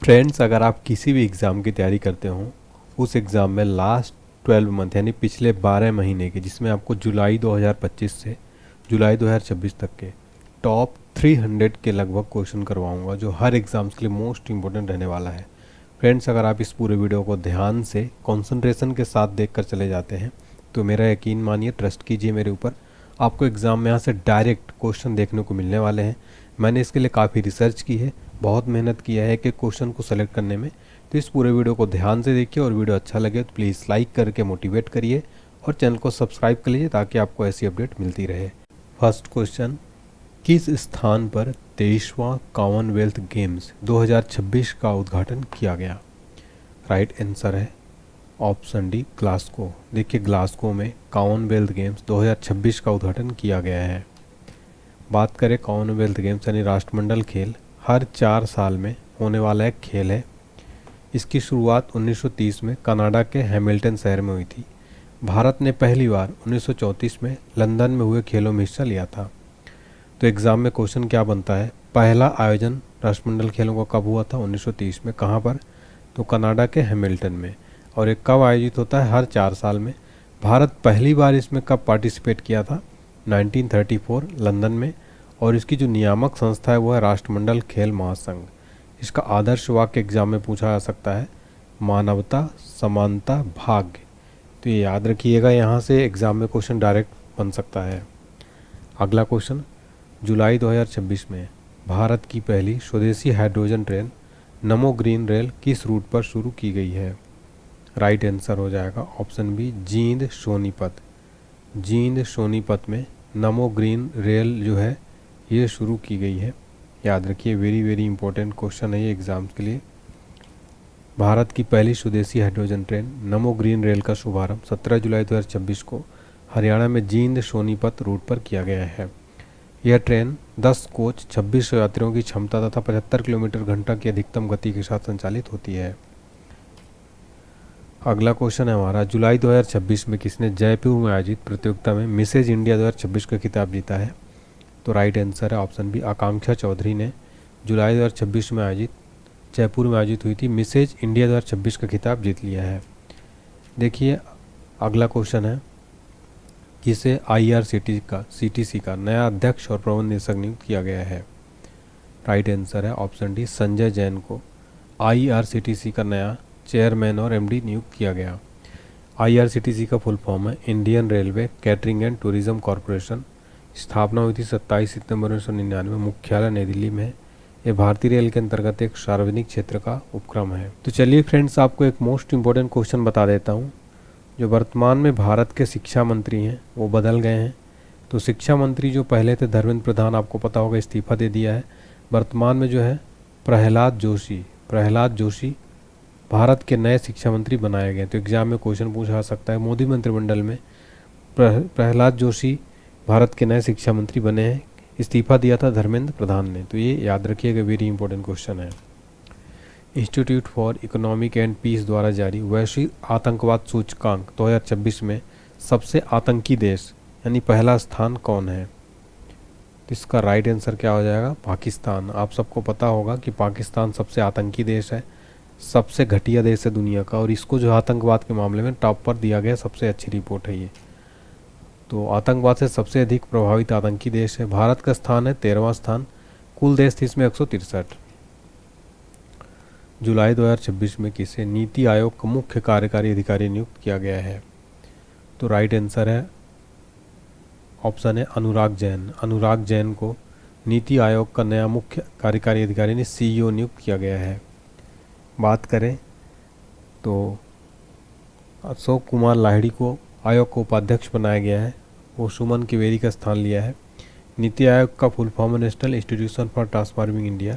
Friends, अगर आप किसी भी एग्ज़ाम की तैयारी करते हो, उस एग्ज़ाम में लास्ट 12 मंथ यानी पिछले 12 महीने के, जिसमें आपको जुलाई 2025 से जुलाई 2026 तक के टॉप 300 के लगभग क्वेश्चन करवाऊंगा, जो हर एग्ज़ाम्स के लिए मोस्ट इंपॉर्टेंट रहने वाला है। फ्रेंड्स, अगर आप इस पूरे वीडियो को ध्यान से कंसंट्रेशन के साथ देखकर चले जाते हैं तो मेरा यकीन मानिए, ट्रस्ट कीजिए मेरे ऊपर, आपको एग्ज़ाम में यहाँ से डायरेक्ट क्वेश्चन देखने को मिलने वाले हैं। मैंने इसके लिए काफ़ी रिसर्च की है, बहुत मेहनत किया है कि क्वेश्चन को सेलेक्ट करने में। तो इस पूरे वीडियो को ध्यान से देखिए और वीडियो अच्छा लगे तो प्लीज़ लाइक करके मोटिवेट करिए और चैनल को सब्सक्राइब कर लीजिए ताकि आपको ऐसी अपडेट मिलती रहे। फर्स्ट क्वेश्चन, किस स्थान पर 23वां कॉमनवेल्थ गेम्स 2026 का उद्घाटन किया गया? राइट आंसर है ऑप्शन डी, ग्लासगो। देखिए, ग्लासगो में कॉमनवेल्थ गेम्स 2026 का उद्घाटन किया गया है। बात करें कॉमनवेल्थ गेम्स यानी राष्ट्रमंडल खेल, हर 4 साल में होने वाला एक खेल है। इसकी शुरुआत 1930 में कनाडा के हैमिल्टन शहर में हुई थी। भारत ने पहली बार 1934 में लंदन में हुए खेलों में हिस्सा लिया था। तो एग्ज़ाम में क्वेश्चन क्या बनता है, पहला आयोजन राष्ट्रमंडल खेलों का कब हुआ था? 1930 में। कहाँ पर? तो कनाडा के हैमिल्टन में। और एक कब आयोजित होता है? हर 4 साल में। भारत पहली बार इसमें कब पार्टिसिपेट किया था? 1934 लंदन में। और इसकी जो नियामक संस्था है वो है राष्ट्रमंडल खेल महासंघ। इसका आदर्श वाक्य एग्जाम में पूछा जा सकता है, मानवता, समानता, भाग्य। तो ये याद रखिएगा, यहाँ से एग्ज़ाम में क्वेश्चन डायरेक्ट बन सकता है। अगला क्वेश्चन, जुलाई 2026 में भारत की पहली स्वदेशी हाइड्रोजन ट्रेन नमो ग्रीन रेल किस रूट पर शुरू की गई है? राइट आंसर हो जाएगा ऑप्शन बी, जींद सोनीपत। जींद सोनीपत में नमो ग्रीन रेल जो है ये शुरू की गई है। याद रखिए, वेरी वेरी इंपॉर्टेंट क्वेश्चन है ये एग्ज़ाम्स के लिए। भारत की पहली स्वदेशी हाइड्रोजन ट्रेन नमो ग्रीन रेल का शुभारंभ 17 जुलाई 2026 को हरियाणा में जींद सोनीपत रूट पर किया गया है। यह ट्रेन 10 कोच 2600 यात्रियों की क्षमता तथा 75 किलोमीटर घंटा की अधिकतम गति के साथ संचालित होती है। अगला क्वेश्चन है हमारा, जुलाई 2026 में किसने जयपुर में आयोजित प्रतियोगिता में मिसेज इंडिया 2026 का खिताब जीता है? तो राइट आंसर है ऑप्शन बी, आकांक्षा चौधरी ने जुलाई 2026 में आयोजित जयपुर में आयोजित हुई थी मिसेज इंडिया 2026 का खिताब जीत लिया है। देखिए, अगला क्वेश्चन है, किसे IRCTC का नया अध्यक्ष और प्रबंध निदेशक नियुक्त किया गया है? राइट आंसर है ऑप्शन डी, संजय जैन को IRCTC का नया चेयरमैन और MD नियुक्त किया गया। IRCTC का फुल फॉर्म है Indian railway catering and tourism corporation. स्थापना हुई थी 27 सितंबर 1999। मुख्यालय नई दिल्ली में है। ये भारतीय रेल के अंतर्गत एक सार्वजनिक क्षेत्र का उपक्रम है। तो चलिए फ्रेंड्स, आपको एक मोस्ट इंपॉर्टेंट क्वेश्चन बता देता हूँ। जो वर्तमान में भारत के शिक्षा मंत्री हैं वो बदल गए हैं। तो शिक्षा मंत्री जो पहले थे धर्मेंद्र प्रधान, आपको पता होगा, इस्तीफा दे दिया है। वर्तमान में जो है प्रहलाद जोशी भारत के नए शिक्षा मंत्री बनाए गए। तो एग्जाम में क्वेश्चन पूछा जा सकता है, मोदी मंत्रिमंडल में प्रहलाद जोशी भारत के नए शिक्षा मंत्री बने हैं, इस्तीफा दिया था धर्मेंद्र प्रधान ने। तो ये याद रखिएगा, वेरी इंपॉर्टेंट क्वेश्चन है। Institute for economic and peace द्वारा जारी वैश्विक आतंकवाद सूचकांक 2026 में सबसे आतंकी देश यानी पहला स्थान कौन है? तो इसका राइट आंसर क्या हो जाएगा? पाकिस्तान। आप सबको पता होगा कि पाकिस्तान सबसे आतंकी देश है, सबसे घटिया देश है दुनिया का, और इसको जो आतंकवाद के मामले में टॉप पर दिया गया, सबसे अच्छी रिपोर्ट है ये। तो आतंकवाद से सबसे अधिक प्रभावित आतंकी देश है। भारत का स्थान है 13वां स्थान, कुल देश थे इसमें 163। जुलाई 2026 में किसे नीति आयोग का मुख्य कार्यकारी अधिकारी नियुक्त किया गया है? तो राइट आंसर है ऑप्शन है अनुराग जैन। अनुराग जैन को नीति आयोग का नया मुख्य कार्यकारी अधिकारी ने CEO नियुक्त किया गया है। बात करें तो अशोक कुमार लाहिड़ी को आयोग को उपाध्यक्ष बनाया गया है, वो सुमन किवेरी का स्थान लिया है। नीति आयोग का full form national institution for transforming India.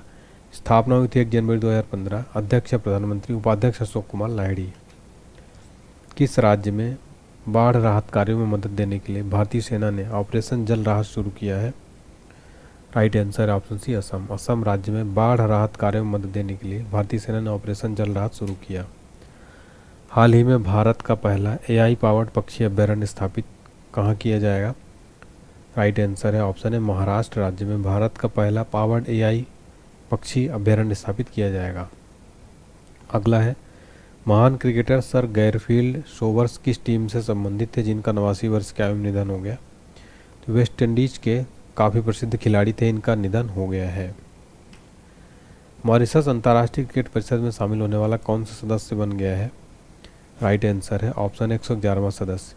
स्थापना हुई थी 1 जनवरी 2015। अध्यक्ष प्रधानमंत्री, उपाध्यक्ष अशोक कुमार लाहिड़ी। किस राज्य में बाढ़ राहत कार्यों में मदद देने के लिए भारतीय सेना ने ऑपरेशन जल राहत शुरू किया है? राइट आंसर है ऑप्शन सी, असम। असम राज्य में बाढ़ राहत कार्यों में मदद देने के लिए भारतीय सेना ने ऑपरेशन जल राहत शुरू किया। हाल ही में भारत का पहला AI पावर्ड पक्षी अभ्यारण्य स्थापित कहाँ किया जाएगा? राइट आंसर है ऑप्शन है महाराष्ट्र राज्य में भारत का पहला पावर्ड AI पक्षी अभ्यारण्य स्थापित किया जाएगा। अगला है, महान क्रिकेटर सर गैरफील्ड सोबर्स किस टीम से संबंधित थे जिनका 89 वर्ष की आयु में निधन हो गया? तो वेस्ट इंडीज के काफ़ी प्रसिद्ध खिलाड़ी थे, इनका निधन हो गया है। मॉरिशस अंतर्राष्ट्रीय क्रिकेट परिषद में शामिल होने वाला कौन सा सदस्य बन गया है? राइट आंसर है ऑप्शन 111वां सदस्य।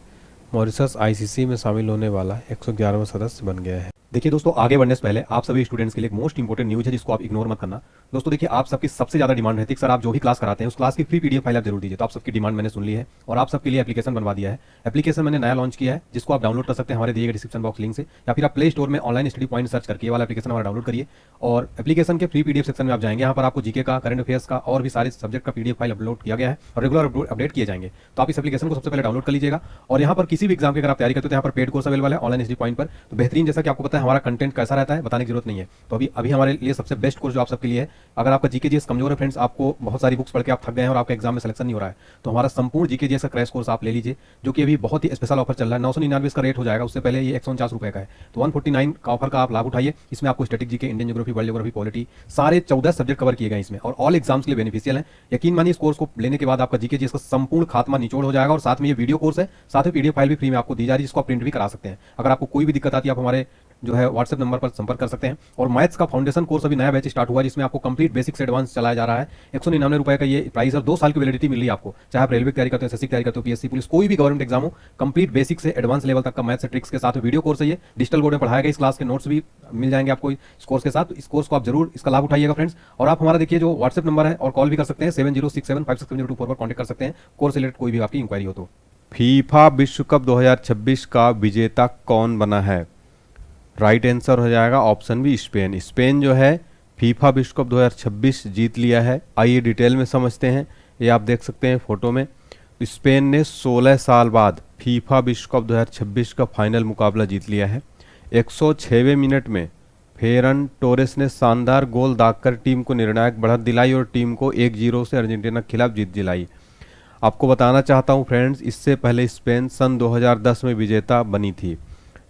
मॉरिशस आईसीसी में शामिल होने वाला 111वां सदस्य बन गया है। देखिए दोस्तों, आगे बढ़ने से पहले आप सभी स्टूडेंट्स के लिए एक मोस्ट इंपोर्टेंट न्यूज है जिसको आप इग्नोर मत करना। दोस्तों देखिए, आप सबकी सबसे ज्यादा डिमांड रहती है कि सर आप जो भी क्लास कराते हैं उस क्लास की फ्री पीडीएफ फाइल आप जरूर दीजिए। तो आप सबकी डिमांड मैंने सुन ली है और आप सबके लिए एप्लीकेशन बनवा दिया है। एप्लीकेशन मैंने नया लॉन्च किया है जिसको आप डाउनलोड कर सकते हैं हमारे दिए गए डिस्क्रिप्शन बॉक्स लिंक से, या फिर आप प्ले स्टोर में ऑनलाइन स्टडी पॉइंट सर्च करके ये वाला एप्लीकेशन हमारा डाउनलोड करिए और एप्लीकेशन के फ्री पीडीएफ सेक्शन में आप जाएंगे। यहाँ पर आपको जीके का, करंट अफेयर्स का और भी सारे सब्जेक्ट का पीडीएफ फाइल अपलोड किया गया है और रेगुलर अपडेट किए जाएंगे। तो आप इस एप्लीकेशन को सबसे पहले डाउनलोड कर लीजिएगा और यहाँ पर किसी भी एग्जाम की अगर आप तैयारी करते हो तो यहाँ पर पेड कोर्स अवेलेबल है ऑनलाइन स्टडी पॉइंट पर। तो बेहतरीन, जैसा कि आपको पता है हमारा कंटेंट कैसा रहता है बताने की जरूरत नहीं है। तो अभी हमारे लिए सबसे बेस्ट कोर्स जो आप सबके लिए है, अगर आपका जीके जीएस कमजोर है फ्रेंड्स, आपको बहुत सारी बुक्स पढ़ के आप थक गए हैं और आपका एग्जाम में सिलेक्शन नहीं हो रहा है, तो हमारा संपूर्ण जीके जीएस का क्रैश कोर्स आप ले लीजिए, जो कि अभी बहुत ही स्पेशल ऑफर चल रहा है। 999 का रेट हो जाएगा, उससे पहले ये 149 रुपए का है। तो 149 का ऑफर का आप लाभ उठाइए। इसमें आपको static GK, Indian geography, world geography, polity, सारे 14 सब्जेक्ट कवर किए गए इसमें और ऑल एग्जाम्स के लिए बेनिफिशियल है। यकीन मानिए, इस कोर्स को लेने के बाद आपका जीके जीएस का संपूर्ण खात्मा निचोड़ हो जाएगा और साथ में ये वीडियो कोर्स है, साथ में पीडीएफ फाइल भी फ्री में आपको दी जा रही है जिसको आप प्रिंट भी करा सकते हैं। अगर आपको कोई भी दिक्कत आती है आप हमारे जो है व्हाट्सएप नंबर पर संपर्क कर सकते हैं। और मैथ्स का फाउंडेशन कोर्स अभी नया बैच स्टार्ट हुआ है जिसमें आपको कंप्लीट बेसिक से एडवांस चलाया जा रहा है। 199 रुपए का ये प्राइस और 2 साल की वैलिडिटी मिल रही है आपको, चाहे आप रेलवे की तैयारी करते हो, एसएससी की तैयारी करते हो, पीएससी पुलिस, कोई भी गवर्नमेंट एग्जाम हो, कंप्लीट बेसिक से एडवांस लेवल तक का मैथ्स ट्रिक्स के साथ वीडियो कोर्स है। ये डिजिटल बोर्ड में पढ़ाया गया, इस क्लास के नोट्स भी मिल जाएंगे आपको इस कोर्स के साथ। इस कोर्स को आप जरूर इसका लाभ उठाइएगा फ्रेंड्स। और आप हमारा देखिए जो व्हाट्सएप नंबर है और कॉल भी कर सकते हैं, 7067567024 पर कॉन्टेक्ट कर सकते हैं कोर्स रिलेटेड कोई भी आपकी इंक्वायरी हो तो। फीफा विश्व कप 2026 का विजेता कौन बना है? राइट आंसर हो जाएगा ऑप्शन बी स्पेन। स्पेन जो है फीफा विश्व कप 2026 जीत लिया है। आइए डिटेल में समझते हैं। ये आप देख सकते हैं फोटो में, स्पेन ने 16 साल बाद फीफा विश्व कप 2026 का फाइनल मुकाबला जीत लिया है। 106वें मिनट में फेरन टोरेस ने शानदार गोल दागकर टीम को निर्णायक बढ़त दिलाई और टीम को 1-0 से अर्जेंटीना के खिलाफ जीत दिलाई। आपको बताना चाहता हूं फ्रेंड्स, इससे पहले स्पेन सन 2010 में विजेता बनी थी।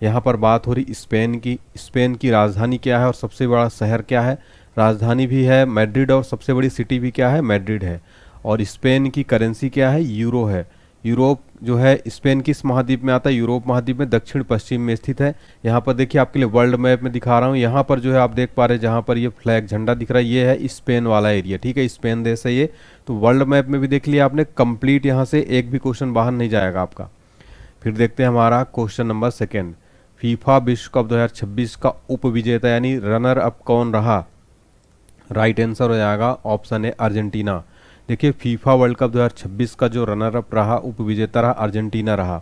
यहाँ पर बात हो रही स्पेन की। स्पेन की राजधानी क्या है और सबसे बड़ा शहर क्या है? राजधानी भी है मैड्रिड और सबसे बड़ी सिटी भी क्या है? मैड्रिड है। और स्पेन की करेंसी क्या है? यूरो है। यूरोप जो है स्पेन किस महाद्वीप में आता है? यूरोप महाद्वीप में दक्षिण पश्चिम में स्थित है। यहाँ पर देखिए आपके लिए वर्ल्ड मैप में दिखा रहा हूँ। यहाँ पर जो है आप देख पा रहे हैं, जहाँ पर ये फ्लैग झंडा दिख रहा है, ये है स्पेन वाला एरिया। ठीक है, स्पेन देश है ये। तो वर्ल्ड मैप में भी देख लिया आपने कंप्लीट, यहाँ से एक भी क्वेश्चन बाहर नहीं जाएगा आपका। फिर देखते हैं हमारा क्वेश्चन नंबर 2। फीफा विश्व कप 2026 का उप विजेता यानी रनर अप कौन रहा? राइट आंसर हो जाएगा ऑप्शन ए अर्जेंटीना। देखिए फीफा वर्ल्ड कप 2026 का जो रनर अप रहा, उप विजेता रहा, अर्जेंटीना रहा।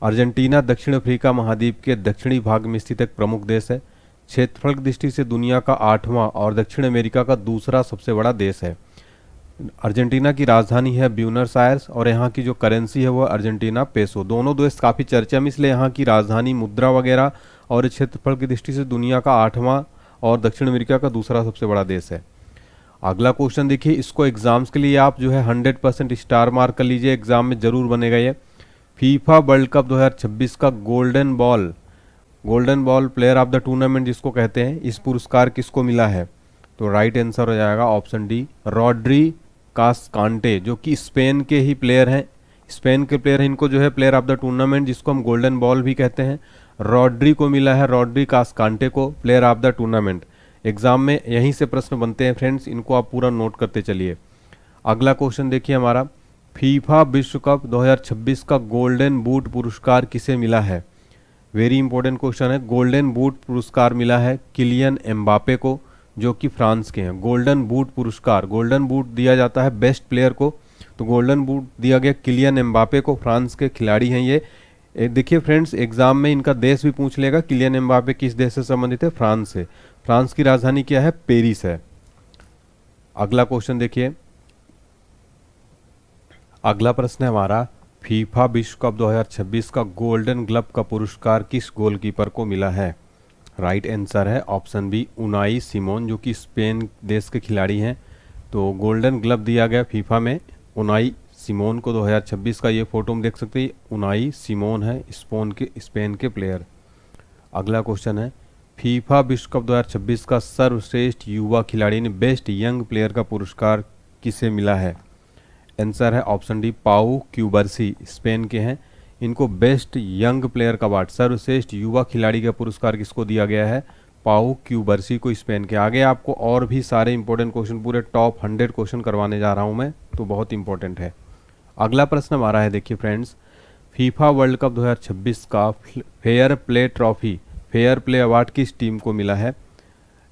अर्जेंटीना दक्षिण अफ्रीका महाद्वीप के दक्षिणी भाग में स्थित एक प्रमुख देश है। क्षेत्रफल की दृष्टि से दुनिया का 8वां और दक्षिण अमेरिका का दूसरा सबसे बड़ा देश है। अर्जेंटीना की राजधानी है ब्यूनस आयर्स और यहाँ की जो करेंसी है वो अर्जेंटीना पेसो। दोनों देश काफ़ी चर्चा में, इसलिए यहाँ की राजधानी, मुद्रा वगैरह और क्षेत्रफल की दृष्टि से दुनिया का 8वां और दक्षिण अमेरिका का दूसरा सबसे बड़ा देश है। अगला क्वेश्चन देखिए, इसको एग्जाम्स के लिए आप जो है 100% स्टार मार्क कर लीजिए, एग्जाम में जरूर बनेगा ये। फीफा वर्ल्ड कप 2026 का golden ball player of the tournament जिसको कहते हैं, इस पुरस्कार किसको मिला है? तो राइट आंसर हो जाएगा ऑप्शन डी रॉड्री कास्कांटे, जो कि स्पेन के ही प्लेयर हैं। स्पेन के प्लेयर हैं, इनको जो है प्लेयर ऑफ द टूर्नामेंट जिसको हम गोल्डन बॉल भी कहते हैं, रॉड्री को मिला है, रॉड्री कास्कांटे को player of the tournament. Exam में यहीं से प्रश्न बनते हैं फ्रेंड्स, इनको आप पूरा नोट करते चलिए। अगला क्वेश्चन देखिए हमारा, फीफा विश्व कप 2026 का गोल्डन बूट पुरस्कार किसे मिला है? वेरी इंपॉर्टेंट क्वेश्चन है। गोल्डन बूट पुरस्कार मिला है किलियन एम्बापे को, जो कि फ्रांस के हैं। गोल्डन बूट पुरस्कार, गोल्डन बूट दिया जाता है बेस्ट प्लेयर को, तो गोल्डन बूट दिया गया किलियन एम्बापे को, फ्रांस के खिलाड़ी हैं ये। देखिए फ्रेंड्स, एग्जाम में इनका देश भी पूछ लेगा। किलियन एम्बापे किस देश से संबंधित है? फ्रांस से। फ्रांस की राजधानी क्या है? पेरिस है। अगला क्वेश्चन देखिए, अगला प्रश्न है हमारा, फीफा विश्व कप 2026 का गोल्डन ग्लव का पुरस्कार किस गोलकीपर को मिला है? राइट आंसर है ऑप्शन बी उनाई सिमोन, जो कि स्पेन देश के खिलाड़ी हैं। तो गोल्डन ग्लव दिया गया फीफा में उनाई सिमोन को 2026 का। ये फोटो में देख सकते हैं, उनाई सिमोन है स्पेन के प्लेयर। अगला क्वेश्चन है, फीफा विश्व कप 2026 का सर्वश्रेष्ठ युवा खिलाड़ी ने बेस्ट यंग प्लेयर का पुरस्कार किसे मिला है? आंसर है ऑप्शन डी, पाउ क्यूबर्सी, स्पेन के हैं। इनको बेस्ट यंग प्लेयर का अवार्ड, सर्वश्रेष्ठ युवा खिलाड़ी का पुरस्कार किसको दिया गया है? पाउ क्यूबर्सी को, स्पेन के। आगे आपको और भी सारे इंपॉर्टेंट क्वेश्चन, पूरे टॉप 100 क्वेश्चन करवाने जा रहा हूं मैं, तो बहुत इंपॉर्टेंट है। अगला प्रश्न हमारा है, देखिए फ्रेंड्स, फीफा वर्ल्ड कप 2026 का fair play trophy, fair play award किस टीम को मिला है?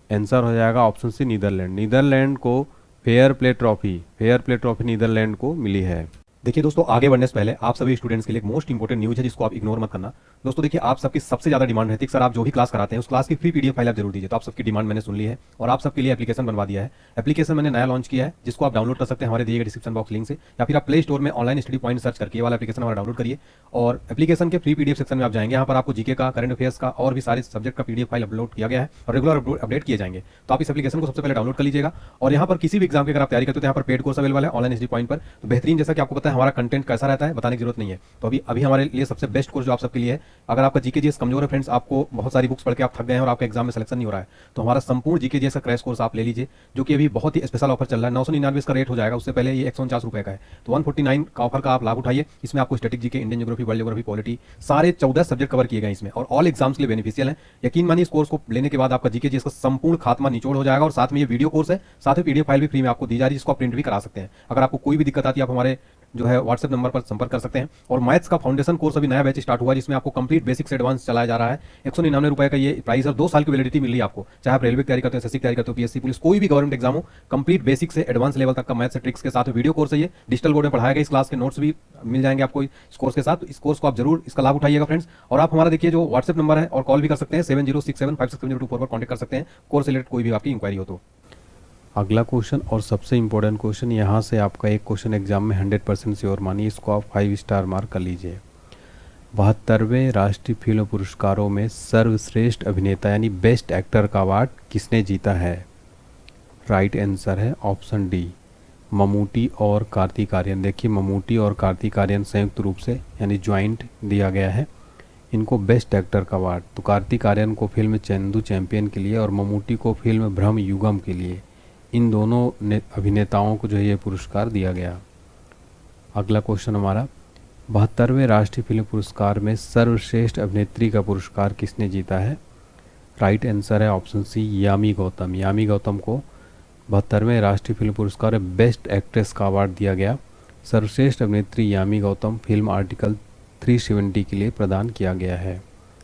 आंसर हो जाएगा ऑप्शन सी, नीदरलैंड। नीदरलैंड को फेयर प्ले ट्रॉफी नीदरलैंड को मिली है। देखिए दोस्तों, आगे बढ़ने से पहले आप सभी स्टूडेंट्स के लिए एक मोस्ट इंपोर्टेंट न्यूज़ है जिसको आप इग्नोर मत करना। दोस्तों देखिए, आप सबकी सबसे ज्यादा डिमांड रहती है कि सर आप जो भी क्लास कराते हैं उस क्लास की फ्री पीडीएफ फाइल आप जरूर दीजिए। तो आप सबकी डिमांड मैंने सुन ली है और आप सबके लिए एप्लीकेशन बनवा दिया है। एप्लीकेशन मैंने नया लॉन्च किया है जिसको आप डाउनलोड कर सकते हैं हमारे दिए गए डिस्क्रिप्शन बॉक्स लिंक से, या फिर आप प्ले स्टोर में ऑनलाइन स्टडी पॉइंट सर्च करके ये वाला एप्लीकेशन हमारा डाउनलोड करिए। और एप्लीकेशन के फ्री पीडीएफ सेक्शन में आप जाएंगे, यहाँ पर आपको जीके का, करंट अफेयर्स का और भी सारे सब्जेक्ट का पीडीएफ फाइल अपलोड किया गया है और रेगुलर अपडेट किए जाएंगे। तो आप इस एप्लीकेशन को सबसे पहले डाउनलोड कर लीजिएगा। और यहाँ पर किसी भी एग्जाम की अगर आप तैयारी करते हो तो यहाँ पर पेड कोर्स अवेलेबल है ऑनलाइन स्टडी पॉइंट पर। तो बेहतरीन, जैसा कि आपको पता है हमारा कंटेंट कैसा रहता है बताने की जरूरत नहीं है। तो अभी हमारे लिए सबसे बेस्ट कोर्स जो आप सबके लिए है, अगर आपका जीके जीएस कमजोर है फ्रेंड्स, आपको बहुत सारी बुक्स पढ़ के आप थक गए हैं और आपका एग्जाम में सिलेक्शन नहीं हो रहा है, तो हमारा संपूर्ण जीके जीएस का क्रैश कोर्स आप ले लीजिए, जो कि अभी बहुत ही स्पेशल ऑफर चल रहा है। 999 का रेट हो जाएगा, उससे पहले ये 149 रुपए का है। तो 149 का ऑफर का आप लाभ उठाइए। इसमें आपको static GK, Indian geography, world geography, polity, सारे 14 सब्जेक्ट कवर किए गए इसमें और ऑल एग्जाम्स के लिए बेनिफिशियल है। यकीन मानिए, इस कोर्स को लेने के बाद आपका जीके जीएस का संपूर्ण खात्मा निचोड़ हो जाएगा। और साथ में ये वीडियो कोर्स है, साथ में पीडीएफ फाइल भी फ्री में आपको दी जा रही है, जिसको आप प्रिंट भी करा सकते हैं। अगर आपको कोई भी दिक्कत आती है, आप हमारे जो है व्हाट्सएप नंबर पर संपर्क कर सकते हैं। और मैथ्स का फाउंडेशन कोर्स अभी नया बैच स्टार्ट हुआ है, जिसमें आपको कंप्लीट बेसिक से एडवांस चलाया जा रहा है। 199 रुपए का ये प्राइस और 2 साल की वैलिडिटी मिल रही है आपको। चाहे आप रेलवे की तैयारी करते हो, एसएससी की तैयारी करते हो, पीएससी, पुलिस, कोई भी गवर्नमेंट एग्जाम हो, कंप्लीट बेसिक से एडवांस लेवल तक का मैथ्स ट्रिक्स के साथ वीडियो कोर्स है। ये डिजिटल बोर्ड में पढ़ाया गया, इस क्लास के नोट्स भी मिल जाएंगे आपको इस कोर्स के साथ। इस कोर्स को आप जरूर इसका लाभ उठाइएगा फ्रेंड्स। और आप हमारा देखिए जो व्हाट्सएप नंबर है और कॉल भी कर सकते हैं, 7067567024 पर कॉन्टेक्ट कर सकते हैं कोर्स रिलेटेड कोई भी आपकी इंक्वायरी हो तो। अगला क्वेश्चन और सबसे इम्पोर्टेंट क्वेश्चन, यहाँ से आपका एक क्वेश्चन एग्जाम में 100% श्योर मानिए, इसको आप 5 स्टार मार्क कर लीजिए। 72वें राष्ट्रीय फिल्म पुरस्कारों में सर्वश्रेष्ठ अभिनेता यानी बेस्ट एक्टर का अवार्ड किसने जीता है? राइट आंसर है ऑप्शन डी, ममूटी और कार्तिक आर्यन। देखिए, ममूटी और कार्तिक आर्यन संयुक्त रूप से यानी ज्वाइंट दिया गया है इनको बेस्ट एक्टर का अवार्ड। तो कार्तिक आर्यन को फिल्म चंदू चैंपियन के लिए और ममूटी को फिल्म ब्रह्म युगम के लिए, इन दोनों अभिनेताओं को जो है ये पुरस्कार दिया गया। अगला क्वेश्चन हमारा, 72वें राष्ट्रीय फिल्म पुरस्कार में सर्वश्रेष्ठ अभिनेत्री का पुरस्कार किसने जीता है? राइट आंसर है ऑप्शन सी, यामी गौतम। यामी गौतम को 72वें राष्ट्रीय फिल्म पुरस्कार में बेस्ट एक्ट्रेस का अवार्ड दिया गया। सर्वश्रेष्ठ अभिनेत्री यामी गौतम फिल्म आर्टिकल 370 के लिए प्रदान किया गया है।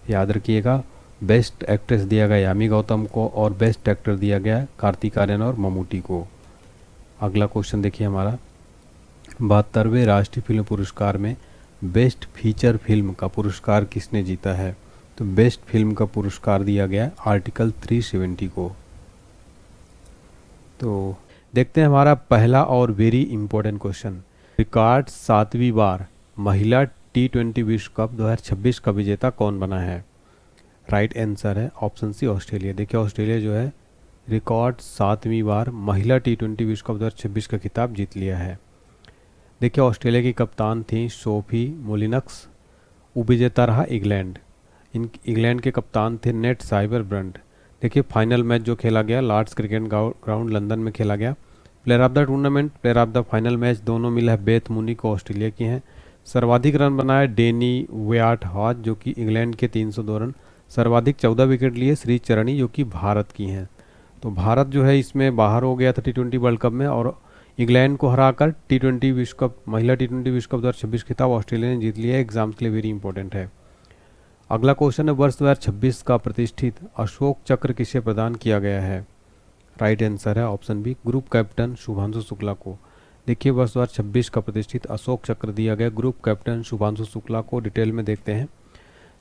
याद रखिएगा, बेस्ट एक्ट्रेस दिया गया यामी गौतम को और बेस्ट एक्टर दिया गया कार्तिक आर्यन और ममूटी को। अगला क्वेश्चन देखिए हमारा, 72वें राष्ट्रीय फिल्म पुरस्कार में बेस्ट फीचर फिल्म का पुरस्कार किसने जीता है? तो बेस्ट फिल्म का पुरस्कार दिया गया आर्टिकल 370 को। तो देखते हैं हमारा पहला और वेरी इंपॉर्टेंट क्वेश्चन, रिकॉर्ड 7वीं बार महिला T20 विश्व कप 2026 का विजेता कौन बना है? राइट आंसर है ऑप्शन सी, ऑस्ट्रेलिया। देखिए, ऑस्ट्रेलिया जो है रिकॉर्ड 7वीं बार महिला T20 विश्व कप 2026 का खिताब जीत लिया है। देखिए, ऑस्ट्रेलिया की कप्तान थी सोफी मोलिनक्स। उपविजेता रहा इंग्लैंड। इंग्लैंड के कप्तान थे नेट साइबरब्रंट। देखिए, फाइनल मैच जो खेला गया लॉर्ड्स क्रिकेट ग्राउंड लंदन में खेला गया। Player of the tournament, player of the final match दोनों मिले हैं बेथ मुनी को, ऑस्ट्रेलिया की हैं। सर्वाधिक रन बनाए डेनी वेआर्ट हॉज जो कि इंग्लैंड के 302 रन। सर्वाधिक 14 विकेट लिए श्री चरणी जो कि भारत की हैं। तो भारत जो है इसमें बाहर हो गया था T20 वर्ल्ड कप में और इंग्लैंड को हराकर T20 विश्व कप, महिला T20 विश्व कप 2026 खिताब ऑस्ट्रेलिया ने जीत लिया है। एग्जाम्स के लिए वेरी इंपॉर्टेंट है। अगला क्वेश्चन है, वर्ष 2026 का प्रतिष्ठित अशोक चक्र किसे प्रदान किया गया है? राइट आंसर है option B, group captain Shubhanshu Shukla को। देखिए, वर्ष 2026 का प्रतिष्ठित अशोक चक्र दिया गया ग्रुप कैप्टन शुभांशु शुक्ला को। डिटेल में देखते हैं।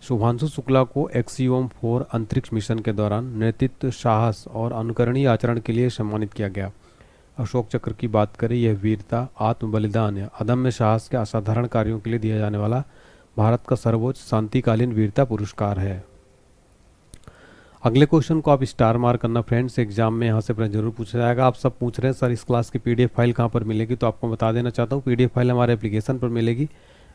शुभांशु शुक्ला को एक्सियोम 4 अंतरिक्ष मिशन के दौरान नेतृत्व, साहस और अनुकरणीय आचरण के लिए सम्मानित किया गया। अशोक चक्र की बात करें, यह वीरता, आत्म बलिदान या अदम्य साहस के असाधारण कार्यों के लिए दिया जाने वाला भारत का सर्वोच्च शांतिकालीन वीरता पुरस्कार है। अगले क्वेश्चन को आप स्टार मार्क करना फ्रेंड्स, एग्जाम में यहाँ से प्रश्न जरूर पूछा जाएगा। आप सब पूछ रहे हैं सर इस क्लास की पीडीएफ फाइल कहाँ पर मिलेगी, तो आपको बता देना चाहता हूँ पीडीएफ फाइल हमारे एप्लीकेशन पर मिलेगी।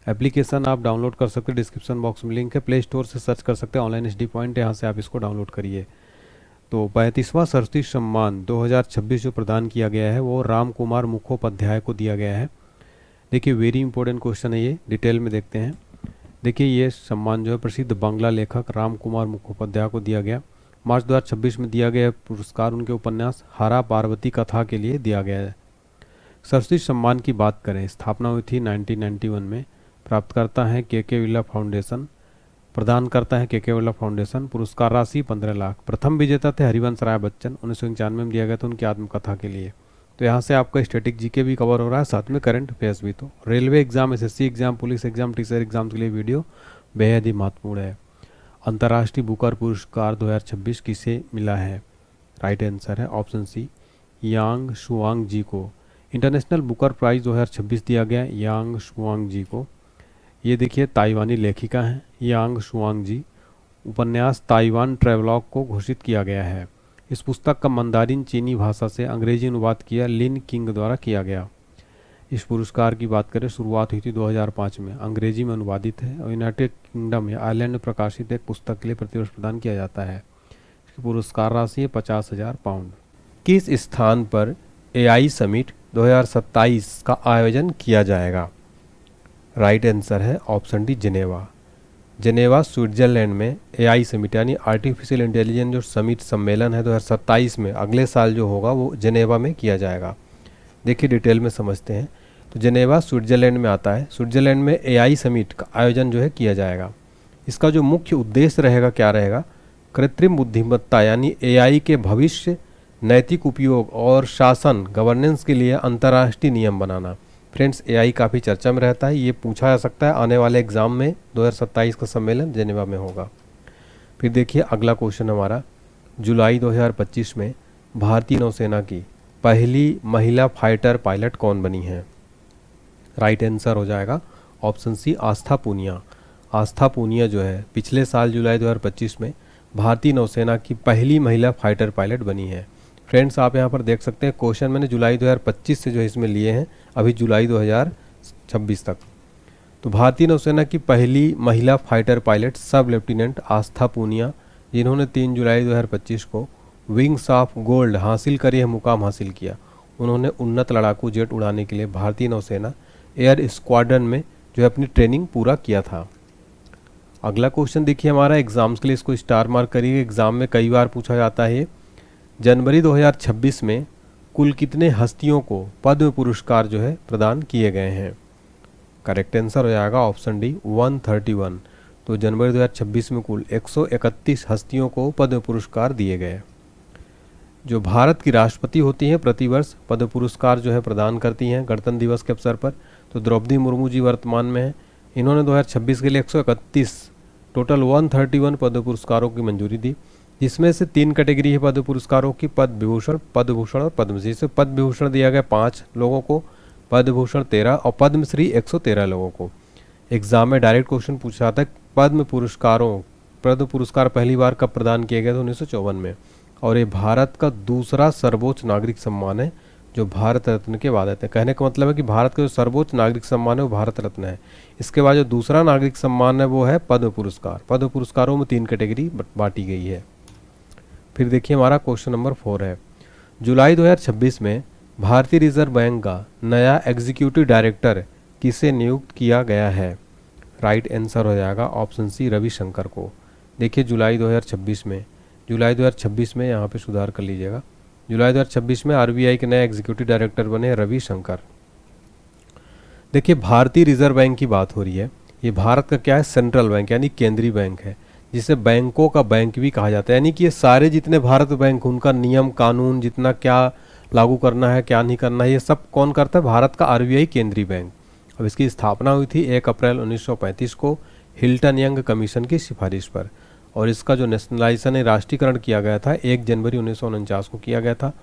एप्लीकेशन आप डाउनलोड कर सकते हैं, डिस्क्रिप्शन बॉक्स में लिंक है, प्ले स्टोर से सर्च कर सकते हैं ऑनलाइन स्टडी पॉइंट, यहाँ से आप इसको डाउनलोड करिए। तो 35वां सरस्वती सम्मान 2026 जो प्रदान किया गया है वो राम कुमार मुखोपाध्याय को दिया गया है। देखिए वेरी इंपॉर्टेंट क्वेश्चन है ये, डिटेल में देखते हैं। देखिए ये सम्मान जो है प्रसिद्ध बांग्ला लेखक राम कुमार मुखोपाध्याय को दिया गया। मार्च 2026 में दिया गया पुरस्कार उनके उपन्यास हरा पार्वती कथा के लिए दिया गया है। सरस्वती सम्मान की बात करें, स्थापना हुई थी 1991 में। प्राप्त करता है के बिरला फाउंडेशन, प्रदान करता है के बिरला फाउंडेशन। पुरस्कार राशि 15 लाख। प्रथम विजेता थे हरिवंश राय बच्चन, 1991 में दिया गया था उनकी आत्मकथा के लिए। तो यहाँ से आपका स्टैटिक जीके भी कवर हो रहा है, साथ में करंट अफेयर्स भी। तो railway exam, SSC exam, police exam, teacher exam के लिए वीडियो बेहद ही महत्वपूर्ण है। अंतर्राष्ट्रीय बुकर पुरस्कार 2026 किसे मिला है? राइट आंसर है ऑप्शन सी, यांग शुआंग जी को। इंटरनेशनल बुकर प्राइज 2026 दिया गया यांग शुआंग जी को। ये देखिए ताइवानी लेखिका हैं यांग शुआंग जी। उपन्यास ताइवान ट्रैवलॉग को घोषित किया गया है। इस पुस्तक का मंदारिन चीनी भाषा से अंग्रेजी अनुवाद किया लिन किंग द्वारा किया गया। इस पुरस्कार की बात करें, शुरुआत हुई थी 2005 में, अंग्रेजी में अनुवादित है और यूनाइटेड किंगडम या आयरलैंड में प्रकाशित एक पुस्तक के लिए प्रतिवर्ष प्रदान किया जाता है। इसकी पुरस्कार राशि है 50,000 पाउंड। किस स्थान पर एआई समिट 2027 का आयोजन किया जाएगा? राइट आंसर है option D, Geneva. Geneva Switzerland में एआई समिट यानी आर्टिफिशियल इंटेलिजेंस जो समिट सम्मेलन है 2027 में, अगले साल जो होगा वो जिनेवा में किया जाएगा। देखिए डिटेल में समझते हैं। तो जिनेवा स्विट्जरलैंड में आता है। स्विट्जरलैंड में एआई समिट का आयोजन जो है किया जाएगा। इसका जो मुख्य उद्देश्य रहेगा क्या रहेगा? कृत्रिम बुद्धिमत्ता यानी एआई के भविष्य, नैतिक उपयोग और शासन गवर्नेंस के लिए अंतर्राष्ट्रीय नियम बनाना। फ्रेंड्स एआई काफ़ी चर्चा में रहता है, ये पूछा जा सकता है आने वाले एग्जाम में। 2027 का सम्मेलन जिनेवा में होगा। फिर देखिए अगला क्वेश्चन हमारा, जुलाई 2025 में भारतीय नौसेना की पहली महिला फाइटर पायलट कौन बनी है? राइट आंसर हो जाएगा ऑप्शन सी, आस्था पूनिया। आस्था पूनिया जो है पिछले साल जुलाई 2025 में भारतीय नौसेना की पहली महिला फाइटर पायलट बनी है। फ्रेंड्स आप यहाँ पर देख सकते हैं क्वेश्चन मैंने जुलाई 2025 से जो इसमें लिए हैं अभी जुलाई 2026 तक। तो भारतीय नौसेना की पहली महिला फाइटर पायलट सब लेफ्टिनेंट आस्था पूनिया, जिन्होंने 3 जुलाई 2025 को विंग्स ऑफ गोल्ड हासिल कर यह मुकाम हासिल किया। उन्होंने उन्नत लड़ाकू जेट उड़ाने के लिए भारतीय नौसेना एयर स्क्वाड्रन में जो है अपनी ट्रेनिंग पूरा किया था। अगला क्वेश्चन देखिए हमारा, एग्जाम्स के लिए इसको स्टार मार्क करिए, एग्जाम में कई बार पूछा जाता है। जनवरी 2026 में कुल कितने हस्तियों को पद्म पुरस्कार जो है प्रदान किए गए हैं? करेक्ट आंसर हो जाएगा ऑप्शन डी, 131। तो जनवरी 2026 में कुल 131 हस्तियों को पद्म पुरस्कार दिए गए। जो भारत की राष्ट्रपति होती हैं प्रतिवर्ष पद्म पुरस्कार जो है प्रदान करती हैं गणतंत्र दिवस के अवसर पर, तो द्रौपदी मुर्मू जी वर्तमान में हैं। इन्होंने 2026 के लिए 131 टोटल 131 पद्म पुरस्कारों की मंजूरी दी, जिसमें से 3 कैटेगरी है पद्म पुरस्कारों की, पद्म विभूषण और पद्मश्री। से पद्म विभूषण दिया गया 5 लोगों को, पद्म भूषण 13 और पद्मश्री 113 लोगों को। एग्जाम में डायरेक्ट क्वेश्चन पूछा जाता है पद्म पुरस्कार पहली बार कब प्रदान किया गया था? 1954 में। और ये भारत का दूसरा सर्वोच्च नागरिक सम्मान है जो भारत रत्न के बाद आते हैं। कहने का मतलब है कि भारत का जो सर्वोच्च नागरिक सम्मान है वो भारत रत्न है। इसके बाद जो दूसरा नागरिक सम्मान है वो है पद्म पुरस्कार। पद्म पुरस्कारों में 3 कैटेगरी बांटी गई है। फिर देखिए हमारा क्वेश्चन नंबर 4 है, जुलाई 2026 में भारतीय रिजर्व बैंक का नया एग्जीक्यूटिव डायरेक्टर किसे नियुक्त किया गया है? राइट आंसर हो जाएगा ऑप्शन सी, रविशंकर को। देखिए जुलाई 2026 में यहाँ पे सुधार कर लीजिएगा, जुलाई 2026 में आरबीआई के नए एग्जीक्यूटिव डायरेक्टर बने रविशंकर। देखिए भारतीय रिजर्व बैंक की बात हो रही है। ये भारत का क्या है? सेंट्रल बैंक यानी केंद्रीय बैंक है, जिसे बैंकों का बैंक भी कहा जाता है। यानी कि ये सारे जितने भारत बैंक उनका नियम कानून जितना क्या लागू करना है क्या नहीं करना है ये सब कौन करता है? भारत का आरबीआई केंद्रीय बैंक। अब इसकी स्थापना हुई थी 1 अप्रैल 1935 को हिल्टन यंग कमीशन की सिफारिश पर, और इसका जो नेशनलाइजेशन है राष्ट्रीयकरण किया गया था 1 जनवरी 1949 को किया गया था।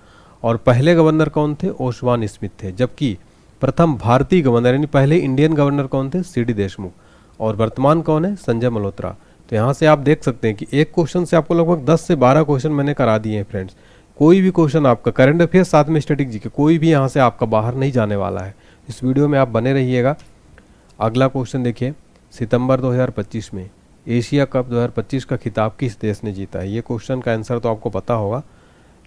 और पहले गवर्नर कौन थे? ओसवान स्मिथ थे। जबकि प्रथम भारतीय गवर्नर यानी पहले इंडियन गवर्नर कौन थे? सीडी देशमुख। और वर्तमान कौन है? संजय मल्होत्रा। तो यहाँ से आप देख सकते हैं कि एक क्वेश्चन से आपको लगभग 10 से 12 क्वेश्चन मैंने करा दिए हैं फ्रेंड्स। कोई भी क्वेश्चन आपका करंट अफेयर्स साथ में स्टैटिक जीके कोई भी यहाँ से आपका बाहर नहीं जाने वाला है। इस वीडियो में आप बने रहिएगा। अगला क्वेश्चन देखिए, सितंबर 2025 में एशिया कप 2025 का खिताब किस देश ने जीता है? ये क्वेश्चन का आंसर तो आपको पता होगा।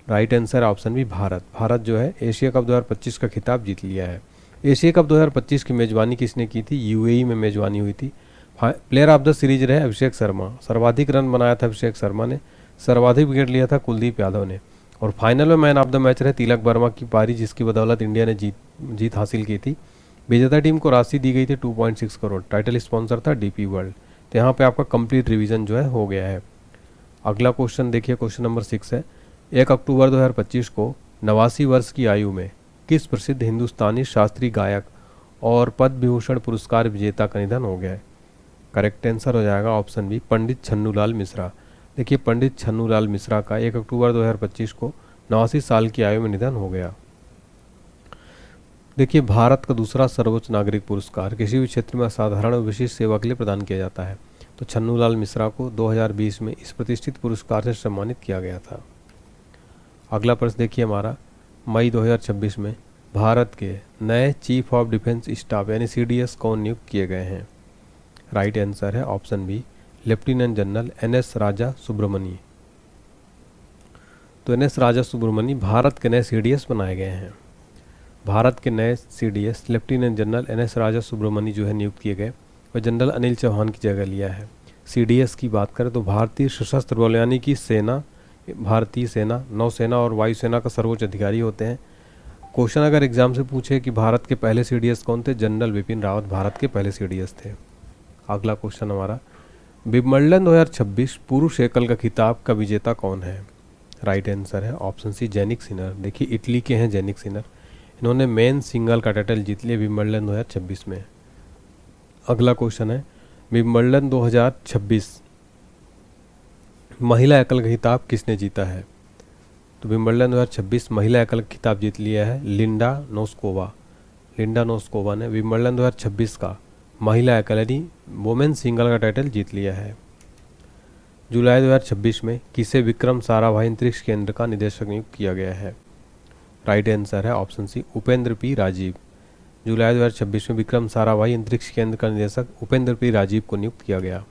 Right answer option B Bharat. Bharat जो है एशिया कप 2025 का खिताब जीत लिया है। एशिया कप 2025 की मेजबानी किसने की थी? यूएई में मेजबानी हुई थी। प्लेयर ऑफ द सीरीज रहे अभिषेक शर्मा। सर्वाधिक रन बनाया था अभिषेक शर्मा ने। सर्वाधिक विकेट लिया था कुलदीप यादव ने। और फाइनल में मैन ऑफ द मैच रहे तिलक वर्मा की पारी, जिसकी बदौलत इंडिया ने जीत हासिल की थी। विजेता टीम को राशि दी गई थी 2.6 करोड़। टाइटल स्पॉन्सर था डीपी वर्ल्ड। तो यहाँ पे आपका कंप्लीट रिवीजन जो है हो गया है। अगला क्वेश्चन देखिए, क्वेश्चन नंबर 6 है 1 अक्टूबर 2025 को 89 वर्ष की आयु में किस प्रसिद्ध हिंदुस्तानी शास्त्रीय गायक और पद्म विभूषण पुरस्कार विजेता का निधन हो गया है? करेक्ट आंसर हो जाएगा ऑप्शन बी पंडित छन्नूलाल मिश्रा। देखिए पंडित छन्नूलाल मिश्रा का 1 अक्टूबर 2025 को 89 साल की आयु में निधन हो गया। देखिए भारत का दूसरा सर्वोच्च नागरिक पुरस्कार किसी भी क्षेत्र में असाधारण और विशिष्ट सेवा के लिए प्रदान किया जाता है। तो छन्नूलाल मिश्रा को 2020 में इस प्रतिष्ठित पुरस्कार से सम्मानित किया गया था। अगला प्रश्न देखिए हमारा, मई 2026 में भारत के नए चीफ ऑफ डिफेंस स्टाफ यानी सीडीएस कौन नियुक्त किए गए हैं? राइट आंसर है option B lieutenant general NS Raja Subramani. तो एनएस राजा सुब्रमणी भारत के नए सीडीएस बनाए गए हैं। भारत के नए CDS lieutenant general NS Raja Subramani जो है नियुक्त किए गए और जनरल अनिल चौहान की जगह लिया है। सीडीएस की बात करें तो भारतीय सशस्त्र बल यानी कि सेना, भारतीय सेना, नौसेना और वायुसेना का सर्वोच्च अधिकारी होते हैं। क्वेश्चन अगर एग्जाम से पूछे कि भारत के पहले सीडीएस कौन थे? जनरल विपिन रावत भारत के पहले सीडीएस थे। अगला क्वेश्चन हमारा, विंबलडन 2026 पुरुष एकल का खिताब का विजेता कौन है? राइट आंसर है ऑप्शन सी जैनिक सिनर। देखिए इटली के हैं जैनिक सिनर। इन्होंने मेन सिंगल का टाइटल जीत लिया विंबलडन 2026 में। अगला क्वेश्चन है, विंबलडन 2026 महिला एकल का खिताब किसने जीता है? तो विंबलडन 2026 महिला एकल का खिताब जीत लिया है लिंडा नोस्कोवा। लिंडा नोस्कोवा ने विंबलडन 2026 का महिला एकल यानी वुमेन सिंगल का टाइटल जीत लिया है। जुलाई 2026 में किसे विक्रम साराभाई अंतरिक्ष केंद्र का निदेशक नियुक्त किया गया है? राइट आंसर है option C Upendra P Rajeev. जुलाई 2026 में विक्रम साराभाई अंतरिक्ष केंद्र का निदेशक उपेंद्र पी राजीव को नियुक्त किया गया।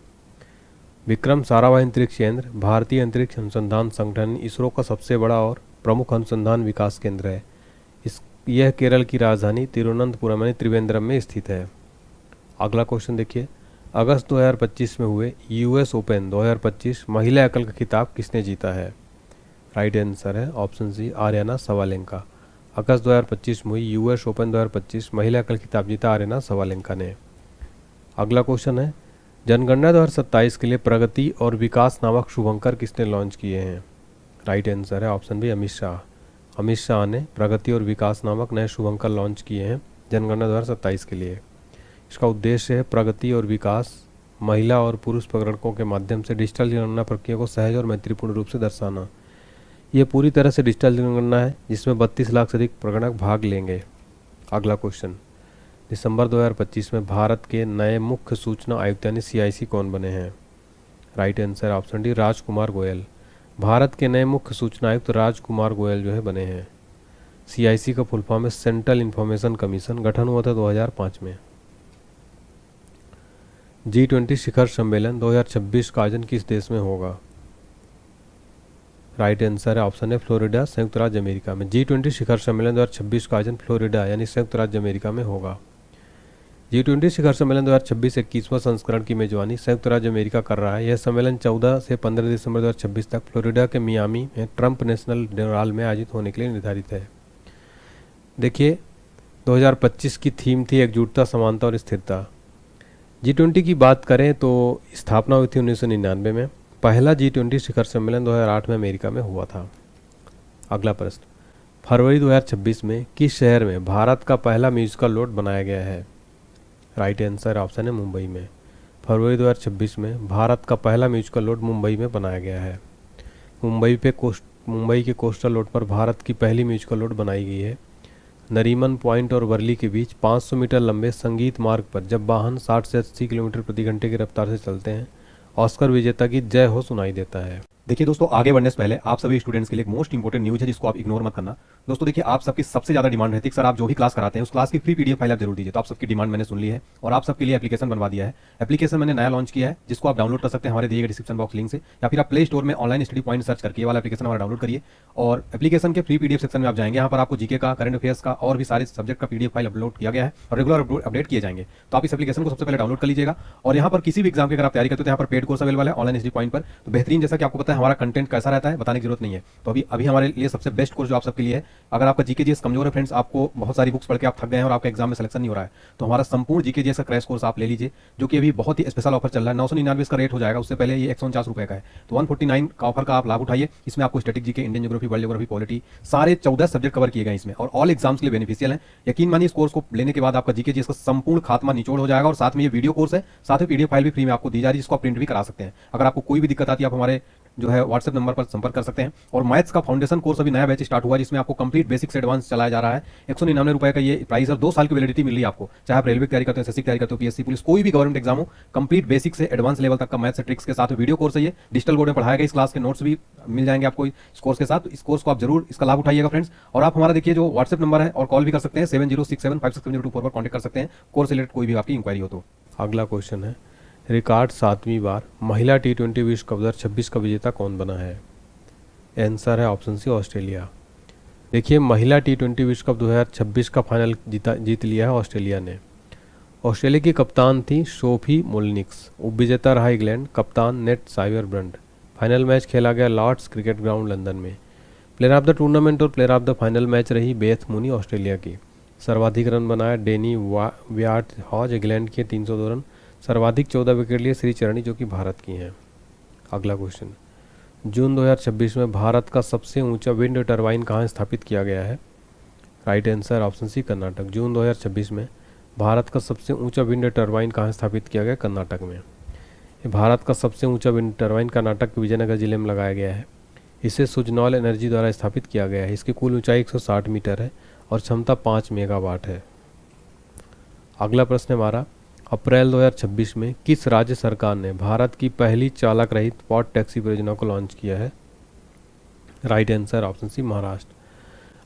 विक्रम साराभाई अंतरिक्ष केंद्र भारतीय अंतरिक्ष अनुसंधान संगठन इसरो का सबसे बड़ा और प्रमुख अनुसंधान विकास केंद्र है। यह केरल की राजधानी तिरुवनंतपुरम यानी त्रिवेंद्रम में स्थित है। अगला क्वेश्चन देखिए, अगस्त 2025 में हुए यूएस ओपन 2025 महिला एकल का खिताब किसने जीता है? राइट आंसर है ऑप्शन सी आर्याना सवालेंका। अगस्त 2025 में हुई यूएस ओपन 2025 महिला एकल खिताब जीता आर्याना सवालेंका ने। अगला क्वेश्चन है, जनगणना 2027 के लिए प्रगति और विकास नामक शुभंकर किसने लॉन्च किए हैं? राइट आंसर है ऑप्शन बी अमित शाह। अमित शाह ने प्रगति और विकास नामक नए शुभंकर लॉन्च किए हैं जनगणना 2027 के लिए। इसका उद्देश्य है प्रगति और विकास, महिला और पुरुष प्रगणकों के माध्यम से डिजिटल जनगणना प्रक्रिया को सहज और मैत्रीपूर्ण रूप से दर्शाना। यह पूरी तरह से डिजिटल जनगणना है जिसमें 32 लाख से अधिक प्रगणक भाग लेंगे। अगला क्वेश्चन, दिसंबर 2025 में भारत के नए मुख्य सूचना आयुक्त यानी सीआईसी कौन बने हैं? राइट आंसर ऑप्शन डी राजकुमार गोयल। भारत के नए मुख्य सूचना आयुक्त राजकुमार गोयल जो है बने हैं। सीआईसी का फुल फॉर्म है सेंट्रल इंफॉर्मेशन कमीशन। गठन हुआ था 2005 में। G20 शिखर सम्मेलन 2026 का आयोजन किस देश में होगा? राइट आंसर है ऑप्शन है फ्लोरिडा, संयुक्त राज्य अमेरिका में। G20 शिखर सम्मेलन 2026 का आयोजन फ्लोरिडा यानी संयुक्त राज्य अमेरिका में होगा। G20 शिखर सम्मेलन 2026 21वां संस्करण की मेजबानी संयुक्त राज्य अमेरिका कर रहा है। यह सम्मेलन 14 से 15 दिसंबर 2026 तक फ्लोरिडा के मियामी में ट्रंप नेशनल डोराल में आयोजित होने के लिए निर्धारित है। देखिए 2025 की थीम थी एकजुटता, समानता और स्थिरता। G20 की बात करें तो स्थापना हुई थी 1999 में। पहला G20 शिखर सम्मेलन 2008 में अमेरिका में हुआ था। अगला प्रश्न, फरवरी 2026 में किस शहर में भारत का पहला म्यूजिकल रोड बनाया गया है? राइट आंसर ऑप्शन है मुंबई में। फरवरी 2026 में भारत का पहला म्यूजिकल रोड मुंबई में बनाया गया है। मुंबई के कोस्टल रोड पर भारत की पहली म्यूजिकल रोड बनाई गई है। नरीमन पॉइंट और वर्ली के बीच 500 मीटर लंबे संगीत मार्ग पर जब वाहन 60 से 80 किलोमीटर प्रति घंटे की रफ्तार से चलते हैं, ऑस्कर विजेता की जय हो सुनाई देता है। देखिए दोस्तों, आगे बढ़ने से पहले आप सभी स्टूडेंट्स के लिए एक मोस्ट इंपोर्टेंट न्यूज़ है जिसको आप इग्नोर मत करना। दोस्तों देखिए, आप सबकी सबसे ज़्यादा डिमांड रहती है कि सर आप जो भी क्लास कराते हैं उस क्लास की फ्री पीडीएफ फाइल आप जरूर दीजिए। तो आप सबकी डिमांड मैंने सुन ली है और आप सबके लिए एप्लीकेशन बनवा दिया है। एप्लीकेशन मैंने नया लॉन्च किया है जिसको आप डाउनलोड कर सकते हैं हमारे दिए गए डिस्क्रिप्शन बॉक्स लिंक से, या फिर आप प्ले स्टोर में ऑनलाइन स्टडी पॉइंट सर्च करके ये वाला एप्लीकेशन हमारा डाउनलोड करिए। और एप्लीकेशन के फ्री पीडीएफ सेक्शन में आप जाएंगे, यहाँ पर आपको जीके का, करंट अफेयर्स का और भी सारे सब्जेक्ट का पीडीएफ फाइल अपलोड किया गया है और रेगुलर अपडेट किए जाएंगे। तो आप इस एप्लीकेशन को सबसे पहले डाउनलोड कर लीजिएगा। और यहाँ पर किसी भी एग्जाम की अगर आप तैयारी करते हो तो यहाँ पर पेड कोर्स अवेलेबल है ऑनलाइन स्टडी पॉइंट पर। तो बेहतरीन, जैसा कि आपको पता है हमारा कंटेंट कैसा रहता है बताने की जरूरत नहीं है। तो अभी हमारे लिए सबसे बेस्ट कोर्स जो आप सबके लिए है, अगर आपका जीके जीएस कमजोर है फ्रेंड्स, आपको बहुत सारी बुक्स पढ़ के आप थक गए हैं और आपका एग्जाम में सिलेक्शन नहीं हो रहा है, तो हमारा संपूर्ण जीके जीएस का क्रैश कोर्स आप ले लीजिए, जो कि अभी बहुत ही स्पेशल ऑफर चल रहा है। 999 का रेट हो जाएगा, उससे पहले ये 149 रुपए का है। तो 149 का ऑफर का आप लाभ उठाइए। इसमें आपको static GK, Indian geography, world geography, polity, सारे 14 सब्जेक्ट कवर किए गए इसमें और ऑल एग्जाम्स के लिए बेनिफिशियल है। यकीन मानिए, इस कोर्स को लेने के बाद आपका जीके जीएस का संपूर्ण खात्मा निचोड़ हो जाएगा। और साथ में ये वीडियो कोर्स है, साथ में पीडीएफ फाइल भी फ्री में आपको दी जा रही है, जिसको आप प्रिंट भी करा सकते हैं। अगर आपको कोई भी दिक्कत आती है, आप हमारे जो है व्हाट्सएप नंबर पर संपर्क कर सकते हैं। और मैथ्स का फाउंडेशन कोर्स अभी नया बैच स्टार्ट हुआ है, जिसमें आपको कंप्लीट बेसिक से एडवांस चलाया जा रहा है। 199 रुपए का ये प्राइस और 2 साल की वैलिडिटी मिल रही है आपको, चाहे आप रेलवे की तैयारी करते हो, एसएससी की तैयारी करते हो, पीएससी, पुलिस, कोई भी गवर्नमेंट एग्जाम हो, कंप्लीट बेसिक से एडवांस लेवल तक का मैथ्स ट्रिक्स के साथ वीडियो कोर्स है। ये डिजिटल बोर्ड में पढ़ाया गया, इस क्लास के नोट्स भी मिल जाएंगे आपको इस कोर्स के साथ। इस कोर्स को आप जरूर इसका लाभ उठाइएगा फ्रेंड्स। और आप हमारा देखिए जो व्हाट्सएप नंबर है, और कॉल भी कर सकते हैं 7067567024 पर कॉन्टेक्ट कर सकते हैं, कोर्स रिलेटेड कोई भी आपकी इंक्वायरी हो तो। अगला क्वेश्चन है, रिकॉर्ड 7वीं बार महिला T20 विश्व कप 2026 का विजेता कौन बना है? आंसर है ऑप्शन सी, ऑस्ट्रेलिया। देखिए, महिला T20 विश्व कप 2026 का फाइनल जीत लिया है ऑस्ट्रेलिया ने। ऑस्ट्रेलिया की कप्तान थी सोफी मोलिनिक्स। उपविजेता रहा इंग्लैंड, कप्तान नेट साइबरब्रंड। फाइनल मैच खेला गया लॉर्ड्स क्रिकेट ग्राउंड लंदन में। प्लेयर ऑफ द टूर्नामेंट और player of the final match रही बेथ मूनी ऑस्ट्रेलिया की। सर्वाधिक रन बनाया डेनी व्याट हॉज इंग्लैंड के 302 रन। सर्वाधिक 14 विकेट लिए श्री चरणी जो कि भारत की हैं। अगला क्वेश्चन, जून 2026 में भारत का सबसे ऊंचा विंड टरबाइन कहाँ स्थापित किया गया है? Right answer option C, Karnataka. जून 2026 में भारत का सबसे ऊंचा विंड टरबाइन कहाँ स्थापित किया गया? कर्नाटक में। ये भारत का सबसे ऊंचा विंड टरबाइन कर्नाटक के विजयनगर जिले में लगाया गया है। इसे सुजनॉल एनर्जी द्वारा स्थापित किया गया है। इसकी कुल ऊंचाई 160 मीटर है और क्षमता 5 मेगावाट है। अगला प्रश्न है हमारा, अप्रैल 2026 में किस राज्य सरकार ने भारत की पहली चालक रहित पॉड टैक्सी परियोजना को लॉन्च किया है? Right answer option C, Maharashtra.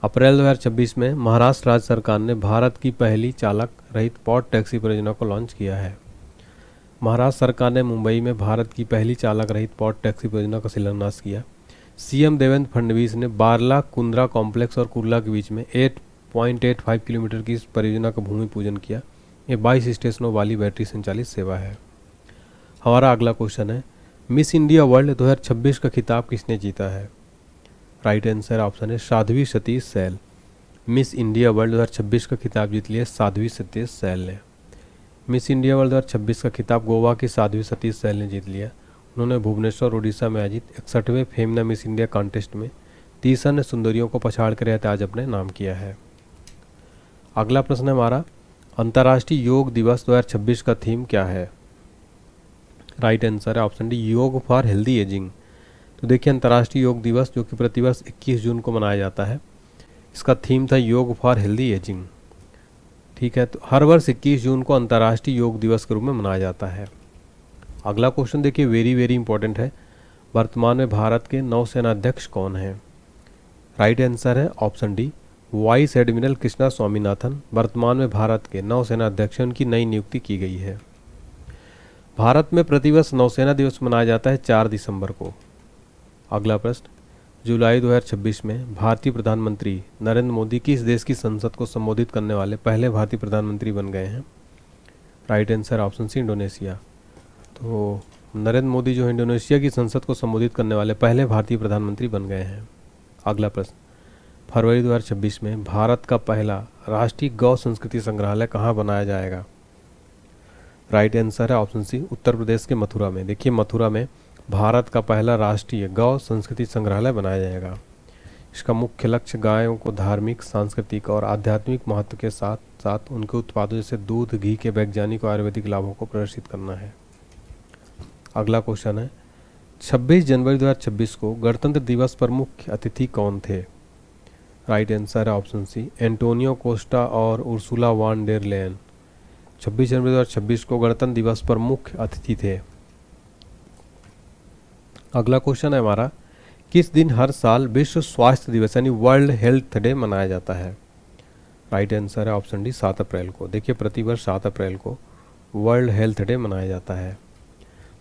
अप्रैल 2026 में महाराष्ट्र राज्य सरकार ने भारत की पहली चालक रहित पॉड टैक्सी परियोजना को लॉन्च किया है। महाराष्ट्र सरकार ने मुंबई में भारत की पहली चालक रहित पॉड टैक्सी परियोजना का शिलान्यास किया। सीएम देवेंद्र फडणवीस ने बारला कुंद्रा कॉम्प्लेक्स और कुर्ला के बीच में 8.85 किलोमीटर की इस परियोजना का भूमि पूजन किया। ये 22 स्टेशनों वाली बैटरी संचालित सेवा है। हमारा अगला क्वेश्चन है, मिस इंडिया वर्ल्ड 2026 का खिताब किसने जीता है? राइट आंसर ऑप्शन है Sadhvi Satish Sail. Miss India World 2026 का खिताब जीत लिया साध्वी सतीश सैल ने। मिस इंडिया वर्ल्ड 2026 का खिताब गोवा की साध्वी सतीश सैल ने जीत लिया। उन्होंने भुवनेश्वर उड़ीसा में आयोजित 61वें फेमिना मिस इंडिया कॉन्टेस्ट में 30 अन्य सुंदरियों को पछाड़ कर एहतियाज अपने नाम किया है। अगला प्रश्न है हमारा, अंतर्राष्ट्रीय योग दिवस 2026 का थीम क्या है? राइट आंसर है ऑप्शन डी, योग फॉर हेल्दी एजिंग। तो देखिए, अंतर्राष्ट्रीय योग दिवस जो कि प्रतिवर्ष 21 जून को मनाया जाता है, इसका थीम था योग फॉर हेल्दी एजिंग। ठीक है, तो हर वर्ष 21 जून को अंतर्राष्ट्रीय योग दिवस के रूप में मनाया जाता है। अगला क्वेश्चन देखिए, वेरी वेरी इंपॉर्टेंट है, वर्तमान में भारत के नौसेना अध्यक्ष कौन हैं? राइट आंसर है option D, vice admiral Krishna Swaminathan. वर्तमान में भारत के नौसेना अध्यक्ष, उनकी नई नियुक्ति की गई है। भारत में प्रतिवर्ष नौसेना दिवस मनाया जाता है 4 दिसंबर को। अगला प्रश्न, जुलाई 2026 में भारतीय प्रधानमंत्री नरेंद्र मोदी किस देश की संसद को संबोधित करने वाले पहले भारतीय प्रधानमंत्री बन गए हैं? Right answer option C, Indonesia. तो नरेंद्र मोदी जो है इंडोनेशिया की संसद को संबोधित करने वाले पहले भारतीय प्रधानमंत्री बन गए हैं। अगला प्रश्न, फरवरी 2026 में भारत का पहला राष्ट्रीय गौ संस्कृति संग्रहालय कहाँ बनाया जाएगा? राइट आंसर है ऑप्शन सी, उत्तर प्रदेश के मथुरा में। देखिए, मथुरा में भारत का पहला राष्ट्रीय गौ संस्कृति संग्रहालय बनाया जाएगा। इसका मुख्य लक्ष्य गायों को धार्मिक, सांस्कृतिक और आध्यात्मिक महत्व के साथ साथ उनके उत्पादों जैसे दूध, घी के वैज्ञानिक और आयुर्वेदिक लाभों को प्रदर्शित करना है। अगला क्वेश्चन है, 26 जनवरी 2026 को गणतंत्र दिवस पर मुख्य अतिथि कौन थे? राइट आंसर है ऑप्शन सी, एंटोनियो कोस्टा और उर्सुला वान डेर लेयन। 26 जनवरी 2026 को गणतंत्र दिवस पर मुख्य अतिथि थे। अगला क्वेश्चन है हमारा, किस दिन हर साल विश्व स्वास्थ्य दिवस यानी वर्ल्ड हेल्थ डे मनाया जाता है? राइट आंसर है ऑप्शन डी 7 अप्रैल को। देखिए प्रतिवर्ष 7 अप्रैल को वर्ल्ड हेल्थ डे मनाया जाता है।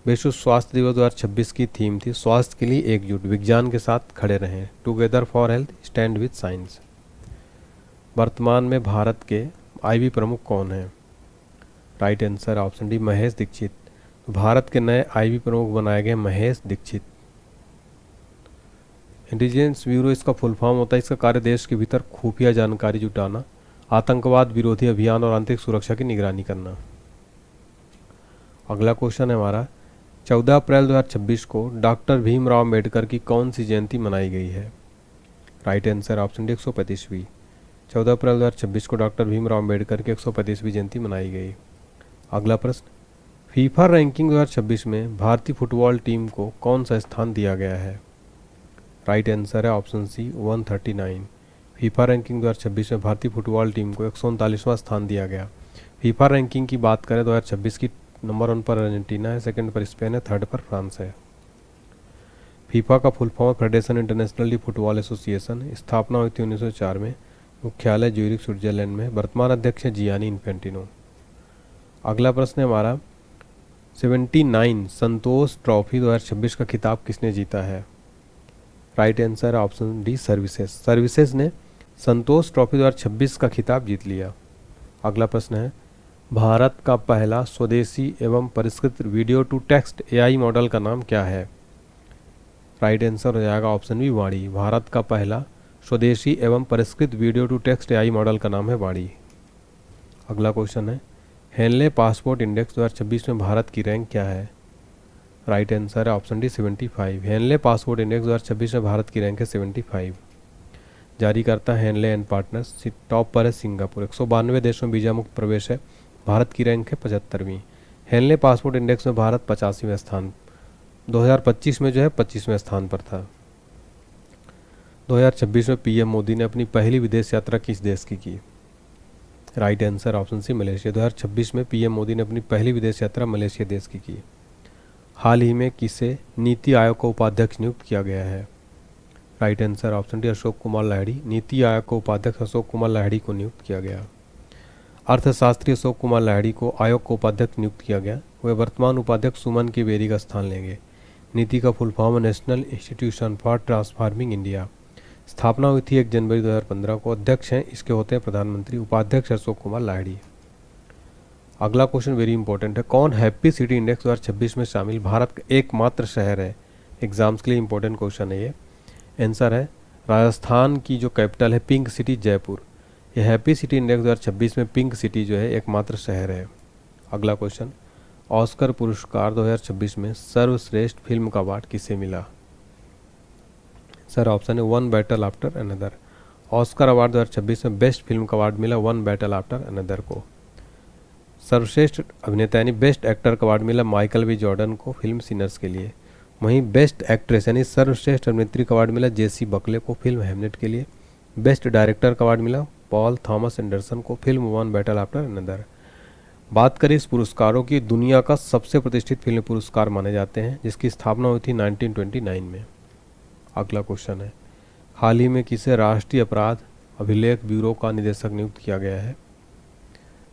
विश्व स्वास्थ्य दिवस 2026 की थीम थी स्वास्थ्य के लिए एकजुट, विज्ञान के साथ खड़े रहें, together for health, stand with science. वर्तमान में भारत के आईवी प्रमुख कौन हैं? Right answer option D Mahesh Dikshit. Bharat के नए आईवी प्रमुख बनाए गए महेश दीक्षित। इंटेलिजेंस ब्यूरो इसका फुल फॉर्म होता है, इसका कार्य देश के भीतर खुफिया जानकारी जुटाना, आतंकवाद विरोधी अभियान और आंतरिक सुरक्षा की निगरानी करना। अगला क्वेश्चन है हमारा, 14 अप्रैल 2026 को डॉक्टर भीमराव अम्बेडकर की कौन सी जयंती मनाई गई है? राइट आंसर ऑप्शन डी 135वीं। 14 अप्रैल 2026 को डॉक्टर भीमराव अम्बेडकर की 135वीं जयंती मनाई गई। अगला प्रश्न, फीफा रैंकिंग 2026 में भारतीय फुटबॉल टीम को कौन सा स्थान दिया गया है? राइट आंसर है ऑप्शन सी 139। फीफा रैंकिंग 2026 में भारतीय फुटबॉल टीम को 139वां स्थान दिया गया। फीफा रैंकिंग की बात करें 2026 की, नंबर 1 पर अर्जेंटीना है, सेकंड पर स्पेन है, थर्ड पर फ्रांस है। फीफा का full form federation international D football association, स्थापना हुई थी 1904 में, मुख्यालय ज्यूरिख स्विट्जरलैंड में, वर्तमान अध्यक्ष है जियानी इन्फेंटिनो। अगला प्रश्न है हमारा, 79 संतोष ट्रॉफी 2026 का खिताब किसने जीता है? राइट आंसर है ऑप्शन डी सर्विसेज ने संतोष ट्रॉफी 2026 का खिताब जीत लिया। अगला प्रश्न है, भारत का पहला स्वदेशी एवं परिष्कृत video to text AI model का नाम क्या है? राइट आंसर हो जाएगा ऑप्शन बी वाणी। भारत का पहला स्वदेशी एवं परिष्कृत video to text AI model का नाम है वाणी। अगला क्वेश्चन है, हेनले पासपोर्ट इंडेक्स 2026 में भारत की रैंक क्या है? राइट आंसर है option D 75। Henley passport index 2026 में भारत की रैंक है 75। जारी करता है हेनले एंड पार्टनर्स। टॉप पर है सिंगापुर, 192 देशों में वीजा मुक्त प्रवेश है, भारत की रैंक है 75वीं। हेनले पासपोर्ट इंडेक्स में भारत 85वें स्थान, 2025 में जो है 25वें स्थान पर था। 2026 में पीएम मोदी ने अपनी पहली विदेश यात्रा किस देश की? Right answer option C Malaysia. 2026 में पीएम मोदी ने अपनी पहली विदेश यात्रा मलेशिया देश की। हाल ही में किसे नीति आयोग का उपाध्यक्ष नियुक्त किया गया है? Right answer option D Ashok Kumar Lahiri. NITI Aayog को उपाध्यक्ष अशोक कुमार लाहिड़ी को नियुक्त किया गया। अर्थशास्त्री अशोक कुमार लाहिड़ी को आयोग को उपाध्यक्ष नियुक्त किया गया। वे वर्तमान उपाध्यक्ष सुमन की बेरी का स्थान लेंगे। नीति का full form national institution for transforming India. स्थापना हुई थी 1 जनवरी 2015 को। अध्यक्ष हैं इसके होते हैं प्रधानमंत्री, उपाध्यक्ष अशोक कुमार लाहिड़ी। अगला क्वेश्चन वेरी इंपॉर्टेंट है, कौन हैप्पी सिटी इंडेक्स 2026 में शामिल भारत का एकमात्र शहर है? एग्जाम्स के लिए इंपॉर्टेंट क्वेश्चन है ये। आंसर है राजस्थान की जो कैपिटल है पिंक सिटी जयपुर। यह हैप्पी सिटी इंडेक्स 2026 में पिंक सिटी जो है एकमात्र शहर है। अगला क्वेश्चन, ऑस्कर पुरस्कार 2026 में सर्वश्रेष्ठ फिल्म का अवार्ड किसे मिला? सर ऑप्शन है one battle after another. Oscar award 2026 में बेस्ट फिल्म का अवार्ड मिला वन बैटल आफ्टर अनदर को। सर्वश्रेष्ठ अभिनेता यानी बेस्ट एक्टर का अवार्ड मिला माइकल बी जॉर्डन को फिल्म सिनर्स के लिए। वहीं बेस्ट एक्ट्रेस यानी सर्वश्रेष्ठ अभिनेत्री का अवार्ड मिला जेसी बकले को फिल्म हेमलेट के लिए। बेस्ट डायरेक्टर का अवार्ड मिला पॉल थॉमस एंडरसन को film one battle after another. बात करें इस पुरस्कारों की, दुनिया का सबसे प्रतिष्ठित फिल्म पुरस्कार माने जाते हैं, जिसकी स्थापना हुई थी 1929 में। अगला क्वेश्चन है, हाल ही में किसे राष्ट्रीय अपराध अभिलेख ब्यूरो का निदेशक नियुक्त किया गया है?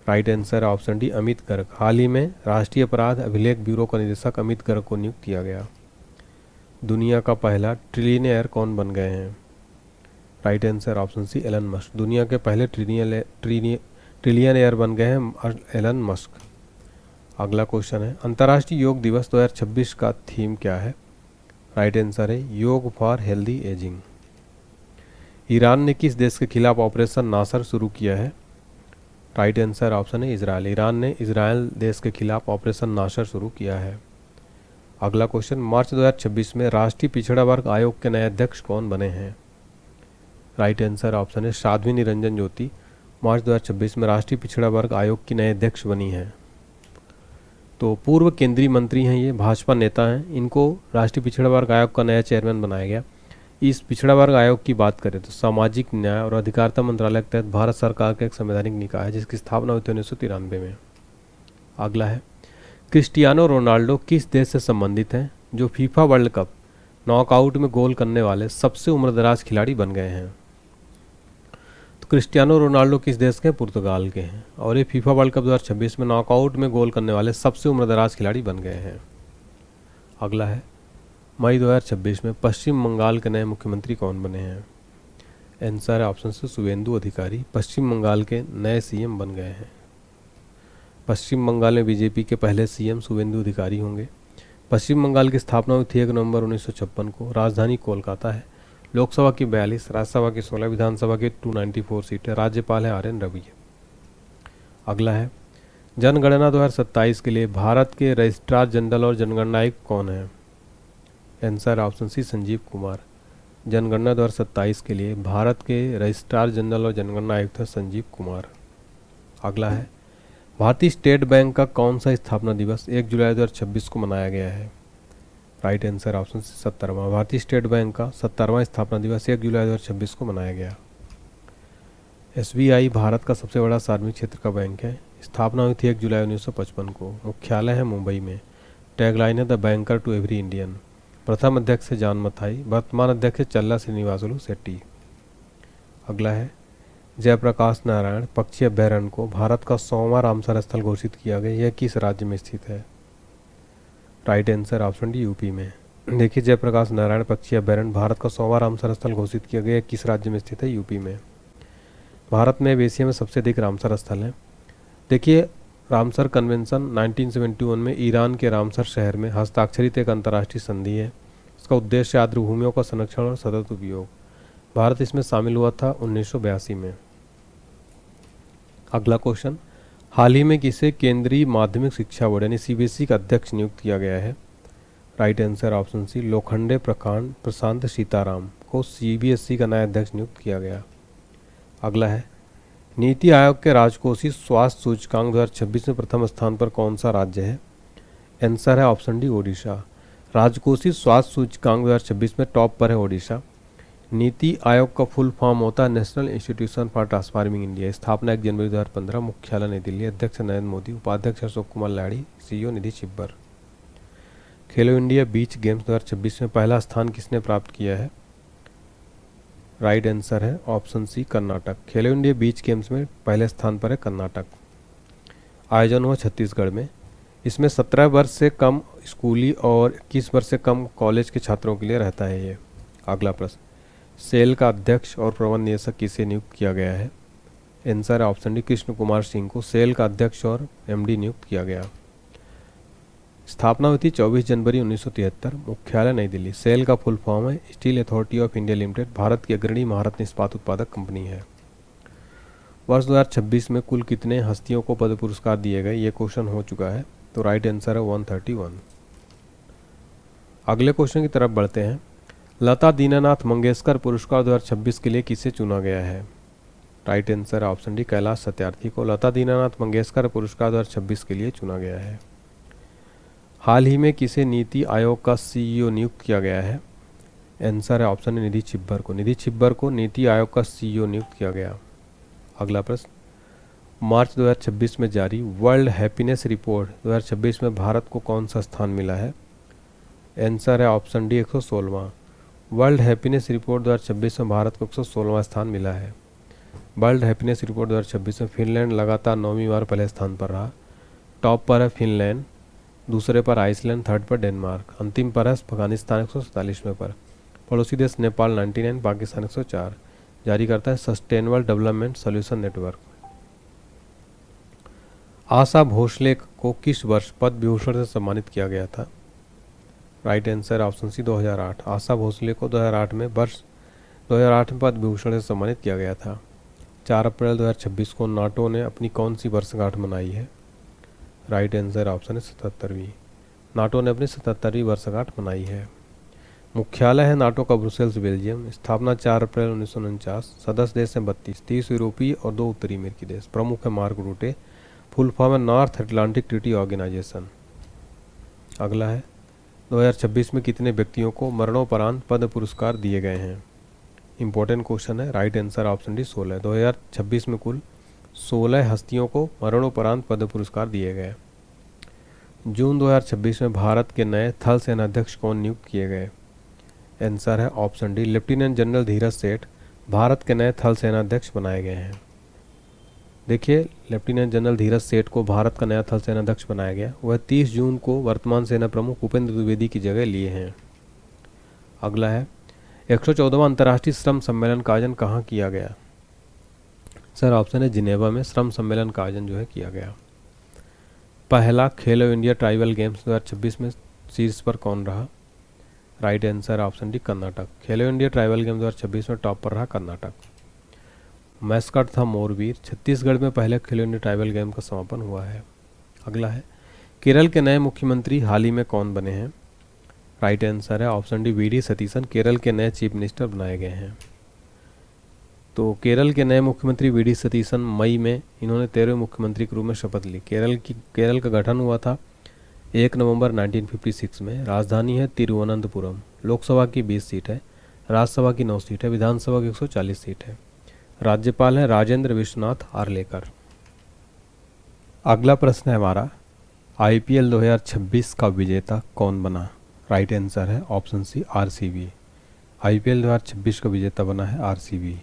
राइट आंसर है ऑप्शन डी अमित गर्ग। हाल ही में राष्ट्रीय अपराध अभिलेख ब्यूरो का निदेशक अमित गर्ग को नियुक्त किया गया। दुनिया का पहला ट्रिलियनेयर कौन बन गए हैं? Right answer option C Elon Musk. दुनिया के पहले ट्रिलियनेयर बन गए हैं एलन मस्क। अगला क्वेश्चन है, अंतर्राष्ट्रीय योग दिवस 2026 का थीम क्या है? राइट आंसर है योग फॉर हेल्दी एजिंग। ईरान ने किस देश के खिलाफ ऑपरेशन नासर शुरू किया है? राइट आंसर ऑप्शन है इजराइल। ईरान ने इजराइल देश के खिलाफ ऑपरेशन नासर शुरू किया है। अगला क्वेश्चन, मार्च 2026 में राष्ट्रीय पिछड़ा वर्ग आयोग के नए अध्यक्ष कौन बने हैं? राइट आंसर ऑप्शन है साध्वी निरंजन ज्योति। मार्च 2026 में राष्ट्रीय पिछड़ा वर्ग आयोग की नए अध्यक्ष बनी हैं। तो पूर्व केंद्रीय मंत्री हैं ये, भाजपा नेता हैं, इनको राष्ट्रीय पिछड़ा वर्ग आयोग का नया चेयरमैन बनाया गया। इस पिछड़ा वर्ग आयोग की बात करें तो सामाजिक न्याय और अधिकारिता मंत्रालय के तहत भारत सरकार का एक संवैधानिक निकाय है, जिसकी स्थापना हुई थी 1993 में। अगला है, क्रिस्टियानो रोनाल्डो किस देश से संबंधित हैं जो फीफा वर्ल्ड कप नॉकआउट में गोल करने वाले सबसे उम्रदराज खिलाड़ी बन गए हैं। तो क्रिस्टियानो रोनाल्डो किस देश के हैं? पुर्तगाल के हैं। और ये फीफा वर्ल्ड कप 2026 में नॉकआउट में गोल करने वाले सबसे उम्रदराज खिलाड़ी बन गए हैं। अगला है, मई 2026 में पश्चिम बंगाल के नए मुख्यमंत्री कौन बने हैं? आंसर है ऑप्शन से शुभेंदु अधिकारी पश्चिम बंगाल के नए सीएम बन गए हैं। पश्चिम बंगाल में बीजेपी के पहले सीएम शुभेंदु अधिकारी होंगे। पश्चिम बंगाल की स्थापना हुई थी 1 नवंबर 1956 को। राजधानी कोलकाता है। लोकसभा की 42, राज्यसभा की 16, विधानसभा की 294 सीटें। राज्यपाल है RN रवि। अगला है, जनगणना 2027 के लिए भारत के रजिस्ट्रार जनरल और जनगणना आयुक्त कौन है? Answer option C Sanjeev Kumar. जनगणना 2027 के लिए भारत के रजिस्ट्रार जनरल और जनगणना आयुक्त है संजीव कुमार। अगला है, भारतीय स्टेट बैंक का कौन सा स्थापना दिवस 1 जुलाई 2026 को मनाया गया है? राइट आंसर ऑप्शन से 70वां। भारतीय स्टेट बैंक का 70वां स्थापना दिवस 1 जुलाई 2026 को मनाया गया। SBI भारत का सबसे बड़ा सार्वजनिक क्षेत्र का बैंक है। स्थापना हुई थी 1 जुलाई 1955 को। मुख्यालय है मुंबई में। टैगलाइन है the banker to every Indian. प्रथम अध्यक्ष है जॉन मथाई। वर्तमान अध्यक्ष है चल्ला श्रीनिवासुलु शेट्टी। अगला है, जयप्रकाश नारायण पक्षी अभयारण्य को भारत का 100वां रामसर स्थल घोषित किया गया। यह किस राज्य में स्थित है? Right answer option D UP में। देखिए, जयप्रकाश नारायण पक्षी अभयारण्य भारत का 100वां रामसर स्थल घोषित किया गया। किस राज्य में स्थित है? यूपी में। भारत में एशिया में सबसे अधिक रामसर स्थल हैं। देखिए, रामसर कन्वेंशन 1971 में ईरान के रामसर शहर में हस्ताक्षरित एक अंतर्राष्ट्रीय संधि है। इसका उद्देश्य आर्द्रभूमियों का संरक्षण और सतत उपयोग। भारत इसमें शामिल हुआ था 1982 में। अगला क्वेश्चन, हाल ही में किसे केंद्रीय माध्यमिक शिक्षा बोर्ड यानी CBSE का अध्यक्ष नियुक्त किया गया है? Right answer option C Lokhande Prashant Sitaram को CBSE का नया अध्यक्ष नियुक्त किया गया। अगला है, नीति आयोग के राजकोषीय स्वास्थ्य सूचकांक 2026 में प्रथम स्थान पर कौन सा राज्य है? आंसर है ऑप्शन डी ओडिशा। राजकोषीय स्वास्थ्य सूचकांक 2026 में टॉप पर है ओडिशा। नीति आयोग का फुल फॉर्म होता है national institution for transforming India. स्थापना 1 जनवरी 2015। मुख्यालय नई दिल्ली। अध्यक्ष नरेंद्र मोदी। उपाध्यक्ष अशोक कुमार लाड़ी। CEO निधि छिब्बर। खेलो इंडिया बीच गेम्स 2026 में पहला स्थान किसने प्राप्त किया है? राइट आंसर है ऑप्शन सी कर्नाटक। खेलो इंडिया बीच गेम्स में पहले स्थान पर है कर्नाटक। आयोजन हुआ छत्तीसगढ़ में। इसमें 17 वर्ष से कम स्कूली और 21 वर्ष से कम कॉलेज के छात्रों के लिए रहता है ये। अगला प्रश्न, सेल का अध्यक्ष और प्रबंध निदेशक किसे नियुक्त किया गया है? आंसर है ऑप्शन डी कृष्ण कुमार सिंह को सेल का अध्यक्ष और MD नियुक्त किया गया। स्थापना हुई थी 24 जनवरी 1973। मुख्यालय नई दिल्ली। सेल का फुल फॉर्म है steel authority of India limited. Bharat की अग्रणी महारत्न इस्पात उत्पादक कंपनी है। वर्ष 2026 में कुल कितने हस्तियों को पद्म पुरस्कार दिए गए? ये क्वेश्चन हो चुका है, तो राइट आंसर है 131। अगले क्वेश्चन की तरफ बढ़ते हैं। लता दीनानाथ मंगेशकर पुरस्कार 2026 के लिए किसे चुना गया है? राइट आंसर है ऑप्शन डी कैलाश सत्यार्थी को लता दीनानाथ मंगेशकर पुरस्कार 2026 के लिए चुना गया है। हाल ही में किसे नीति आयोग का CEO नियुक्त किया गया है? आंसर है ऑप्शन निधि छिब्बर को। निधि छिब्बर को नीति आयोग का CEO नियुक्त किया गया। अगला प्रश्न, मार्च 2026 में जारी वर्ल्ड हैप्पीनेस रिपोर्ट 2026 में भारत को कौन सा स्थान मिला है? आंसर है ऑप्शन डी 116वां। वर्ल्ड हैप्पीनेस रिपोर्ट 2026 में भारत को 116वां स्थान मिला है। वर्ल्ड हैप्पीनेस रिपोर्ट 2026 में फिनलैंड लगातार 9वीं बार पहले स्थान पर रहा। टॉप पर है फिनलैंड, दूसरे पर आइसलैंड, थर्ड पर डेनमार्क, अंतिम पर है अफगानिस्तान 147वें पर। पड़ोसी देश नेपाल 99, पाकिस्तान 104। जारी करता है सस्टेनेबल डेवलपमेंट सॉल्यूशन नेटवर्क। आशा भोसले को किस वर्ष पद्म विभूषण से सम्मानित किया गया था? Right answer option C 2008। Asha Bhosle को 2008 में पद्म विभूषण से सम्मानित किया गया था। 4 अप्रैल 2026 को नाटो ने अपनी कौन सी वर्षगांठ मनाई है? राइट आंसर ऑप्शन है 77वीं। नाटो ने अपनी 77वीं वर्षगांठ मनाई है। मुख्यालय है नाटो का ब्रुसेल्स, बेल्जियम। स्थापना 4 अप्रैल 1949। सदस्य देश हैं 32, 30 यूरोपीय और 2 उत्तरी अमेरिकी देश। प्रमुख है मार्क रूटे। फुल फॉर्म है नॉर्थ अटलांटिक ट्रीटी ऑर्गेनाइजेशन। अगला है 2026 में कितने व्यक्तियों को मरणोपरांत पद्म पुरस्कार दिए गए हैं? इंपॉर्टेंट क्वेश्चन है। Right answer option D 16। 2026 में कुल 16 हस्तियों को मरणोपरांत पद्म पुरस्कार दिए गए। जून 2026 में भारत के नए थल सेनाध्यक्ष कौन नियुक्त किए गए? आंसर है ऑप्शन डी, लेफ्टिनेंट जनरल धीरज सेठ भारत के नए थल सेनाध्यक्ष बनाए गए हैं। देखिए, लेफ्टिनेंट जनरल धीरज सेठ को भारत का नया थल सेनाध्यक्ष बनाया गया। वह 30 जून को वर्तमान सेना प्रमुख उपेंद्र द्विवेदी की जगह लिए हैं। अगला है 114वां अंतर्राष्ट्रीय श्रम सम्मेलन का आयोजन कहाँ किया गया? सर ऑप्शन है जिनेवा में श्रम सम्मेलन का आयोजन जो है किया गया। पहला खेलो इंडिया ट्राइबल गेम्स 2026 में शीर्ष पर कौन रहा? Right answer option D, Karnataka. खेलो इंडिया ट्राइबल गेम्स 2026 में टॉप पर रहा कर्नाटक। मैस्कट था मोरवीर। छत्तीसगढ़ में पहले खेलो इंडिया ट्राइबल गेम का समापन हुआ है। अगला है केरल के नए मुख्यमंत्री हाल ही में कौन बने हैं? राइट आंसर है option D, V D Satheesan Kerala के नए चीफ मिनिस्टर बनाए गए हैं। तो केरल के नए मुख्यमंत्री वी डी सतीशन मई में इन्होंने 13वें मुख्यमंत्री के रूप में शपथ ली। केरल का गठन हुआ था 1 नवंबर 1956 में। राजधानी है तिरुवनंतपुरम। लोकसभा की 20 सीट है, राज्यसभा की 9 सीट है, विधानसभा की 140 सीट है। राज्यपाल है राजेंद्र विश्वनाथ आर्लेकर। अगला प्रश्न है हमारा, आईपीएल 2026 का विजेता कौन बना? राइट आंसर है ऑप्शन सी, आरसीबी। आईपीएल 2026 का विजेता बना है आरसीबी।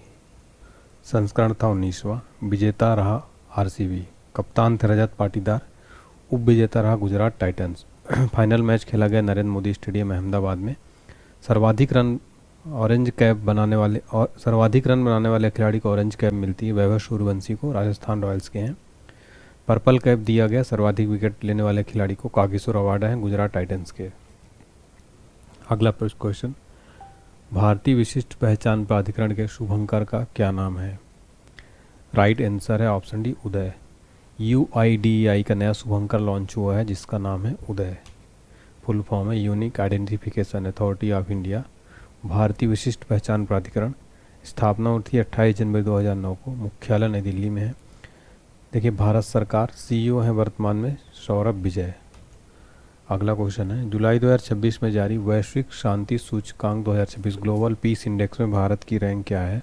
संस्करण था 19वां। विजेता रहा आरसीबी। कप्तान थे रजत पाटीदार। उप विजेता रहा गुजरात टाइटंस। फाइनल मैच खेला गया नरेंद्र मोदी स्टेडियम अहमदाबाद में। सर्वाधिक रन बनाने वाले खिलाड़ी को ऑरेंज कैप मिलती है। वैभव सूर्यवंशी को राजस्थान रॉयल्स के हैं। पर्पल कैप दिया गया सर्वाधिक विकेट लेने वाले खिलाड़ी को, कागिसोर अवार्ड है गुजरात टाइटंस के। अगला क्वेश्चन, भारतीय विशिष्ट पहचान प्राधिकरण के शुभंकर का क्या नाम है? राइट आंसर है ऑप्शन डी, उदय। यूआईडीएआई का नया शुभंकर लॉन्च हुआ है जिसका नाम है उदय। फुल फॉर्म है unique identification authority of India. भारतीय विशिष्ट पहचान प्राधिकरण। स्थापना हुई थी 28 जनवरी 2009 को। मुख्यालय नई दिल्ली में है। देखिए, भारत सरकार। सीईओ हैं वर्तमान में सौरभ विजय। अगला क्वेश्चन है, जुलाई 2026 में जारी वैश्विक शांति सूचकांक 2026 ग्लोबल पीस इंडेक्स में भारत की रैंक क्या है?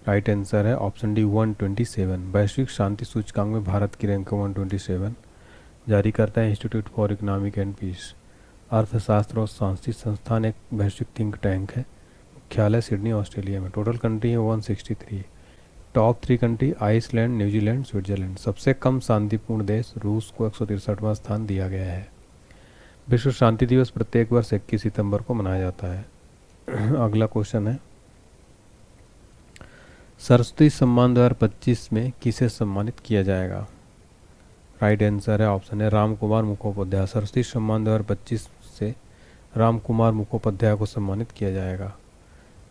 राइट आंसर है ऑप्शन डी, 127। वैश्विक शांति सूचकांक में भारत की रैंक 127। जारी करता है institute for economic and peace. अर्थशास्त्र और सांस्कृतिक संस्थान एक वैश्विक थिंक टैंक है। मुख्यालय सिडनी ऑस्ट्रेलिया में। टोटल कंट्री है 163। Top 3 country Iceland, New Zealand, Switzerland. सबसे कम शांतिपूर्ण देश रूस को 163वां स्थान दिया गया है। विश्व शांति दिवस प्रत्येक वर्ष 21 सितंबर को मनाया जाता है। अगला क्वेश्चन है, सरस्वती सम्मान 2025 में किसे सम्मानित किया जाएगा? राइट आंसर है ऑप्शन है राम कुमार मुखोपाध्याय। सरस्वती सम्मान 2025 से राम कुमार मुखोपाध्याय को सम्मानित किया जाएगा।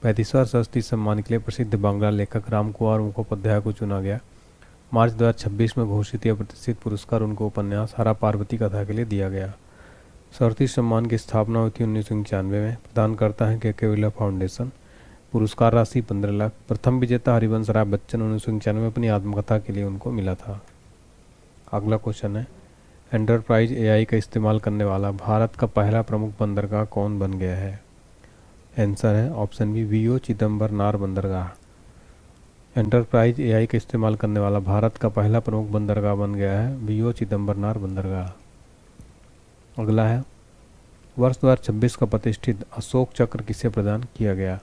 35वां सरस्वती सम्मान के लिए प्रसिद्ध बांग्ला लेखक राम कुमार मुखोपाध्याय को चुना गया। मार्च 2026 में घोषित यह प्रतिष्ठित पुरस्कार उनको उपन्यास हरा पार्वती कथा के लिए दिया गया। सरस्वती सम्मान की स्थापना हुई थी 1991 में। प्रदान करता है के बिरला फाउंडेशन। पुरस्कार राशि 15 लाख। प्रथम विजेता हरिवंश राय बच्चन 1991 में अपनी आत्मकथा के लिए उनको मिला था। अगला क्वेश्चन है, एंटरप्राइज एआई का इस्तेमाल करने वाला भारत का पहला प्रमुख बंदरगाह कौन बन गया है? आंसर है ऑप्शन बी, वीओ चिदम्बरनार बंदरगाह। एंटरप्राइज एआई का इस्तेमाल करने वाला भारत का पहला प्रमुख बंदरगाह बन गया है वीओ चिदम्बरनार बंदरगाह। अगला है, वर्ष 2026 का प्रतिष्ठित अशोक चक्र किसे प्रदान किया गया?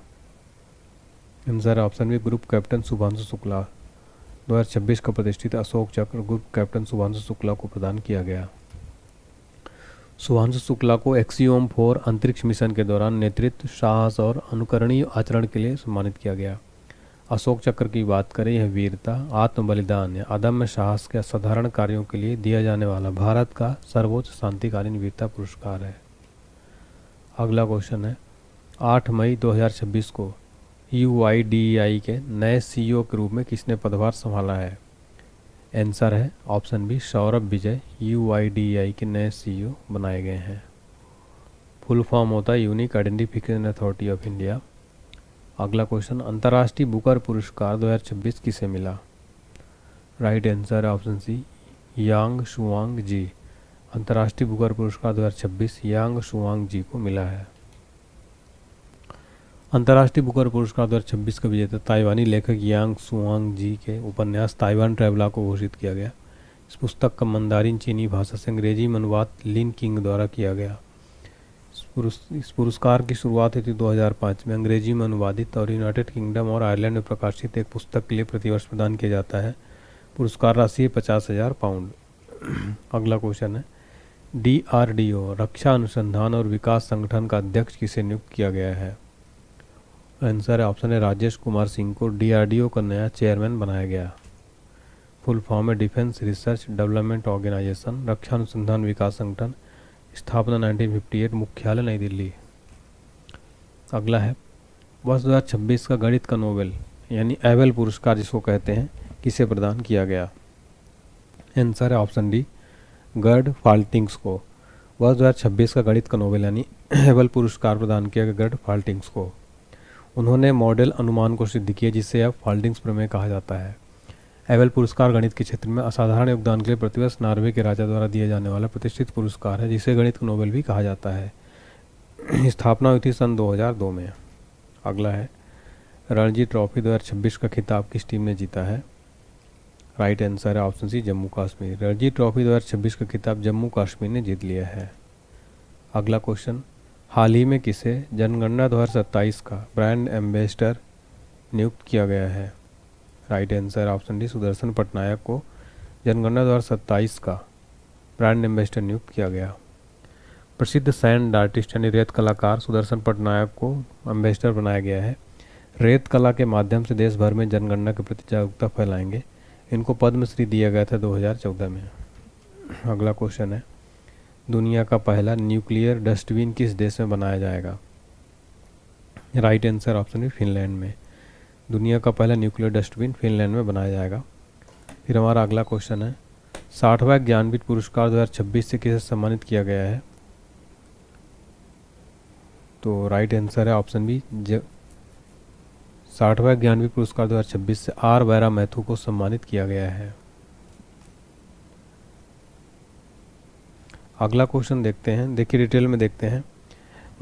Answer option B, group captain Shubhanshu Shukla. 2026 का प्रतिष्ठित अशोक चक्र ग्रुप कैप्टन शुभांशु शुक्ला को प्रदान किया गया। शुभांशु शुक्ला को एक्सियोम 4 अंतरिक्ष मिशन के दौरान नेतृत्व, साहस और अनुकरणीय आचरण के लिए सम्मानित किया गया। अशोक चक्र की बात करें, यह वीरता, आत्म बलिदान या अदम्य साहस के असाधारण कार्यों के लिए दिया जाने वाला भारत का सर्वोच्च शांतिकालीन वीरता पुरस्कार है। अगला क्वेश्चन है, 8 मई 2026 को यूआईडीएआई के नए सीईओ के रूप में किसने पदभार संभाला है? आंसर है option B, Saurabh Vijay UIDAI के नए सीईओ बनाए गए हैं। फुल फॉर्म होता है unique identification authority of India. अगला क्वेश्चन, अंतर्राष्ट्रीय बुकर पुरस्कार 2026 किसे मिला? राइट आंसर है ऑप्शन सी, यांग शुआंग जी। अंतर्राष्ट्रीय बुकर पुरस्कार 2026 यांग शुआंग जी को मिला है। अंतर्राष्ट्रीय बुकर पुरस्कार 2026 का विजेता ताइवानी लेखक यांग शुआंग जी के उपन्यास ताइवान ट्रैवलर को घोषित किया गया। इस पुस्तक का मंदारिन चीनी भाषा से अंग्रेजी में अनुवाद लिन किंग द्वारा किया गया। इस इस पुरस्कार की शुरुआत हुई थी 2005 में। अंग्रेजी में अनुवादित और यूनाइटेड किंगडम और आयरलैंड में प्रकाशित एक पुस्तक के लिए प्रतिवर्ष प्रदान किया जाता है। पुरस्कार राशि है 50,000 पाउंड। अगला क्वेश्चन है, DRDO रक्षा अनुसंधान और विकास संगठन का अध्यक्ष किसे नियुक्त किया गया है? आंसर है ऑप्शन है राजेश कुमार सिंह को DRDO का नया चेयरमैन बनाया गया। फुल फॉर्म है डिफेंस रिसर्च डेवलपमेंट ऑर्गेनाइजेशन, रक्षा अनुसंधान विकास संगठन, स्थापना 1958, मुख्यालय नई दिल्ली। अगला है, वर्ष 2026 का गणित का नोबेल यानी एबेल पुरस्कार जिसको कहते हैं किसे प्रदान किया गया? आंसर है ऑप्शन डी गर्ड फाल्टिंग्स को। वर्ष 2026 का गणित का नोबेल यानी एबेल पुरस्कार प्रदान किया गया गर्ड फाल्टिंग्स को। उन्होंने मॉडल अनुमान को सिद्ध किया जिसे अब फाल्टिंग्स प्रमेय कहा जाता है। एबेल पुरस्कार गणित के क्षेत्र में असाधारण योगदान के लिए प्रतिवर्ष नॉर्वे के राजा द्वारा दिए जाने वाला प्रतिष्ठित पुरस्कार है जिसे गणित का नोबेल भी कहा जाता है। स्थापना हुई थी सन 2002 में। अगला है, रणजी ट्रॉफी 2026 का खिताब किस टीम ने जीता है? राइट आंसर है option C Jammu Kashmir. Ranji trophy 2026 का खिताब जम्मू कश्मीर ने जीत लिया है। अगला क्वेश्चन, हाल ही में किसे जनगणना 2027 का ब्रांड एम्बेसडर नियुक्त किया गया है? Right answer option D Sudarshan Patnaik को जनगणना 2027 का ब्रांड एम्बेसडर नियुक्त किया गया। प्रसिद्ध सैंड आर्टिस्ट यानी रेत कलाकार सुदर्शन पटनायक को एम्बेसडर बनाया गया है। रेत कला के माध्यम से देश भर में जनगणना के प्रति जागरूकता फैलाएंगे। इनको पद्मश्री दिया गया था 2014 में। अगला क्वेश्चन है, दुनिया का पहला न्यूक्लियर डस्टबिन किस देश में बनाया जाएगा? राइट आंसर ऑप्शन है फिनलैंड में। दुनिया का पहला न्यूक्लियर डस्टबिन फिनलैंड में बनाया जाएगा। फिर हमारा अगला क्वेश्चन है, 60वां ज्ञानपीठ पुरस्कार 2026 से किसे सम्मानित किया गया है? तो राइट आंसर है ऑप्शन बी 60वां ज्ञानपीठ पुरस्कार 2026 से आर वैरा मैथु को सम्मानित किया गया है। अगला क्वेश्चन देखते हैं, देखिए डिटेल में देखते हैं।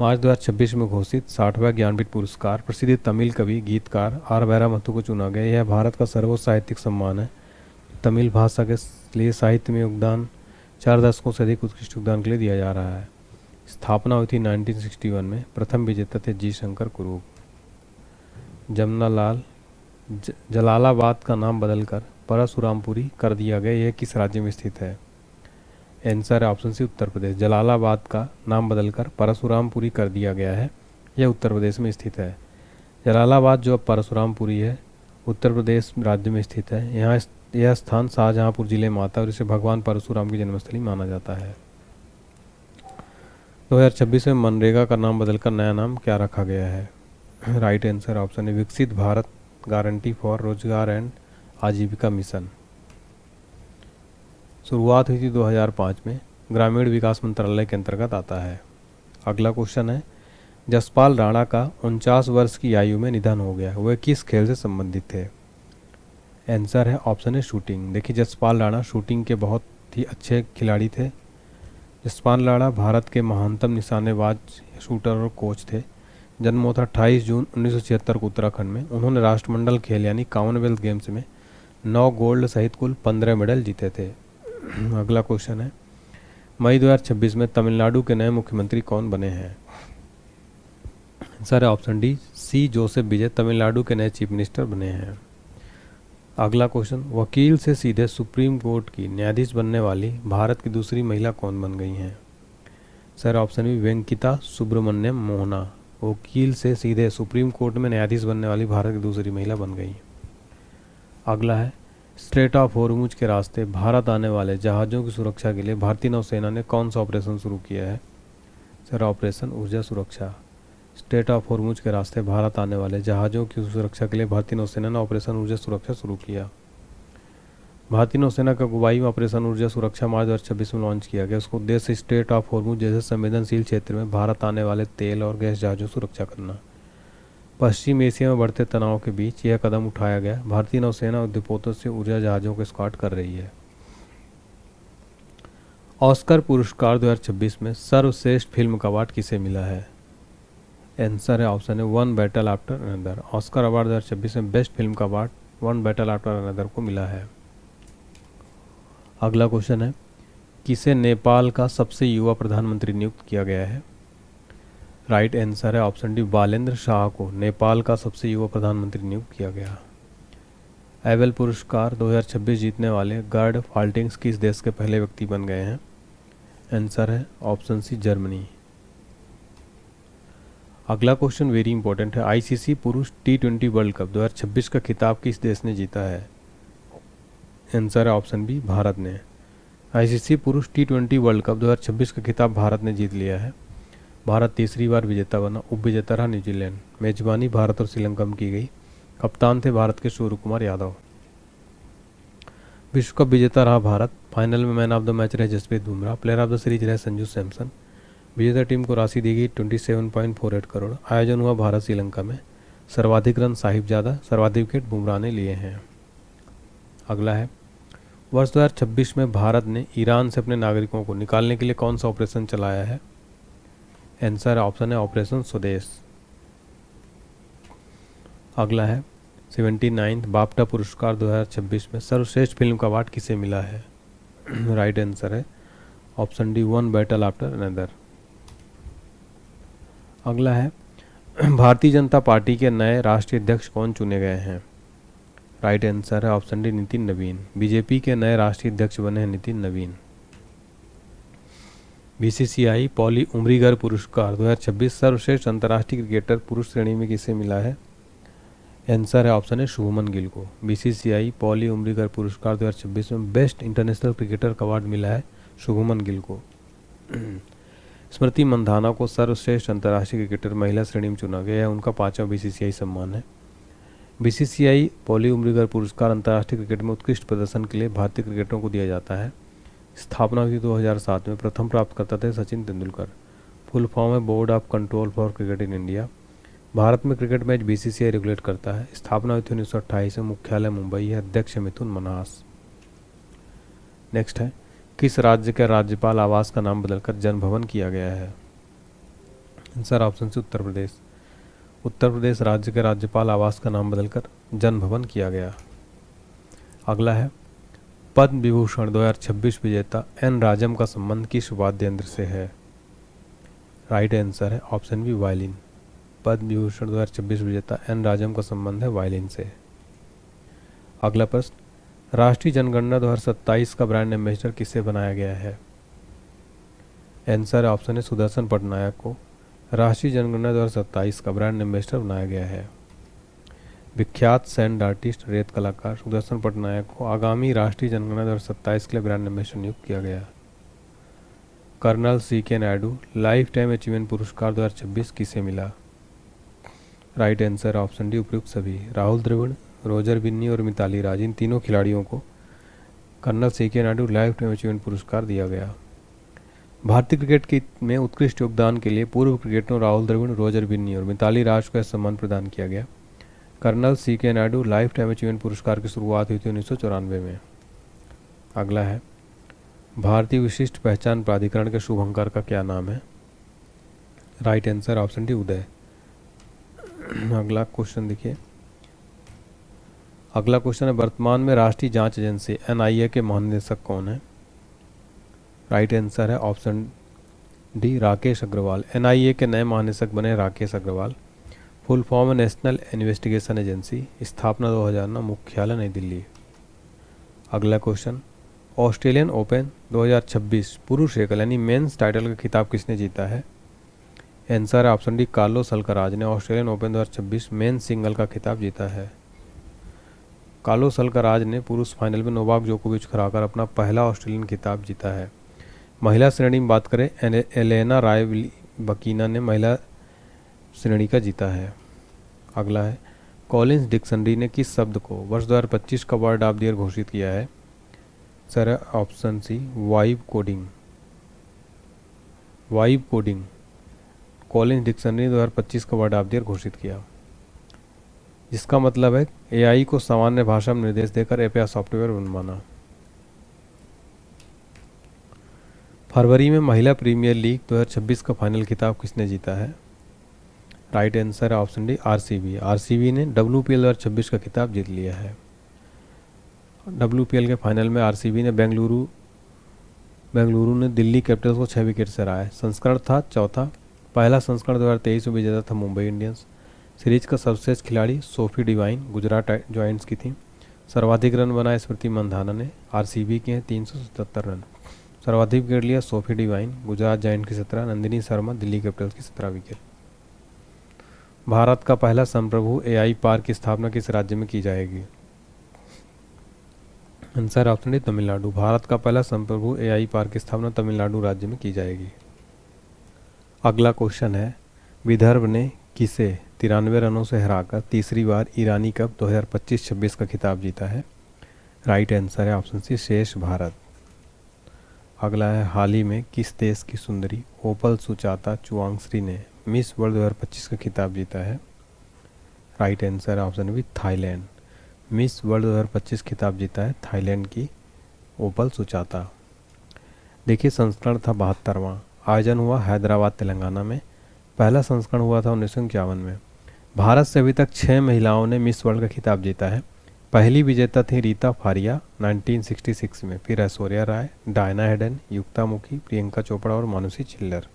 मार्च 2026 में घोषित 60वां ज्ञानपीठ पुरस्कार प्रसिद्ध तमिल कवि गीतकार आर वैरा मैथु को चुना गया। यह भारत का सर्वोच्च साहित्यिक सम्मान है। तमिल भाषा के लिए साहित्य में योगदान 4 दशकों से अधिक उत्कृष्ट योगदान के लिए दिया जा रहा है। स्थापना हुई थी 1961 में। प्रथम विजेता थे जी शंकर कुरूप। जमनालाल जलालाबाद का नाम बदलकर परशुरामपुरी कर दिया गया। यह किस राज्य में स्थित है? आंसर है ऑप्शन सी उत्तर प्रदेश। जलालाबाद का नाम बदलकर परशुरामपुरी कर दिया गया है। यह उत्तर प्रदेश में स्थित है। जलालाबाद जो अब परशुरामपुरी है उत्तर प्रदेश राज्य में स्थित है। यहाँ यह स्थान शाहजहाँपुर जिले में आता है और इसे भगवान परशुराम की जन्मस्थली माना जाता है। 2026 में मनरेगा का नाम बदलकर नया नाम क्या रखा गया है? राइट आंसर ऑप्शन है विकसित भारत गारंटी फॉर रोजगार एंड आजीविका मिशन। शुरुआत हुई थी 2005 में। ग्रामीण विकास मंत्रालय के अंतर्गत आता है। अगला क्वेश्चन है, जसपाल राणा का 49 वर्ष की आयु में निधन हो गया। वह किस खेल से संबंधित थे? आंसर है ऑप्शन है शूटिंग। देखिए जसपाल राणा शूटिंग के बहुत ही अच्छे खिलाड़ी थे। जसपाल राणा भारत के महानतम निशानेबाज शूटर और कोच थे। जन्म हुआ था 28 जून 1976 को उत्तराखंड में। उन्होंने राष्ट्रमंडल खेल यानी कॉमनवेल्थ गेम्स में 9 गोल्ड सहित कुल 15 मेडल जीते थे। अगला क्वेश्चन है, मई 2026 में तमिलनाडु के नए मुख्यमंत्री कौन बने हैं? आंसर है ऑप्शन डी सी जोसेफ विजय तमिलनाडु के नए चीफ मिनिस्टर बने हैं। अगला क्वेश्चन, वकील से सीधे सुप्रीम कोर्ट की न्यायाधीश बनने वाली भारत की दूसरी महिला कौन बन गई हैं? Sir option B Venkita Subramaniam Mohana वकील से सीधे सुप्रीम कोर्ट में न्यायाधीश बनने वाली भारत की दूसरी महिला बन गई। अगला है, स्ट्रेट ऑफ हॉर्मुज के रास्ते भारत आने वाले जहाज़ों की सुरक्षा के लिए भारतीय नौसेना ने कौन सा ऑपरेशन शुरू किया है? सर ऑपरेशन ऊर्जा सुरक्षा। स्ट्रेट ऑफ हॉर्मुज के रास्ते भारत आने वाले जहाज़ों की सुरक्षा के लिए भारतीय नौसेना ने ऑपरेशन ऊर्जा सुरक्षा शुरू किया। भारतीय नौसेना का अगुवाई में ऑपरेशन ऊर्जा सुरक्षा मार्च 2026 में लॉन्च किया गया। उसका उद्देश्य स्ट्रेट ऑफ हॉर्मुज जैसे संवेदनशील क्षेत्र में भारत आने वाले तेल और गैस जहाज़ों की सुरक्षा करना। पश्चिम एशिया में बढ़ते तनाव के बीच यह कदम उठाया गया। भारतीय नौसेना उद्योगों से ऊर्जा जहाज़ों को स्क्वाड कर रही है। ऑस्कर पुरस्कार 2026 में सर्वश्रेष्ठ फिल्म का अवार्ड किसे मिला है? आंसर है ऑप्शन है one battle after another. Oscar award 2026 में बेस्ट फिल्म का award one battle after another को मिला है। अगला क्वेश्चन है, किसे नेपाल का सबसे युवा प्रधानमंत्री नियुक्त किया गया है? राइट आंसर है ऑप्शन डी, बालेंद्र शाह को नेपाल का सबसे युवा प्रधानमंत्री नियुक्त किया गया। एबेल पुरस्कार 2026 जीतने वाले गर्ड फाल्टिंग्स किस देश के पहले व्यक्ति बन गए हैं? आंसर है ऑप्शन सी, जर्मनी। अगला क्वेश्चन वेरी इंपॉर्टेंट है। आईसीसी पुरुष T20 वर्ल्ड कप 2026 का खिताब किस देश ने जीता है? आंसर है ऑप्शन बी, भारत ने। आईसीसी पुरुष T20 वर्ल्ड कप 2026 का खिताब भारत ने जीत लिया है। भारत तीसरी बार विजेता बना, उपविजेता रहा न्यूजीलैंड। मेजबानी भारत और श्रीलंका में की गई। कप्तान थे भारत के सूर्य कुमार यादव। विश्व कप विजेता रहा भारत। फाइनल में मैन ऑफ द मैच रहे Jasprit Bumrah. Player of the series रहे संजू सैमसन। विजेता टीम को राशि दी गई 27.48 करोड़। आयोजन हुआ भारत श्रीलंका में। सर्वाधिक रन साहिबजादा, सर्वाधिक विकेट बुमराह ने लिए हैं। अगला है, वर्ष 2026 में भारत ने ईरान से अपने नागरिकों को निकालने के लिए कौन सा ऑपरेशन चलाया है? आंसर ऑप्शन है ऑपरेशन स्वदेश। अगला है, 79th बाफ्टा पुरस्कार 2026 में सर्वश्रेष्ठ फिल्म का अवार्ड किसे मिला है? राइट आंसर है option D, one battle after another. अगला है, भारतीय जनता पार्टी के नए राष्ट्रीय अध्यक्ष कौन चुने गए हैं? राइट आंसर है ऑप्शन डी, नितिन नवीन। बीजेपी के नए राष्ट्रीय अध्यक्ष बने हैं नितिन नवीन। बीसीसीआई पॉली उमरीगर पुरस्कार 2026 सर्वश्रेष्ठ अंतर्राष्ट्रीय क्रिकेटर पुरुष श्रेणी में किसे मिला है? आंसर है ऑप्शन है शुभमन गिल को। बीसीसीआई पॉली उमरीगर पुरस्कार 2026 में बेस्ट इंटरनेशनल क्रिकेटर का अवार्ड मिला है शुभमन गिल को। स्मृति मंधाना को सर्वश्रेष्ठ अंतर्राष्ट्रीय क्रिकेटर महिला श्रेणी में चुना गया है। उनका 5वां बीसीसीआई सम्मान है। बीसीसीआई पॉली उमरीगर पुरस्कार अंतर्राष्ट्रीय क्रिकेट में उत्कृष्ट प्रदर्शन के लिए भारतीय क्रिकेटरों को दिया जाता है। स्थापना हुई 2007 में। प्रथम प्राप्तकर्ता थे सचिन तेंदुलकर। फुल फॉर्म है board of control for cricket in India. Bharat में क्रिकेट मैच बीसीसीआई रेगुलेट करता है। स्थापना हुई थी 1928 में। मुख्यालय मुंबई है। अध्यक्ष मिथुन मन्हास। नेक्स्ट है, किस राज्य के राज्यपाल आवास का नाम बदलकर जन भवन किया गया है? आंसर ऑप्शन से उत्तर प्रदेश। उत्तर प्रदेश राज्य के राज्यपाल आवास का नाम बदलकर जन भवन किया गया। अगला है, पद्म विभूषण 2026 विजेता एन राजम का संबंध किस वाद्य यंत्र से है? राइट आंसर है option B, violin. Padma Vibhushan 2026 विजेता एन राजम का संबंध है वायलिन से। अगला प्रश्न, राष्ट्रीय जनगणना 2027 का ब्रांड एम्बेसडर किसे बनाया गया है? आंसर ऑप्शन है सुदर्शन पटनायक को। राष्ट्रीय जनगणना 2027 का ब्रांड एम्बेसडर बनाया गया है। विख्यात सैंड आर्टिस्ट रेत कलाकार सुदर्शन पटनायक को आगामी राष्ट्रीय जनगणना 2027 के लिए ब्रांड एम्बेसडर नियुक्त किया गया। Colonel CK Naidu lifetime achievement पुरस्कार 2026 किसे मिला? राइट आंसर ऑप्शन डी, उपयुक्त सभी। राहुल द्रविड़, रोजर बिन्नी और मिताली राज, इन तीनों खिलाड़ियों को colonel CK Naidu lifetime achievement पुरस्कार दिया गया। भारतीय क्रिकेट में उत्कृष्ट योगदान के लिए पूर्व क्रिकेटरों राहुल द्रविड़, रोजर बिन्नी और मिताली राज को यह सम्मान प्रदान किया गया। Colonel CK Naidu lifetime achievement पुरस्कार की शुरुआत हुई थी 1994 में। अगला है, भारतीय विशिष्ट पहचान प्राधिकरण के शुभंकर का क्या नाम है? राइट आंसर ऑप्शन डी, उदय। अगला क्वेश्चन देखिए। अगला क्वेश्चन है, वर्तमान में राष्ट्रीय जांच एजेंसी NIA के महानिदेशक कौन है? राइट आंसर है option D, Rakesh Agarwal. NIA के नए महानिदेशक बने राकेश अग्रवाल। फुल फॉर्म है नेशनल इन्वेस्टिगेशन एजेंसी। स्थापना 2009। मुख्यालय नई दिल्ली। अगला क्वेश्चन, ऑस्ट्रेलियन ओपन 2026 पुरुष एकल यानी मेंस टाइटल का खिताब किसने जीता है? आंसर है ऑप्शन डी, कार्लोस अल्कराज ने ऑस्ट्रेलियन ओपन 2026 मेंस सिंगल का खिताब जीता है। कार्लोस अल्कराज ने पुरुष फाइनल में नोवाक जोकोविच को हराकर अपना पहला ऑस्ट्रेलियन खिताब जीता है। महिला श्रेणी में बात करें, एलेना रायबकीना ने महिला श्रेणी का जीता है। अगला है, कॉलिंस डिक्शनरी ने किस शब्द को वर्ष 2025 का वर्ड ऑफ द ईयर घोषित किया है? Sir option C, vibe coding. Vibe coding Collins dictionary 2025 का वर्ड ऑफ द ईयर घोषित किया, जिसका मतलब है AI को सामान्य भाषा में निर्देश देकर API सॉफ्टवेयर बनवाना। फरवरी में महिला प्रीमियर लीग 2026 का फाइनल खिताब किसने जीता है? राइट आंसर है ऑप्शन डी, RCB। RCB ने WPL 2026 का खिताब जीत लिया है। WPL के फाइनल में RCB ने बेंगलुरु ने दिल्ली कैपिटल्स को 6 विकेट से हराया। संस्करण था चौथा। पहला संस्करण 2023 में विजेता था मुंबई इंडियंस। सीरीज का सर्वश्रेष्ठ खिलाड़ी सोफी डिवाइन गुजरात जॉइंट्स की थी। सर्वाधिक रन बनाए स्मृति मंधाना ने, आरसीबी के हैं 377 रन। सर्वाधिक विकेट लिया सोफी डिवाइन गुजरात जायंट की 17, नंदिनी शर्मा दिल्ली कैपिटल्स की 17 विकेट। भारत का पहला संप्रभु एआई पार्क की स्थापना किस राज्य में की जाएगी? Answer option D Tamil Nadu. Bharat का पहला संप्रभु एआई पार्क की स्थापना तमिलनाडु राज्य में की जाएगी। अगला क्वेश्चन है, विदर्भ ने किसे 93 रनों से हराकर तीसरी बार ईरानी कप 2025-26 का खिताब जीता है? राइट आंसर है ऑप्शन सी शेष भारत। अगला है, हाल ही में किस देश की सुंदरी ओपल सुचाता चुआंगश्री ने मिस वर्ल्ड 2025 का खिताब जीता है? राइट आंसर है option B Thailand. Miss World 2025 खिताब जीता है थाईलैंड की ओपल सुचाता। देखिए, संस्करण था 72वां। आयोजन हुआ हैदराबाद तेलंगाना में। पहला संस्करण हुआ था 1951 में। भारत से अभी तक 6 महिलाओं ने मिस वर्ल्ड का खिताब जीता है। पहली विजेता थी रीता फारिया 1966 में, फिर ऐश्वर्या राय, डायना हेडन, युक्ता मुखी, प्रियंका चोपड़ा और मानुषी चिल्लर।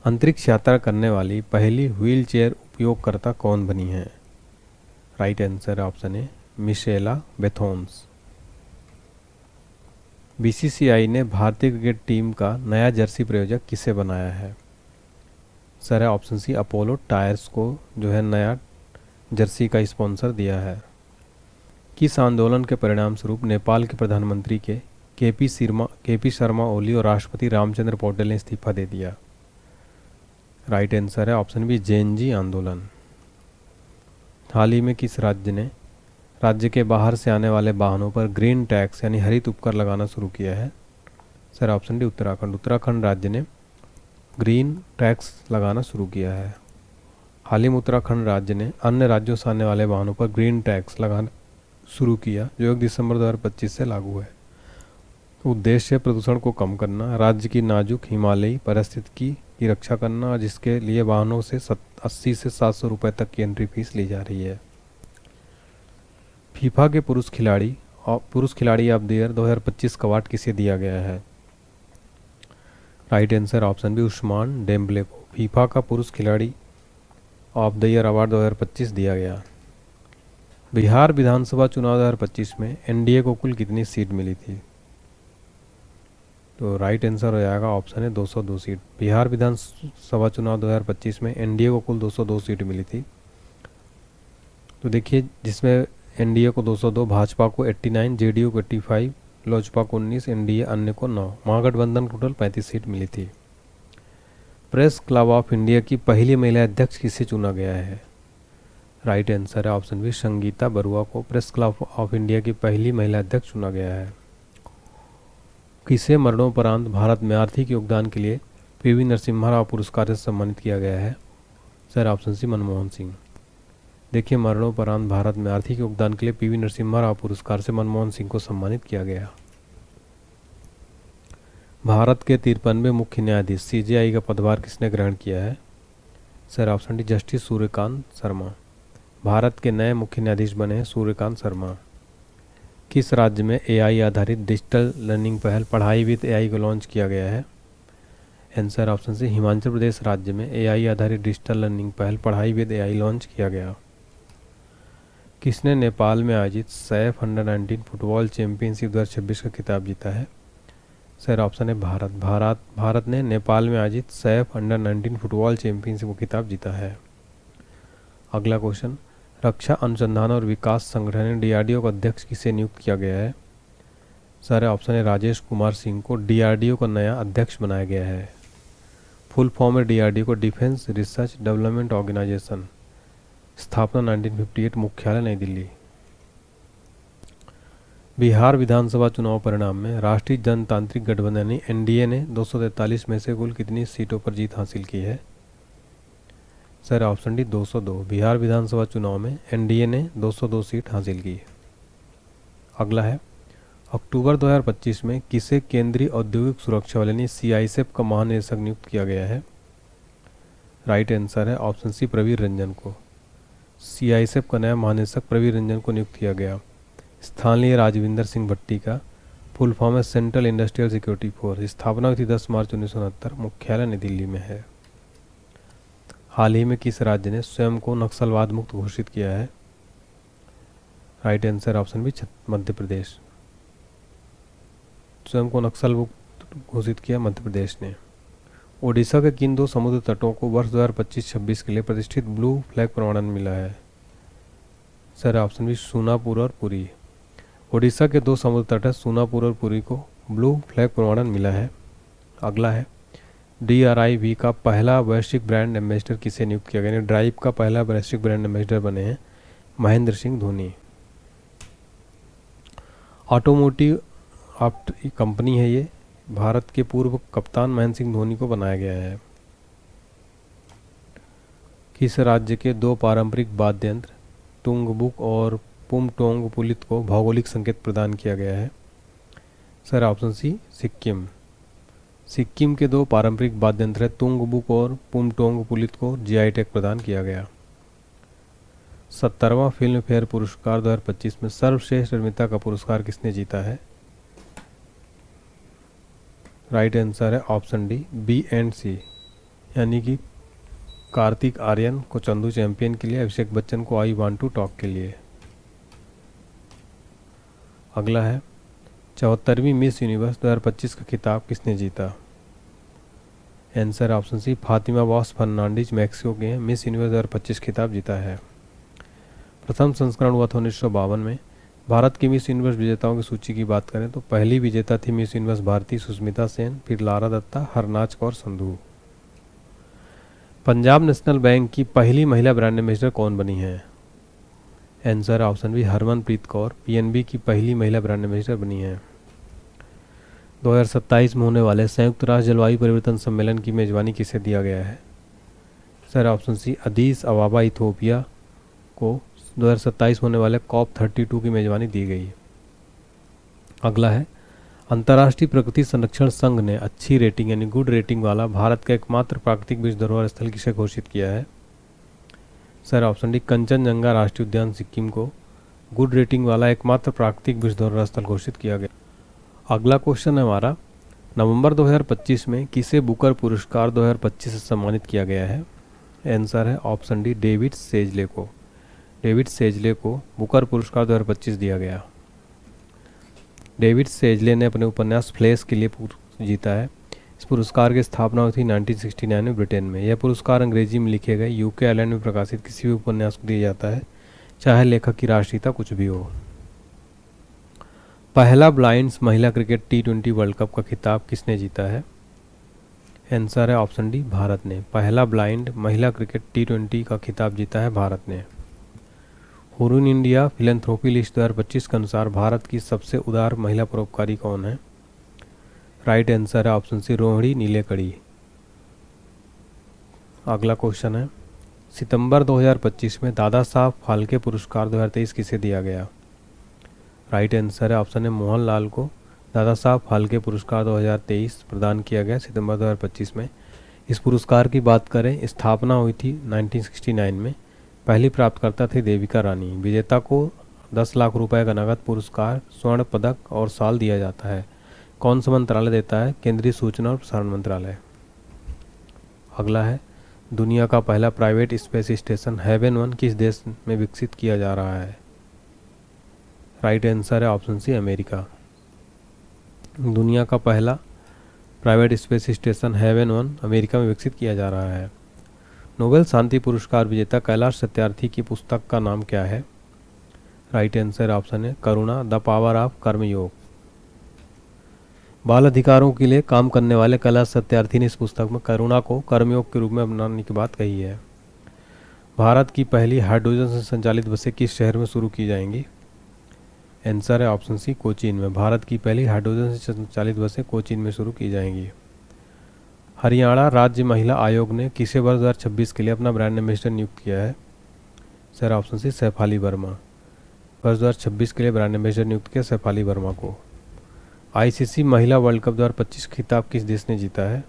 अंतरिक्ष यात्रा करने वाली पहली व्हील चेयर उपयोगकर्ता कौन बनी है? Right answer option A Michaela Benthaus. BCCI ने भारतीय क्रिकेट टीम का नया जर्सी प्रायोजक किसे बनाया है? सर है ऑप्शन सी अपोलो टायर्स को जो है नया जर्सी का स्पॉन्सर दिया है। किस आंदोलन के परिणाम स्वरूप नेपाल के प्रधानमंत्री के केपी शर्मा ओली और राष्ट्रपति रामचंद्र पौडेल ने इस्तीफा दे दिया? राइट आंसर है ऑप्शन बी जेएनजी आंदोलन। हाल ही में किस राज्य के बाहर से आने वाले वाहनों पर ग्रीन टैक्स यानी हरित उपकर लगाना शुरू किया है? Sir option D Uttarakhand. Uttarakhand राज्य ने ग्रीन टैक्स लगाना शुरू किया है। हाल ही में उत्तराखंड राज्य ने अन्य राज्यों से आने वाले वाहनों पर ग्रीन टैक्स लगाना शुरू किया, जो 1 दिसंबर 2025 से लागू है। उद्देश्य प्रदूषण को कम करना, राज्य की नाजुक हिमालयी परिस्थिति की रक्षा करना, और जिसके लिए वाहनों से 80 से 700 रुपये तक की एंट्री फीस ली जा रही है। फीफा के पुरुष खिलाड़ी ऑफ द ईयर 2025 का अवार्ड किसे दिया गया है? Right answer option B Ousmane Dembele को फीफा का पुरुष खिलाड़ी ऑफ द ईयर अवार्ड 2025 दिया गया। बिहार विधानसभा चुनाव 2025 में एनडीए को कुल कितनी सीट मिली थी? तो राइट आंसर हो जाएगा ऑप्शन है 202 सीट। बिहार विधानसभा चुनाव 2025 में एनडीए को कुल 202 सीट मिली थी। तो देखिए, जिसमें एनडीए को 202, भाजपा को 89, जेडीयू को 85, लोजपा को 19, एनडीए अन्य को 9, महागठबंधन को टोटल 35 सीट मिली थी। प्रेस क्लब ऑफ इंडिया की पहली महिला अध्यक्ष किसे चुना गया है? राइट आंसर है ऑप्शन बी संगीता बरुआ को प्रेस क्लब ऑफ इंडिया की पहली महिला अध्यक्ष चुना गया है। किसे मरणोपरांत भारत में आर्थिक योगदान के लिए पीवी नरसिम्हा राव पुरस्कार से सम्मानित किया गया है? Sir option C Manmohan Singh. देखिए, मरणोपरांत भारत में आर्थिक योगदान के लिए पीवी नरसिम्हा राव पुरस्कार से मनमोहन सिंह को सम्मानित किया गया। भारत के 53वें मुख्य न्यायाधीश सीजेआई का पदभार किसने ग्रहण किया है? Sir option D justice Suryakant Sharma. Bharat के नए मुख्य न्यायाधीश बने हैं सूर्यकांत शर्मा। किस राज्य में एआई आधारित डिजिटल लर्निंग पहल पढ़ाई विद एआई को लॉन्च किया गया है? आंसर ऑप्शन सी हिमाचल प्रदेश राज्य में एआई आधारित डिजिटल लर्निंग पहल पढ़ाई विद एआई लॉन्च किया गया। किसने नेपाल में आयोजित सैफ अंडर-19 फुटबॉल चैंपियनशिप 2026 का खिताब जीता है? सर ऑप्शन है भारत ने नेपाल में आयोजित सैफ अंडर-19 फुटबॉल चैंपियनशिप का खिताब जीता है। अगला क्वेश्चन, रक्षा अनुसंधान और विकास संगठन डीआरडीओ का अध्यक्ष किसे नियुक्त किया गया है? सर ऑप्शन है राजेश कुमार सिंह को डीआरडीओ का नया अध्यक्ष बनाया गया है। फुल फॉर्म है डीआरडीओ को डिफेंस रिसर्च डेवलपमेंट ऑर्गेनाइजेशन, स्थापना 1958, मुख्यालय नई दिल्ली। बिहार विधानसभा चुनाव परिणाम में राष्ट्रीय जनतांत्रिक गठबंधन यानी एनडीए ने 243 में से कुल कितनी सीटों पर जीत हासिल की है? Sir option D 202। बिहार विधानसभा चुनाव में एनडीए ने 202 सीट हासिल की। अगला है, अक्टूबर 2025 में किसे केंद्रीय औद्योगिक सुरक्षा बल यानी सीआईएसएफ का महानिदेशक नियुक्त किया गया है? राइट आंसर है ऑप्शन सी प्रवीर रंजन को। सीआईएसएफ का नया महानिदेशक प्रवीर रंजन को नियुक्त किया गया। स्थानीय राजविंदर सिंह भट्टी का फुल फॉर्म है सेंट्रल इंडस्ट्रियल सिक्योरिटी फोर्स। स्थापना हुई थी 10 मार्च 1969। मुख्यालय नई दिल्ली में है। हाल ही में किस राज्य ने स्वयं को नक्सलवाद मुक्त घोषित किया है? Right answer option B Madhya Pradesh. स्वयं को नक्सल मुक्त घोषित किया मध्य प्रदेश ने। ओडिशा के किन दो समुद्र तटों को वर्ष 2025-26 के लिए प्रतिष्ठित ब्लू फ्लैग प्रमाणन मिला है? सर ऑप्शन बी सोनापुर और पुरी। ओडिशा के दो समुद्र तट है सोनापुर और पुरी को ब्लू फ्लैग प्रमाणन मिला है। अगला है DRIV का पहला वैश्विक ब्रांड एम्बेसडर किसे नियुक्त किया गया? यानी ड्राइव का पहला वैश्विक ब्रांड एम्बेसडर बने हैं महेंद्र सिंह धोनी। ऑटोमोटिव कंपनी है ये। भारत के पूर्व कप्तान महेंद्र सिंह धोनी को बनाया गया है। किस राज्य के दो पारंपरिक वाद्य यंत्र तुंगबुक और पुमटोंग पुलित को भौगोलिक संकेत प्रदान किया गया है? Sir option C Sikkim. Sikkim के दो पारंपरिक वाद्य यंत्र है तुंगबुक और पुमटोंग पुलित को GI टैग प्रदान किया गया। 70वां फिल्म फेयर पुरस्कार 2025 में सर्वश्रेष्ठ अभिनेता का पुरस्कार किसने जीता है? राइट आंसर है ऑप्शन डी B&C, यानी कि कार्तिक आर्यन को चंदू चैंपियन के लिए, अभिषेक बच्चन को आई वांट टू टॉक के लिए। अगला है 74वीं मिस यूनिवर्स 2025 का खिताब किसने जीता? Answer option C Fatima Bosch Fernandez Mexico के हैं। मिस यूनिवर्स 2025 खिताब जीता है। प्रथम संस्करण हुआ था 1952 में। भारत की मिस यूनिवर्स विजेताओं की सूची की बात करें तो पहली विजेता थी मिस यूनिवर्स भारती सुष्मिता सेन, फिर लारा दत्ता, हरनाज कौर संधू। पंजाब नेशनल बैंक की पहली महिला ब्रांड एम्बेसडर कौन बनी है? Answer option B Harmanpreet Kaur PNB की पहली महिला ब्रांड एम्बेसडर बनी है। 2027 में होने वाले संयुक्त राष्ट्र जलवायु परिवर्तन सम्मेलन की मेजबानी किसे दिया गया है? सर ऑप्शन सी अदीस अबाबा इथियोपिया को 2027 होने वाले COP32 की मेजबानी दी गई। अगला है अंतर्राष्ट्रीय प्रकृति संरक्षण संघ ने अच्छी रेटिंग यानी गुड रेटिंग वाला भारत का एकमात्र प्राकृतिक विश्व धरोहर स्थल किसे घोषित किया है? सर ऑप्शन डी कंचनजंगा राष्ट्रीय उद्यान सिक्किम को गुड रेटिंग वाला एकमात्र प्राकृतिक विश्व धरोहर स्थल घोषित किया गया। अगला क्वेश्चन है हमारा, नवंबर 2025 में किसे बुकर पुरस्कार 2025 से सम्मानित किया गया है? आंसर है ऑप्शन डी डेविड सेजले को। डेविड सेजले को बुकर पुरस्कार 2025 दिया गया। डेविड सेजले ने अपने उपन्यास फ्लैश के लिए जीता है। इस पुरस्कार की स्थापना हुई थी 1969 में ब्रिटेन में। यह पुरस्कार अंग्रेजी में लिखे गए UK आयरलैंड में प्रकाशित किसी भी उपन्यास को दिया जाता है, चाहे लेखक की राष्ट्रीयता कुछ भी हो। पहला ब्लाइंड्स महिला क्रिकेट T20 वर्ल्ड कप का खिताब किसने जीता है? आंसर है ऑप्शन डी भारत ने। पहला ब्लाइंड महिला क्रिकेट T20 का खिताब जीता है भारत ने। हुरून इंडिया फिलैंथ्रोपी लिस्ट 2025 के अनुसार भारत की सबसे उदार महिला परोपकारी कौन है? राइट आंसर है ऑप्शन सी रोहिणी नीलेकणी। अगला क्वेश्चन है, सितंबर 2025 में दादा साहब फाल्के पुरस्कार 2023 किसे दिया गया? राइट आंसर है ऑप्शन है मोहनलाल को दादा साहब फाल्के पुरस्कार 2023 प्रदान किया गया सितंबर 2025 में। इस पुरस्कार की बात करें, स्थापना हुई थी 1969 में। पहली प्राप्तकर्ता थी देविका रानी। विजेता को 10 लाख रुपए का नगद पुरस्कार, स्वर्ण पदक और साल दिया जाता है। कौन सा मंत्रालय देता है? केंद्रीय सूचना और प्रसारण मंत्रालय। अगला है, दुनिया का पहला प्राइवेट स्पेस स्टेशन हेवन 1 किस देश में विकसित किया जा रहा है? राइट आंसर है ऑप्शन सी अमेरिका। दुनिया का पहला private space station Haven 1 America में विकसित किया जा रहा है। नोबेल शांति पुरस्कार विजेता कैलाश सत्यार्थी की पुस्तक का नाम क्या है? राइट आंसर ऑप्शन है करुणा द पावर ऑफ कर्मयोग। बाल अधिकारों के लिए काम करने वाले कैलाश सत्यार्थी ने इस पुस्तक में करुणा को कर्मयोग के रूप में अपनाने की बात कही है। भारत की पहली हाइड्रोजन से संचालित बसें किस शहर में शुरू की जाएंगी? आंसर है ऑप्शन सी कोचीन में। भारत की पहली हाइड्रोजन से संचालित बसें कोचीन में शुरू की जाएंगी। हरियाणा राज्य महिला आयोग ने किसे वर्ष 2026 के लिए अपना ब्रांड एम्बेसडर नियुक्त किया है? Sir option C Shafali Verma. वर्ष 2026 के लिए ब्रांड एम्बेसडर नियुक्त किया सैफाली वर्मा को। ICC महिला वर्ल्ड कप 2025 खिताब किस देश ने जीता है?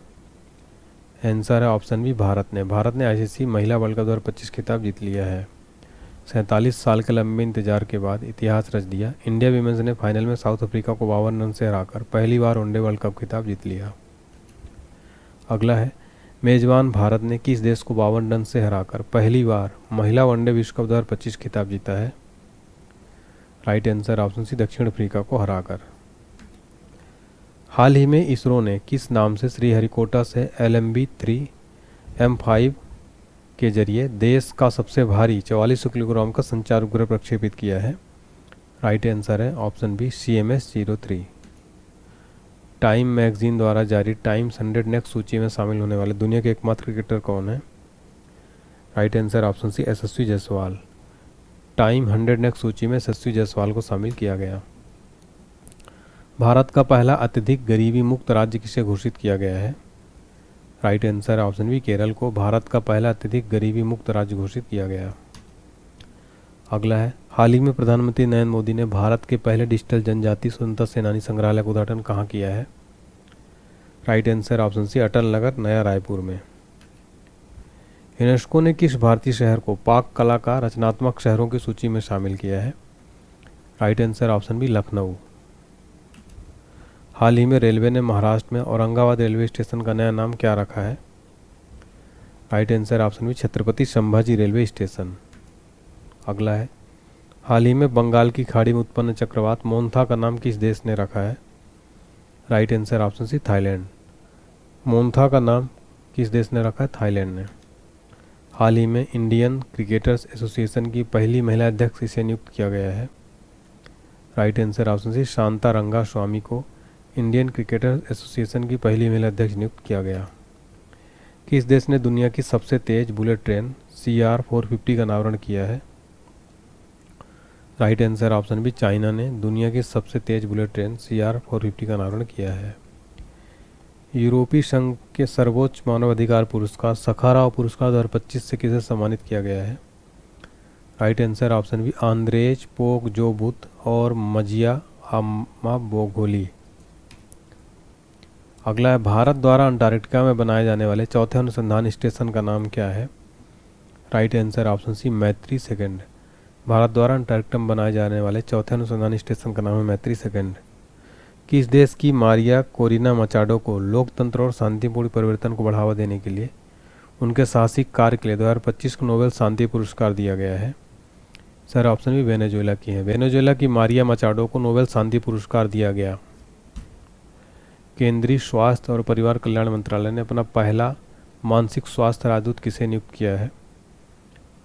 आंसर है ऑप्शन बी भारत ने। भारत ने ICC महिला वर्ल्ड कप 2025 खिताब जीत लिया है। 47 साल के लंबे इंतजार के बाद इतिहास रच दिया, इंडिया विमेंस ने फाइनल में साउथ अफ्रीका को 52 रन से हराकर पहली बार वनडे वर्ल्ड कप खिताब जीत लिया। अगला है, मेजबान भारत ने किस देश को 52 रन से हराकर पहली बार महिला वनडे विश्व कप 2025 खिताब जीता है? राइट आंसर ऑप्शन सी, दक्षिण अफ्रीका को हराकर। हाल ही में इसरो ने किस नाम से श्रीहरिकोटा से LMB-3M5 के जरिए देश का सबसे भारी 4400 किलोग्राम का संचार उपग्रह प्रक्षेपित किया है? राइट आंसर है option B, CMS-03। Time magazine द्वारा जारी टाइम्स 100 नेक्स्ट सूची में शामिल होने वाले दुनिया के एकमात्र क्रिकेटर कौन है? राइट आंसर ऑप्शन सी, यशस्वी जायसवाल। टाइम 100 नेक्स्ट सूची में यशस्वी जायसवाल को शामिल किया गया। भारत का पहला अत्यधिक गरीबी मुक्त राज्य किसे घोषित किया गया है? Right answer option B, Kerala को भारत का पहला अत्यधिक गरीबी मुक्त राज्य घोषित किया गया। अगला है, हाल ही में प्रधानमंत्री नरेंद्र मोदी ने भारत के पहले डिजिटल जनजाति स्वतंत्रता सेनानी संग्रहालय का उद्घाटन कहाँ किया है? राइट आंसर ऑप्शन सी, अटल नगर, नया रायपुर में। यूनेस्को ने किस भारतीय शहर को पाक कला का रचनात्मक शहरों की सूची में शामिल किया है? Right answer option B, Lucknow. हाल ही में रेलवे ने महाराष्ट्र में औरंगाबाद रेलवे स्टेशन का नया नाम क्या रखा है? Right answer option B, Chhatrapati Sambhaji railway station. अगला है, हाल ही में बंगाल की खाड़ी में उत्पन्न चक्रवात मोन्था का नाम किस देश ने रखा है? Right answer option C, Thailand. Montha का नाम किस देश ने रखा है? थाईलैंड ने। हाल ही में इंडियन क्रिकेटर्स एसोसिएशन की पहली महिला अध्यक्ष किसे नियुक्त किया गया है? Right answer option C, Shanta Rangaswamy को इंडियन क्रिकेटर्स एसोसिएशन की पहली महिला अध्यक्ष नियुक्त किया गया। किस देश ने दुनिया की सबसे तेज बुलेट ट्रेन CR-450 का अनावरण किया है? Right answer option B, China ने दुनिया की सबसे तेज बुलेट ट्रेन CR-450 का अनावरण किया है। यूरोपीय संघ के सर्वोच्च मानवाधिकार पुरस्कार सखाराव पुरस्कार 2025 से किसे सम्मानित किया गया है? Right answer option B, Andrzej Poczobut और मजिया आमाबोगोली। अगला है, भारत द्वारा अंटार्कटिका में बनाए जाने वाले चौथे अनुसंधान स्टेशन का नाम क्या है? राइट आंसर ऑप्शन सी, मैत्री सेकंड। भारत द्वारा अंटार्कटिका में बनाए जाने वाले चौथे अनुसंधान स्टेशन का नाम है मैत्री सेकंड। किस देश की मारिया कोरिना मचाडो को लोकतंत्र और शांतिपूर्ण परिवर्तन को बढ़ावा देने के लिए उनके साहसिक कार्य के लिए 2025 को नोबेल शांति पुरस्कार दिया गया है? सर ऑप्शन भी वेनेजुएला की है। वेनेजुएला की मारिया मचाडो को नोबेल शांति पुरस्कार दिया गया। केंद्रीय स्वास्थ्य और परिवार कल्याण मंत्रालय ने अपना पहला मानसिक स्वास्थ्य राजदूत किसे नियुक्त किया है?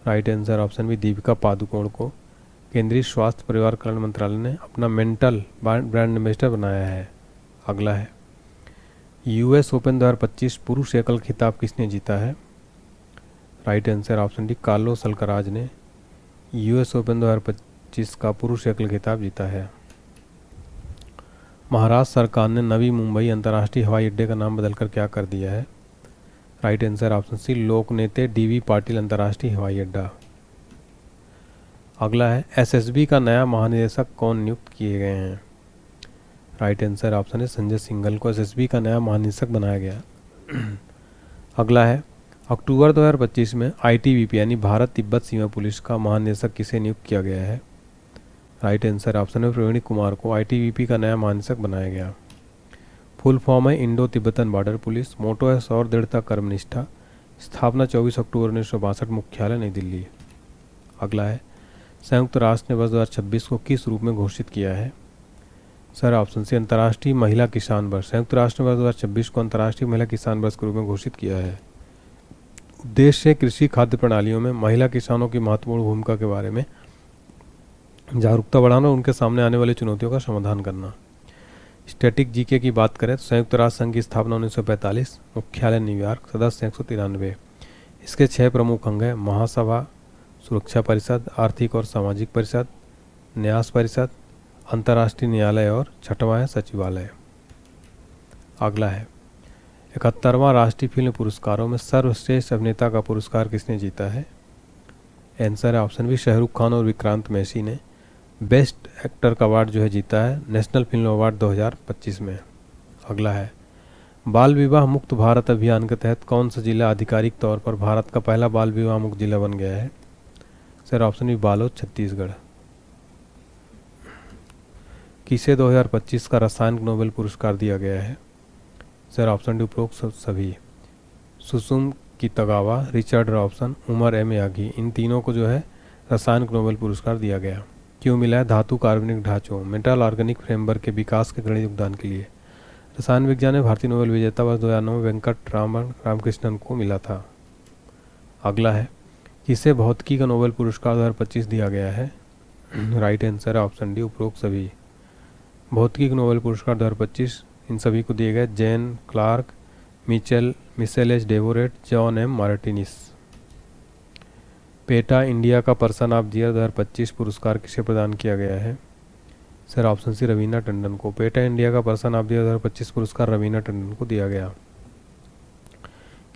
Right answer option B, Deepika Padukone को केंद्रीय स्वास्थ्य परिवार कल्याण मंत्रालय ने अपना मेंटल ब्रांड एम्बेसडर बनाया है। अगला है, US ओपन 2025 पुरुष एकल खिताब किसने जीता है? Right answer option D, Carlos Alcaraz ने US ओपन 2025 का पुरुष एकल खिताब जीता है। महाराष्ट्र सरकार ने नवी मुंबई अंतर्राष्ट्रीय हवाई अड्डे का नाम बदलकर क्या कर दिया है? राइट आंसर ऑप्शन सी, लोकनेते DV पाटिल अंतर्राष्ट्रीय हवाई अड्डा। अगला है, SSB का नया महानिदेशक कौन नियुक्त किए गए हैं? राइट आंसर ऑप्शन है, संजय सिंघल को SSB का नया महानिदेशक बनाया गया। अगला है, अक्टूबर 2025 में ITBP यानी भारत तिब्बत सीमा पुलिस का महानिदेशक किसे नियुक्त किया गया है? राइट आंसर ऑप्शन है, प्रवीण कुमार को ITBP का नया महानिदेशक बनाया गया। फुल फॉर्म है इंडो तिब्बतन बॉर्डर पुलिस। मोटो है सौर दृढ़ता कर्मनिष्ठा। स्थापना 24 अक्टूबर 1962। मुख्यालय नई दिल्ली। अगला है, संयुक्त राष्ट्र ने वर्ष 2026 को किस रूप में घोषित किया है? सर ऑप्शन सी, अंतर्राष्ट्रीय महिला किसान वर्ष। संयुक्त राष्ट्र ने वर्ष 2026 को अंतर्राष्ट्रीय महिला किसान वर्ष के रूप में घोषित किया है। उद्देश्य कृषि खाद्य प्रणालियों में महिला किसानों की महत्वपूर्ण भूमिका के बारे में जागरूकता बढ़ाना और उनके सामने आने वाली चुनौतियों का समाधान करना। स्टैटिक जीके की बात करें तो संयुक्त राष्ट्र संघ की स्थापना 1945। मुख्यालय न्यूयॉर्क। सदस्य 193। इसके 6 प्रमुख अंग हैं: महासभा, सुरक्षा परिषद, आर्थिक और सामाजिक परिषद, न्यास परिषद, अंतर्राष्ट्रीय न्यायालय और छठवां है सचिवालय। अगला है, 71वां राष्ट्रीय फिल्म पुरस्कारों में सर्वश्रेष्ठ अभिनेता का पुरस्कार किसने जीता है? आंसर है ऑप्शन बी, शाहरुख खान और विक्रांत मैसी ने बेस्ट एक्टर का अवार्ड जो है जीता है नेशनल फिल्म अवार्ड 2025 में। अगला है, बाल विवाह मुक्त भारत अभियान के तहत कौन सा जिला आधिकारिक तौर पर भारत का पहला बाल विवाह मुक्त जिला बन गया है? Sir option B Balod Chhattisgarh. किसे 2025 का रसायन नोबेल पुरस्कार दिया गया है? सर ऑप्शन डी उपरोक्त सभी। Susumu Kitagawa, Richard Robson, Omar M Yaghi, इन तीनों को जो है रसायन नोबेल पुरस्कार दिया गया। क्यों मिला है? धातु कार्बनिक ढांचों मेटल ऑर्गेनिक फ्रेमवर्क के विकास के गणित योगदान के लिए। रसायन विज्ञान में भारतीय नोबेल विजेता वर्ष 2009 में वेंकट रामकृष्णन को मिला था। अगला है, किसे भौतिकी का नोबेल पुरस्कार 2025 दिया गया है? राइट आंसर है ऑप्शन डी उपरोक्त सभी। भौतिकी का नोबेल पुरस्कार 2025 इन सभी को दिए गए, John Clarke, Michel H Devoret, John M Martinis. PETA India का पर्सन ऑफ द ईयर 2025 पुरस्कार किसे प्रदान किया गया है? Sir option C Raveena Tandon को। पेटा इंडिया का पर्सन ऑफ द ईयर 2025 पुरस्कार रवीना टंडन को दिया गया।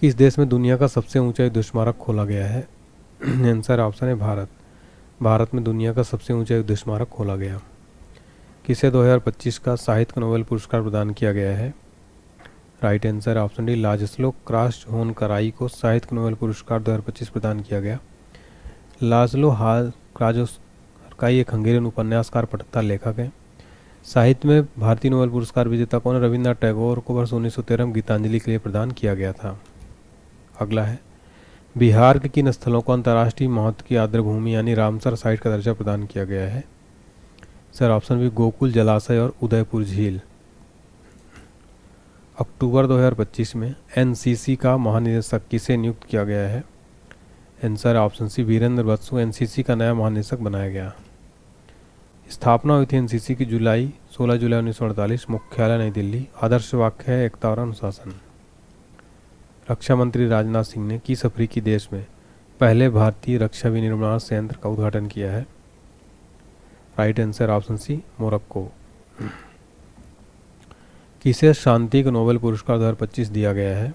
किस देश में दुनिया का सबसे ऊंचा युद्ध स्मारक खोला गया है? आंसर ऑप्शन है भारत। भारत में दुनिया का सबसे ऊंचा युद्ध स्मारक खोला गया। किसे 2025 का साहित्य नोबेल पुरस्कार प्रदान किया गया है? राइट आंसर ऑप्शन डी लाजस्लो क्रास्टहोनकराई को साहित्य नोबेल पुरस्कार 2025 प्रदान किया गया। लाजलो क्रास्टहोनकराई एक हंगेरियन उपन्यासकार, पटकथा, लेखक है। साहित्य में भारतीय नोबेल पुरस्कार विजेता कौन? रविन्द्रनाथ टैगोर को वर्ष 1913 में गीतांजलि के लिए प्रदान किया गया था। अगला है, बिहार के किन स्थलों को अंतर्राष्ट्रीय महत्व की आर्द्रभूमि यानी रामसर साइट का दर्जा प्रदान किया गया है? सर ऑप्शन बी गोकुल जलाशय और उदयपुर झील। अक्टूबर 2025 में एनसीसी का महानिदेशक किसे नियुक्त किया गया है? Answer option C Virendra Basu NCC का नया महानिदेशक बनाया गया। स्थापना हुई थी एनसीसी की 16 जुलाई 1948, मुख्यालय नई दिल्ली। आदर्श वाक्य है एकता और अनुशासन। रक्षा मंत्री राजनाथ सिंह ने किस अफ्रीकी देश में पहले भारतीय रक्षा विनिर्माण संयंत्र का उद्घाटन किया है? Right answer option C Morocco. किसे शांति का नोबेल पुरस्कार 2025 दिया गया है?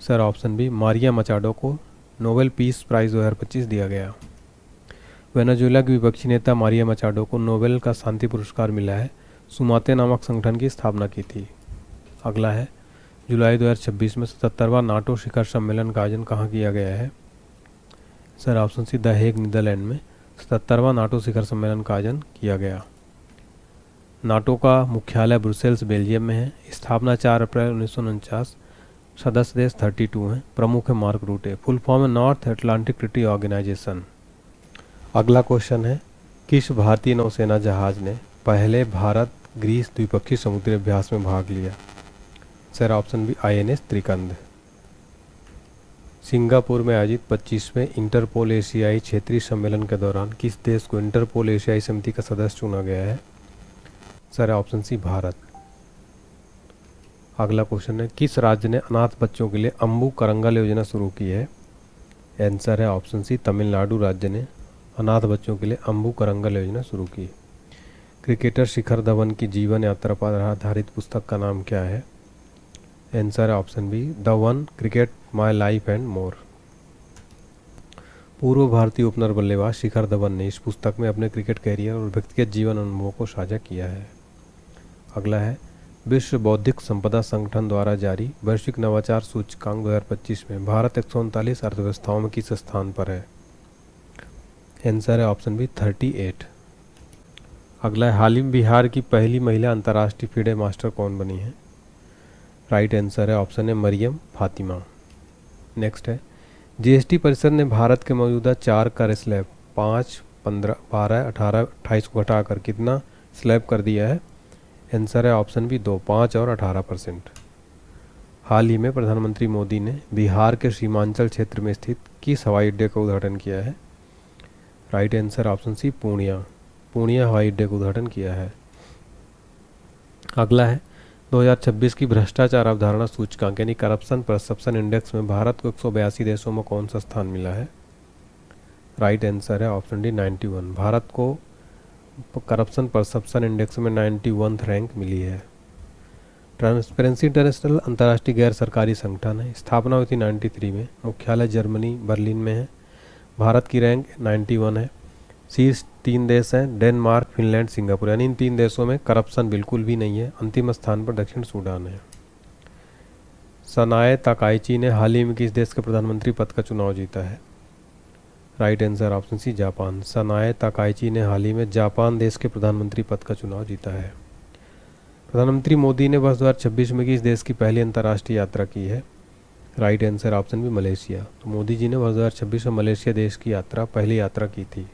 Sir option B Maria Machado को नोबेल पीस प्राइज 2025 दिया गया। वेनेजुएला की विपक्षी नेता मारिया मचाडो को नोबेल का शांति पुरस्कार मिला है। सुमाते नामक संगठन की स्थापना की थी। अगला है, जुलाई 2026 में 77वां नाटो शिखर सम्मेलन का आयोजन कहाँ किया गया है? Sir option C the Hague, Netherlands में 77वां नाटो शिखर सम्मेलन का आयोजन किया गया। नाटो का मुख्यालय ब्रुसेल्स, बेल्जियम में है। स्थापना 4 अप्रैल 1949। सदस्य देश 32 हैं। प्रमुख है मार्क रूटे। फुल फॉर्म है नॉर्थ अटलांटिक ट्रीटी ऑर्गेनाइजेशन। अगला क्वेश्चन है, किस भारतीय नौसेना जहाज ने पहले भारत ग्रीस द्विपक्षीय समुद्री अभ्यास में भाग लिया? Sir option B INS Trikand. Singapore में आयोजित 25वें इंटरपोल एशियाई क्षेत्रीय सम्मेलन के दौरान किस देश को इंटरपोल एशियाई समिति का सदस्य चुना गया है? Sir option C Bharat. अगला क्वेश्चन है, किस राज्य ने अनाथ बच्चों के लिए अम्बू करंगल योजना शुरू की है? आंसर है ऑप्शन सी तमिलनाडु राज्य ने अनाथ बच्चों के लिए अम्बू करंगल योजना शुरू की। क्रिकेटर शिखर धवन की जीवन यात्रा पर आधारित पुस्तक का नाम क्या है? आंसर है option be the one cricket my life and more. पूर्व भारतीय ओपनर बल्लेबाज शिखर धवन ने इस पुस्तक में अपने क्रिकेट कैरियर और व्यक्तिगत जीवन अनुभवों को साझा किया है। अगला है, विश्व बौद्धिक संपदा संगठन द्वारा जारी वैश्विक नवाचार सूचकांक 2025 में भारत 139 अर्थव्यवस्थाओं में किस स्थान पर है? आंसर है ऑप्शन बी 38। अगला है, हाल ही में बिहार की पहली महिला अंतर्राष्ट्रीय फीडे मास्टर कौन बनी है? राइट आंसर है ऑप्शन है मरियम फातिमा। नेक्स्ट है, जीएसटी परिषद ने भारत के मौजूदा 4 कर स्लैब 5, 15, 12, 18, 28 को घटाकर कितना स्लैब कर दिया है? आंसर है ऑप्शन बी 2, 5 और 18%। हाल ही में प्रधानमंत्री मोदी ने बिहार के सीमांचल क्षेत्र में स्थित किस हवाई अड्डे का उद्घाटन किया है? Right answer option C Purnia हवाई अड्डे का उद्घाटन किया है। अगला है, 2026 की भ्रष्टाचार अवधारणा सूचकांक यानी करप्शन परसेप्शन इंडेक्स में भारत को 182 देशों में कौन सा स्थान मिला है? राइट आंसर है ऑप्शन डी 91। भारत को करप्शन परसेप्शन इंडेक्स में 91 रैंक मिली है। ट्रांसपेरेंसी इंटरनेशनल अंतर्राष्ट्रीय गैर सरकारी संगठन है। स्थापना हुई थी 93 में। मुख्यालय जर्मनी बर्लिन में है। भारत की रैंक 91 है। शीर्ष 3 देश हैं डेनमार्क, फिनलैंड, सिंगापुर, यानी इन 3 देशों में करप्शन बिल्कुल भी नहीं है। अंतिम स्थान पर दक्षिण सूडान है। सनाए ताकाइची ने हाल ही में किस देश के प्रधानमंत्री पद का चुनाव जीता है? Right answer option C Japan. Sanae Takaichi ने हाल ही में जापान देश के प्रधानमंत्री पद का चुनाव जीता है। प्रधानमंत्री मोदी ने वर्ष 2026 में किस देश की पहली अंतर्राष्ट्रीय यात्रा की है? Right answer option B Malaysia. तो मोदी जी ने वर्ष 2026 में मलेशिया देश की पहली यात्रा की थी।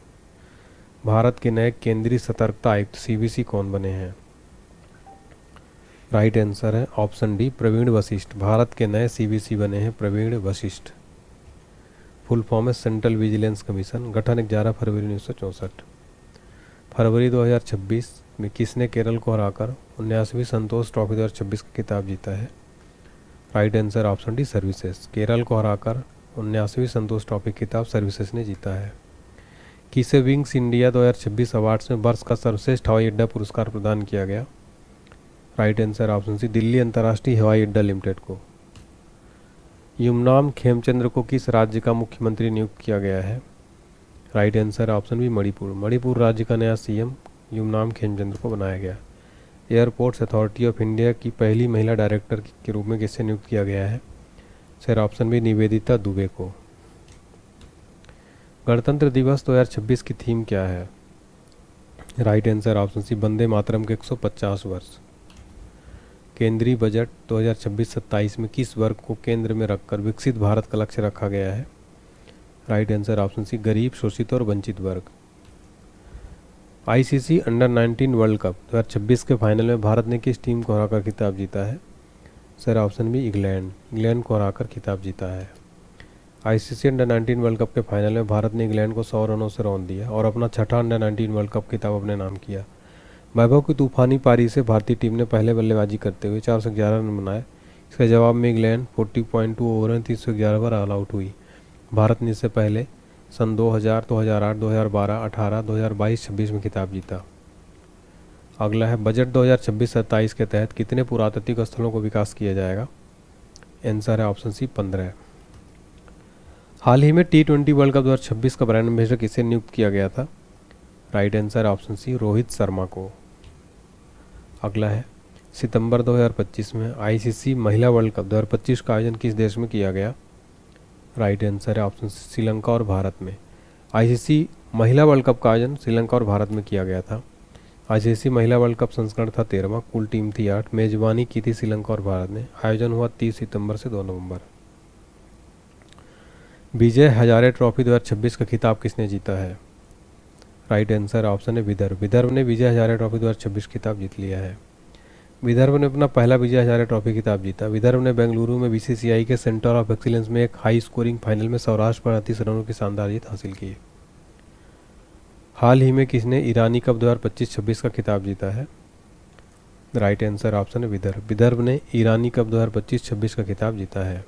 भारत के नए केंद्रीय सतर्कता आयुक्त सीवीसी कौन बने हैं? राइट आंसर है ऑप्शन डी प्रवीण वशिष्ठ। भारत के नए सीवीसी बने हैं प्रवीण वशिष्ठ। फुल फॉर्म है सेंट्रल विजिलेंस कमीशन। गठन 11 फरवरी 1964। फरवरी 2026 में किसने केरल को हराकर 19वीं संतोष ट्रॉफी 2026 का खिताब जीता है? Right answer option D services. Kerala को हराकर 19वीं संतोष ट्रॉफी खिताब सर्विसेज ने जीता है। किसे विंग्स इंडिया 2026 अवार्ड्स में वर्ष का सर्वश्रेष्ठ हवाई अड्डा पुरस्कार प्रदान किया गया? Right answer option C Delhi अंतर्राष्ट्रीय हवाई अड्डा लिमिटेड को। युमनाम खेमचंद्र को किस राज्य का मुख्यमंत्री नियुक्त किया गया है? Right answer option B Manipur. Manipur राज्य का नया सीएम युमनाम खेमचंद्र को बनाया गया। एयरपोर्ट्स अथॉरिटी ऑफ इंडिया की पहली महिला डायरेक्टर के रूप में किसे नियुक्त किया गया है? Sir option B Nivedita Dubey को। गणतंत्र दिवस 2026 की थीम क्या है? Right answer option C Vande Mataram के 150 वर्ष। केंद्रीय बजट 2026-27 में किस वर्ग को केंद्र में रखकर विकसित भारत का लक्ष्य रखा गया है? राइट आंसर ऑप्शन सी गरीब, शोषित और वंचित वर्ग। आईसीसी अंडर 19 वर्ल्ड कप 2026 के फाइनल में भारत ने किस टीम को हराकर खिताब जीता है? सर ऑप्शन बी इंग्लैंड को हराकर खिताब जीता है। आईसीसी अंडर 19 वर्ल्ड कप के फाइनल में भारत ने इंग्लैंड को 100 रनों से रौंद दिया और अपना छठा अंडर 19 वर्ल्ड कप खिताब अपने नाम किया। वैभव की तूफानी पारी से भारतीय टीम ने पहले बल्लेबाजी करते हुए 411 रन बनाए। इसके जवाब में इंग्लैंड 40.2 ओवर में 311 पर ऑल आउट हुई। भारत ने इससे पहले सन 2000, 2008, 2012, 18, 2022, 26 में खिताब जीता। अगला है बजट 2026-27 के तहत कितने पुरातात्विक स्थलों को विकास किया जाएगा? आंसर है ऑप्शन सी 15। हाल ही में T20 वर्ल्ड कप 2026 का ब्रांड एम्बेसडर किसे नियुक्त किया गया था? Right answer option C Rohit Sharma को। अगला है सितंबर 2025 में आईसीसी महिला वर्ल्ड कप 2025 का आयोजन किस देश में किया गया? राइट आंसर है ऑप्शन सी श्रीलंका और भारत में। आईसीसी महिला वर्ल्ड कप का आयोजन श्रीलंका और भारत में किया गया था। आईसीसी महिला वर्ल्ड कप संस्करण था 13वां। कुल टीम थी 8। मेजबानी की थी श्रीलंका और भारत ने। आयोजन हुआ 30 सितंबर से 2 नवंबर। विजय हजारे ट्रॉफी 2026 का खिताब किसने जीता है? राइट आंसर ऑप्शन है विदर्भ। विदर्भ ने विजय हजारे ट्रॉफी 2026 खिताब जीत लिया है। विदर्भ ने अपना पहला विजय हजारे ट्रॉफी खिताब जीता। विदर्भ ने बेंगलुरु में बीसीसीआई के सेंटर ऑफ एक्सीलेंस में एक हाई स्कोरिंग फाइनल में सौराष्ट्र पर 38 रनों की शानदार जीत हासिल की। हाल ही में किसने ईरानी कप 2025-26 का खिताब जीता है? राइट आंसर ऑप्शन है विदर्भ। विदर्भ ने ईरानी कप 2025-26 का खिताब जीता है।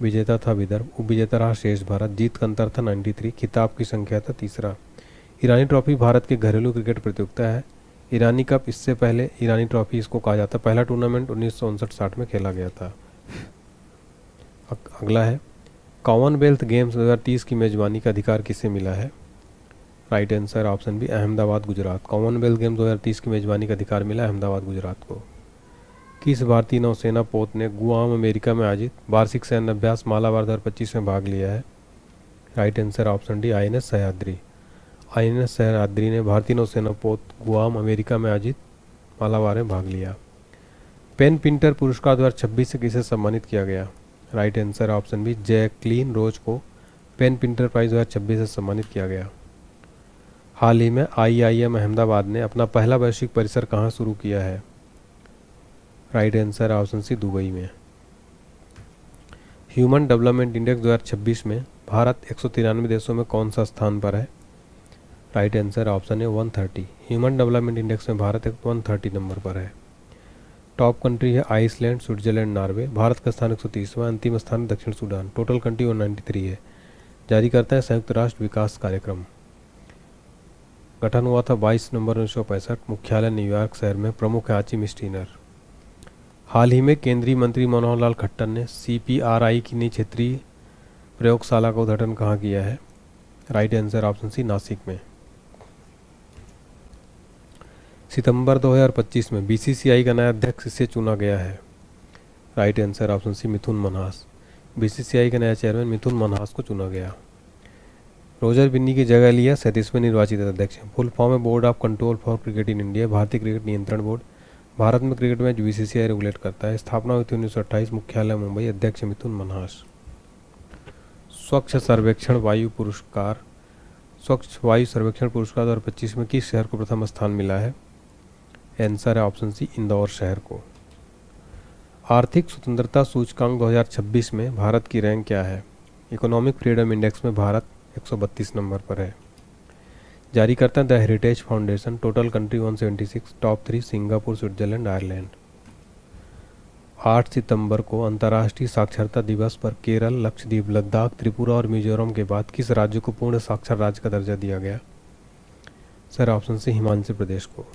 विजेता था विदर्भ, उपविजेता रहा शेष भारत। जीत का अंतर था 93। खिताब की संख्या था 3रा। ईरानी ट्रॉफी भारत के घरेलू क्रिकेट प्रतियोगिता है। ईरानी कप इससे पहले ईरानी ट्रॉफी इसको कहा जाता। पहला टूर्नामेंट 1959-60 में खेला गया था। अगला है कॉमनवेल्थ गेम्स 2030 की मेजबानी का अधिकार किसे मिला है? Right answer option B Ahmedabad Gujarat. Commonwealth Games 2030 की मेजबानी का अधिकार मिला अहमदाबाद गुजरात को। किस भारतीय नौसेना पोत ने गुआम अमेरिका में आयोजित वार्षिक सैन्य अभ्यास मालाबार 2025 में भाग लिया है? Right answer option D INS Sahyadri. INS Sahyadri ने भारतीय नौसेना पोत गुआम अमेरिका में आयोजित मालाबार में भाग लिया। पेन पिंटर पुरस्कार 2026 से किसे सम्मानित किया गया? Right answer option B Jacqueline Rose को पेन पिंटर प्राइज 2026 से सम्मानित किया गया। हाल ही में आईआईएम अहमदाबाद ने अपना पहला वैश्विक परिसर कहाँ शुरू किया है? Right answer option C Dubai में। ह्यूमन डेवलपमेंट इंडेक्स 2026 में भारत 193 देशों में कौन सा स्थान पर है? राइट आंसर ऑप्शन है 130। ह्यूमन डेवलपमेंट इंडेक्स में भारत 130 नंबर पर है। टॉप कंट्री है आइसलैंड, स्विट्जरलैंड, नॉर्वे। भारत का स्थान 130वां। अंतिम स्थान दक्षिण सूडान। टोटल कंट्री 193 है। जारी करता है संयुक्त राष्ट्र विकास कार्यक्रम। गठन हुआ था 22 नवंबर 1965। मुख्यालय न्यूयॉर्क शहर में। प्रमुख है आचिम स्टीनर। हाल ही में केंद्रीय मंत्री मनोहर लाल खट्टर ने CPRI की नई क्षेत्रीय प्रयोगशाला का उद्घाटन कहाँ किया है? Right answer option C Nashik में। सितंबर 2025 में BCCI का नया अध्यक्ष किसे चुना गया है? राइट आंसर ऑप्शन सी मिथुन मनहास। BCCI का नया चेयरमैन मिथुन मनहास को चुना गया। रोजर बिन्नी की जगह लिया 37वें निर्वाचित अध्यक्ष। फुल फॉर्म है board of control for cricket in India, भारतीय क्रिकेट नियंत्रण बोर्ड। भारत में क्रिकेट मैच बीसीसीआई रेगुलेट करता है। स्थापना हुई थी 1928, मुख्यालय मुंबई, अध्यक्ष मिथुन मनहास। स्वच्छ सर्वेक्षण वायु पुरस्कार, स्वच्छ वायु सर्वेक्षण पुरस्कार 2025 में किस शहर को प्रथम स्थान मिला है? आंसर है ऑप्शन सी, इंदौर शहर को। आर्थिक स्वतंत्रता सूचकांक 2026 में भारत की रैंक क्या है? इकोनॉमिक फ्रीडम इंडेक्स में भारत 132 नंबर पर है। जारी करता है the heritage foundation. Total country 176, top 3 Singapore, Switzerland, Ireland. 8 सितंबर को अंतर्राष्ट्रीय साक्षरता दिवस पर केरल, लक्षद्वीप, लद्दाख, त्रिपुरा और मिजोरम के बाद किस राज्य को पूर्ण साक्षर राज्य का दर्जा दिया गया? सर ऑप्शन सी, हिमाचल प्रदेश को।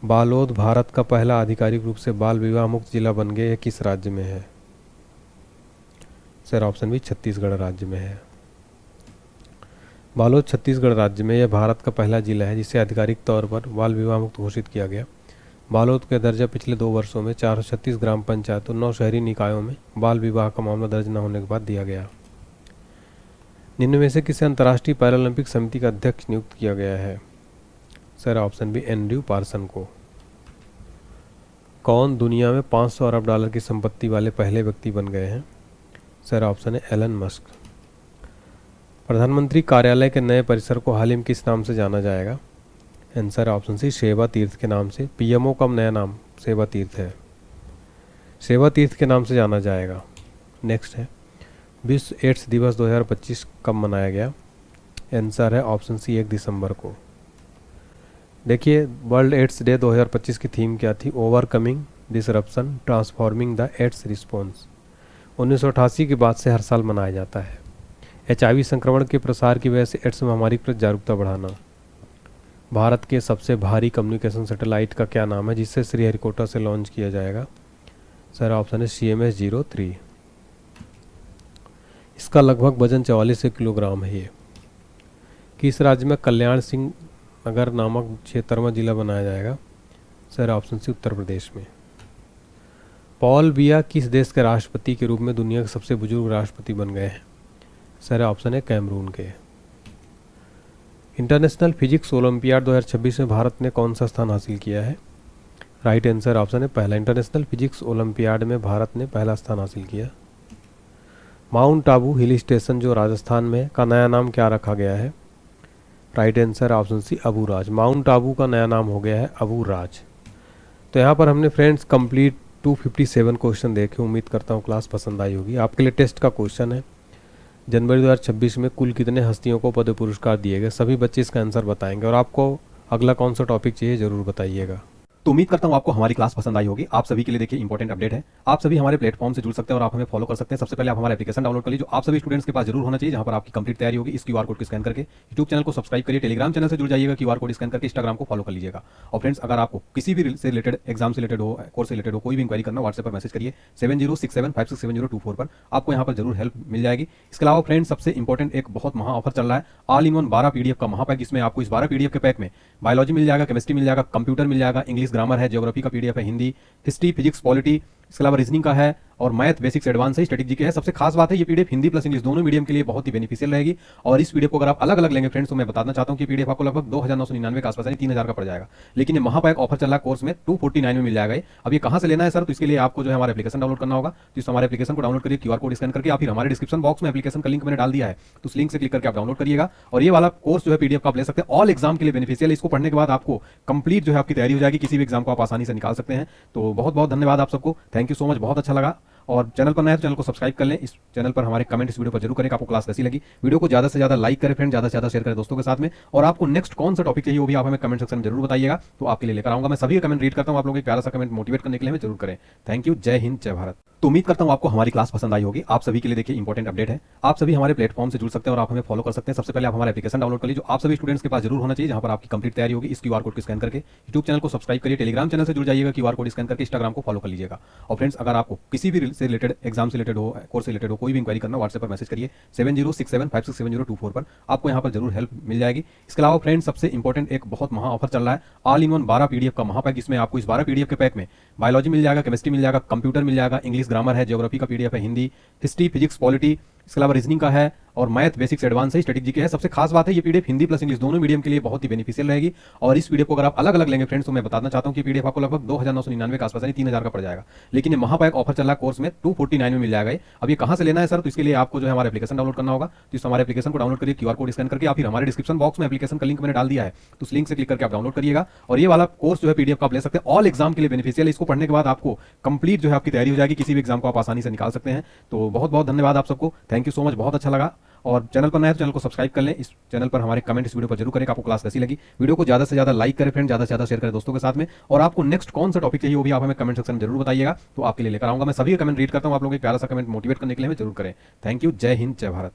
बालोद भारत का पहला आधिकारिक रूप से बाल विवाह मुक्त जिला बन गया, यह किस राज्य में है? सर ऑप्शन बी, छत्तीसगढ़ राज्य में है। बालोद छत्तीसगढ़ राज्य में यह भारत का पहला जिला है जिसे आधिकारिक तौर पर बाल विवाह मुक्त घोषित किया गया। बालोद का दर्जा पिछले 2 वर्षों में 436 ग्राम पंचायतों, 9 शहरी निकायों में बाल विवाह का मामला दर्ज न होने के बाद दिया गया। निम्न में से किसे अंतर्राष्ट्रीय पैरालंपिक समिति का अध्यक्ष नियुक्त किया गया है? Sir option B, Andrew Parson को। कौन दुनिया में 500 अरब डॉलर की संपत्ति वाले पहले व्यक्ति बन गए हैं? सर ऑप्शन है, एलन मस्क। प्रधानमंत्री कार्यालय के नए परिसर को हाल ही में किस नाम से जाना जाएगा? आंसर ऑप्शन सी, सेवा तीर्थ के नाम से। पीएमओ का नया नाम सेवा तीर्थ है, सेवा तीर्थ के नाम से जाना जाएगा। नेक्स्ट है, विश्व एड्स दिवस 2025 कब मनाया गया? आंसर है ऑप्शन सी, 1 दिसंबर को। देखिए, वर्ल्ड एड्स डे 2025 की थीम क्या थी? Overcoming disruption, transforming the AIDS response. 1988 के बाद से हर साल मनाया जाता है। HIV संक्रमण के प्रसार की वजह से एड्स महामारी पर जागरूकता बढ़ाना। भारत के सबसे भारी कम्युनिकेशन सैटेलाइट का क्या नाम है जिसे श्रीहरिकोटा से लॉन्च किया जाएगा? सर ऑप्शन है, CMS-03। इसका लगभग वजन 44 किलोग्राम है। ये किस राज्य में कल्याण सिंह नगर नामक 76वां जिला बनाया जाएगा? सर ऑप्शन सी, उत्तर प्रदेश में। पॉल बिया किस देश के राष्ट्रपति के रूप में दुनिया के सबसे बुजुर्ग राष्ट्रपति बन गए हैं? सर ऑप्शन है, कैमरून के। इंटरनेशनल फिजिक्स ओलंपियाड 2026 में भारत ने कौन सा स्थान हासिल किया है? राइट आंसर ऑप्शन है, पहला। इंटरनेशनल फिजिक्स ओलंपियाड में भारत ने पहला स्थान हासिल किया। माउंट आबू हिल स्टेशन जो राजस्थान में का नया नाम क्या रखा गया है? Right answer option C, Abu Raj. Mount Abu का नया नाम हो गया है अबू राज। तो यहाँ पर हमने फ्रेंड्स कंप्लीट 257 क्वेश्चन देखे। उम्मीद करता हूँ क्लास पसंद आई होगी। आपके लिए टेस्ट का क्वेश्चन है, जनवरी 2026 में कुल कितने हस्तियों को पद्म पुरस्कार दिए गए? सभी बच्चे इसका आंसर बताएंगे और आपको अगला कौन सा टॉपिक चाहिए ज़रूर बताइएगा। तो उम्मीद करता हूं आपको हमारी क्लास पसंद आई होगी। आप सभी के लिए देखिए इंपॉर्टेंट अपडेट है, आप सभी हमारे प्लेटफॉर्म से जुड़ सकते हैं और आप हमें फॉलो कर सकते हैं। सबसे पहले आप हमारा एप्लीकेशन डाउनलोड कर लीजिए, जो आप सभी स्टूडेंट्स के पास जरूर होना चाहिए, जहां पर आपकी कंप्लीट तैयारी होगी। इस क्यूआर कोड को स्कैन करके यूट्यूब चैनल को सब्सक्राइब करिए, टेलीग्राम चैनल से जुड़ जाइएगा, क्यूआर कोड स्कैन करके इंस्टाग्राम को फॉलो कर लीजिएगा। और फ्रेंड्स, अगर आपको किसी भी से रिलेटेड, एग्जाम से रिलेटेड हो, कोर्स से रिलेटेड हो, कोई भी इंक्वायरी करना, व्हाट्सएप पर मैसेज करिए 7067567024 पर, आपको यहाँ पर जरूर हेल्प मिल जाएगी। इसके अलावा फ्रेंड्स, सबसे इंपॉर्टेंट एक बहुत महा ऑफर चल रहा है, ऑल इन वन 12 PDF का महापैक, जिसमें आपको इस 12 PDF के पैक में बायोलॉजी मिल जाएगा, केमिस्ट्री मिल जाएगा, कंप्यूटर मिल जाएगा, इंग्लिश ग्रामर है, ज्योग्राफी का PDF है, हिंदी, हिस्ट्री, फिजिक्स, पॉलिटी, इसके अलावा रीजनिंग का है और मैथ बेसिक्स एडवांस है, स्ट्रेटेजी के है। सबसे खास बात है, ये पीडीएफ हिंदी प्लस इंग्लिश दोनों मीडियम के लिए बहुत ही बेनिफिशियल रहेगी। और इस पीडीएफ को अगर आप अलग अलग लेंगे फ्रेंड्स, तो मैं बताना चाहता हूं कि पीडीएफ आपको लगभग 2999 के आसपास, यानी 3000 का पड़ जाएगा। लेकिन ये महापैक ऑफर चल रहा है, कोर्स में 249 में मिल जाएगा। अब ये कहां से लेना है सर? तो इसके लिए आपको जो है हमारा एप्लीकेशन डाउनलोड करना होगा। तो इस हमारे एप्लीकेशन को डाउनलोड करिए, क्यूआर कोड स्कैन करके, या फिर हमारे डिस्क्रिप्शन बॉक्स में एप्लीकेशन का लिंक मैंने डाल दिया है, तो उस लिंक से क्लिक करके आप डाउनलोड करिएगा। और ये वाला कोर्स जो है पीडीएफ का आप ले सकते हैं, ऑल एग्जाम के लिए बेनिफिशियल है। इसको पढ़ने के बाद आपको कंप्लीट जो है आपकी तैयारी हो जाएगी, किसी भी एग्जाम को आप आसानी से निकाल सकते हैं। तो बहुत बहुत धन्यवाद आप सबको, थैंक यू सो मच, बहुत अच्छा लगा। और चैनल पर नए हैं तो चैनल को सब्सक्राइब कर लें। इस चैनल पर हमारे कमेंट इस वीडियो पर जरूर करें कि आपको क्लास कैसी लगी। वीडियो को ज्यादा से ज्यादा लाइक करें फ्रेंड, ज्यादा से ज्यादा शेयर करें दोस्तों के साथ में। और आपको नेक्स्ट कौन सा टॉपिक चाहिए वो भी आप हमें कमेंट सेक्शन में जरूर बताइएगा, तो आपके लिए लेकर आऊंगा। मैं सभी कमेंट रीड करता हूं, आप लोगों को एक प्यारा सा कमेंट मोटिवेट करने के लिए हमें जरूर करें। थैंक यू, जय हिंद, जय भारत। तो उम्मीद करता हूं आपको हमारी क्लास पसंद आई होगी। आप सभी के लिए देखिए इंपॉर्टेंट अपडेट है, आप सभी हमारे प्लेटफॉर्म से जुड़ सकते हैं और आप हमें फॉलो कर सकते हैं। सबसे पहले आप हमारा एप्लीकेशन डाउनलोड कर लीजिए, जो आप सभी स्टूडेंट्स के पास जरूर होना चाहिए, जहां पर आपकी कंप्लीट तैयारी होगी। इस क्यूआर कोड को स्कैन करके यूट्यूब चैनल को सब्सक्राइब करिए, टेलीग्राम चैनल से जुड़ जाइएगा, क्यूआर कोड स्कैन करके इंस्टाग्राम को फॉलो कर लीजिएगा। और फ्रेंड्स, अगर आपको किसी भी से रिलेटेड, एग्जाम से रिलेटेड हो, कोर्स से रिलेटेड हो, कोई भी इंक्वायरी करना, व्हाट्सएप पर मैसेज करिए 7067567024 पर, आपको यहाँ पर जरूर हेल्प मिल जाएगी। इसके अलावा फ्रेंड्स, सबसे इंपॉर्टेंट एक बहुत महा ऑफर चल रहा है, ऑल इन वन 12 PDF का महापैक, जिसमें आपको इस 12 PDF के पैक में बायोलॉजी मिल जाएगा, केमिस्ट्री मिल जाएगा, कंप्यूटर मिल जाएगा, इंग्लिश ग्रामर है, ज्योग्राफी का PDF है, हिंदी, हिस्ट्री, फिजिक्स, पॉलिटी, इसके अलावा रीजनिंग का है और मैथ बेसिक्स एडवांस है, स्टैटिक जीके है। सबसे खास बात है ये पीडीएफ हिंदी प्लस इंग्लिश दोनों मीडियम के लिए बहुत ही बेनिफिशियल रहेगी। और इस पीडीएफ को अगर आप अलग अलग लेंगे फ्रेंड्स तो मैं बताना चाहता हूं कि पीडीएफ आपको लगभग 2999 के आसपास यानी 3000 का पड़ जाएगा। लेकिन ये महापैक ऑफर चल रहा है कोर्स में 249 में मिल जाएगा ये। अब ये कहां से लेना है सर, तो इसके लिए आपको जो है हमारा एप्लीकेशन डाउनलोड करना होगा। तो इस हमारे एप्लीकेशन को डाउनलोड करिए, क्यूआर कोड स्कैन करके, या फिर हमारे डिस्क्रिप्शन बॉक्स में एप्लीकेशन का लिंक मैंने डाल दिया है, तो उस लिंक से क्लिक करके आप डाउनलोड करिएगा। और ये वाला कोर्स जो है पीडीएफ का आप ले सकते हैं, ऑल एग्जाम के लिए बेनिफिशियल है। इसको पढ़ने के बाद आपको कंप्लीट जो है आपकी तैयारी हो जाएगी, किसी भी एग्जाम को आप आसानी से निकाल सकते हैं। तो बहुत बहुत धन्यवाद आप सबको, थैंक यू सो मच, बहुत अच्छा लगा। और चैनल पर नए तो चैनल को सब्सक्राइब कर लें। इस चैनल पर हमारे कमेंट इस वीडियो पर जरूर करें कि आपको क्लास कैसी लगी। वीडियो को ज्यादा से ज्यादा लाइक करें फ्रेंड, ज्यादा से ज्यादा शेयर करें दोस्तों के साथ में। और आपको नेक्स्ट कौन सा टॉपिक चाहिए वो भी आप हमें कमेंट सेक्शन में जरूर बताइएगा, तो आपके लिए लेकर आऊंगा। मैं सभी कमेंट रीड करता हूं, आप लोगों के प्यारा सा कमेंट मोटिवेट करने के लिए हमें जरूर करें। थैंक यू, जय हिंद, जय भारत।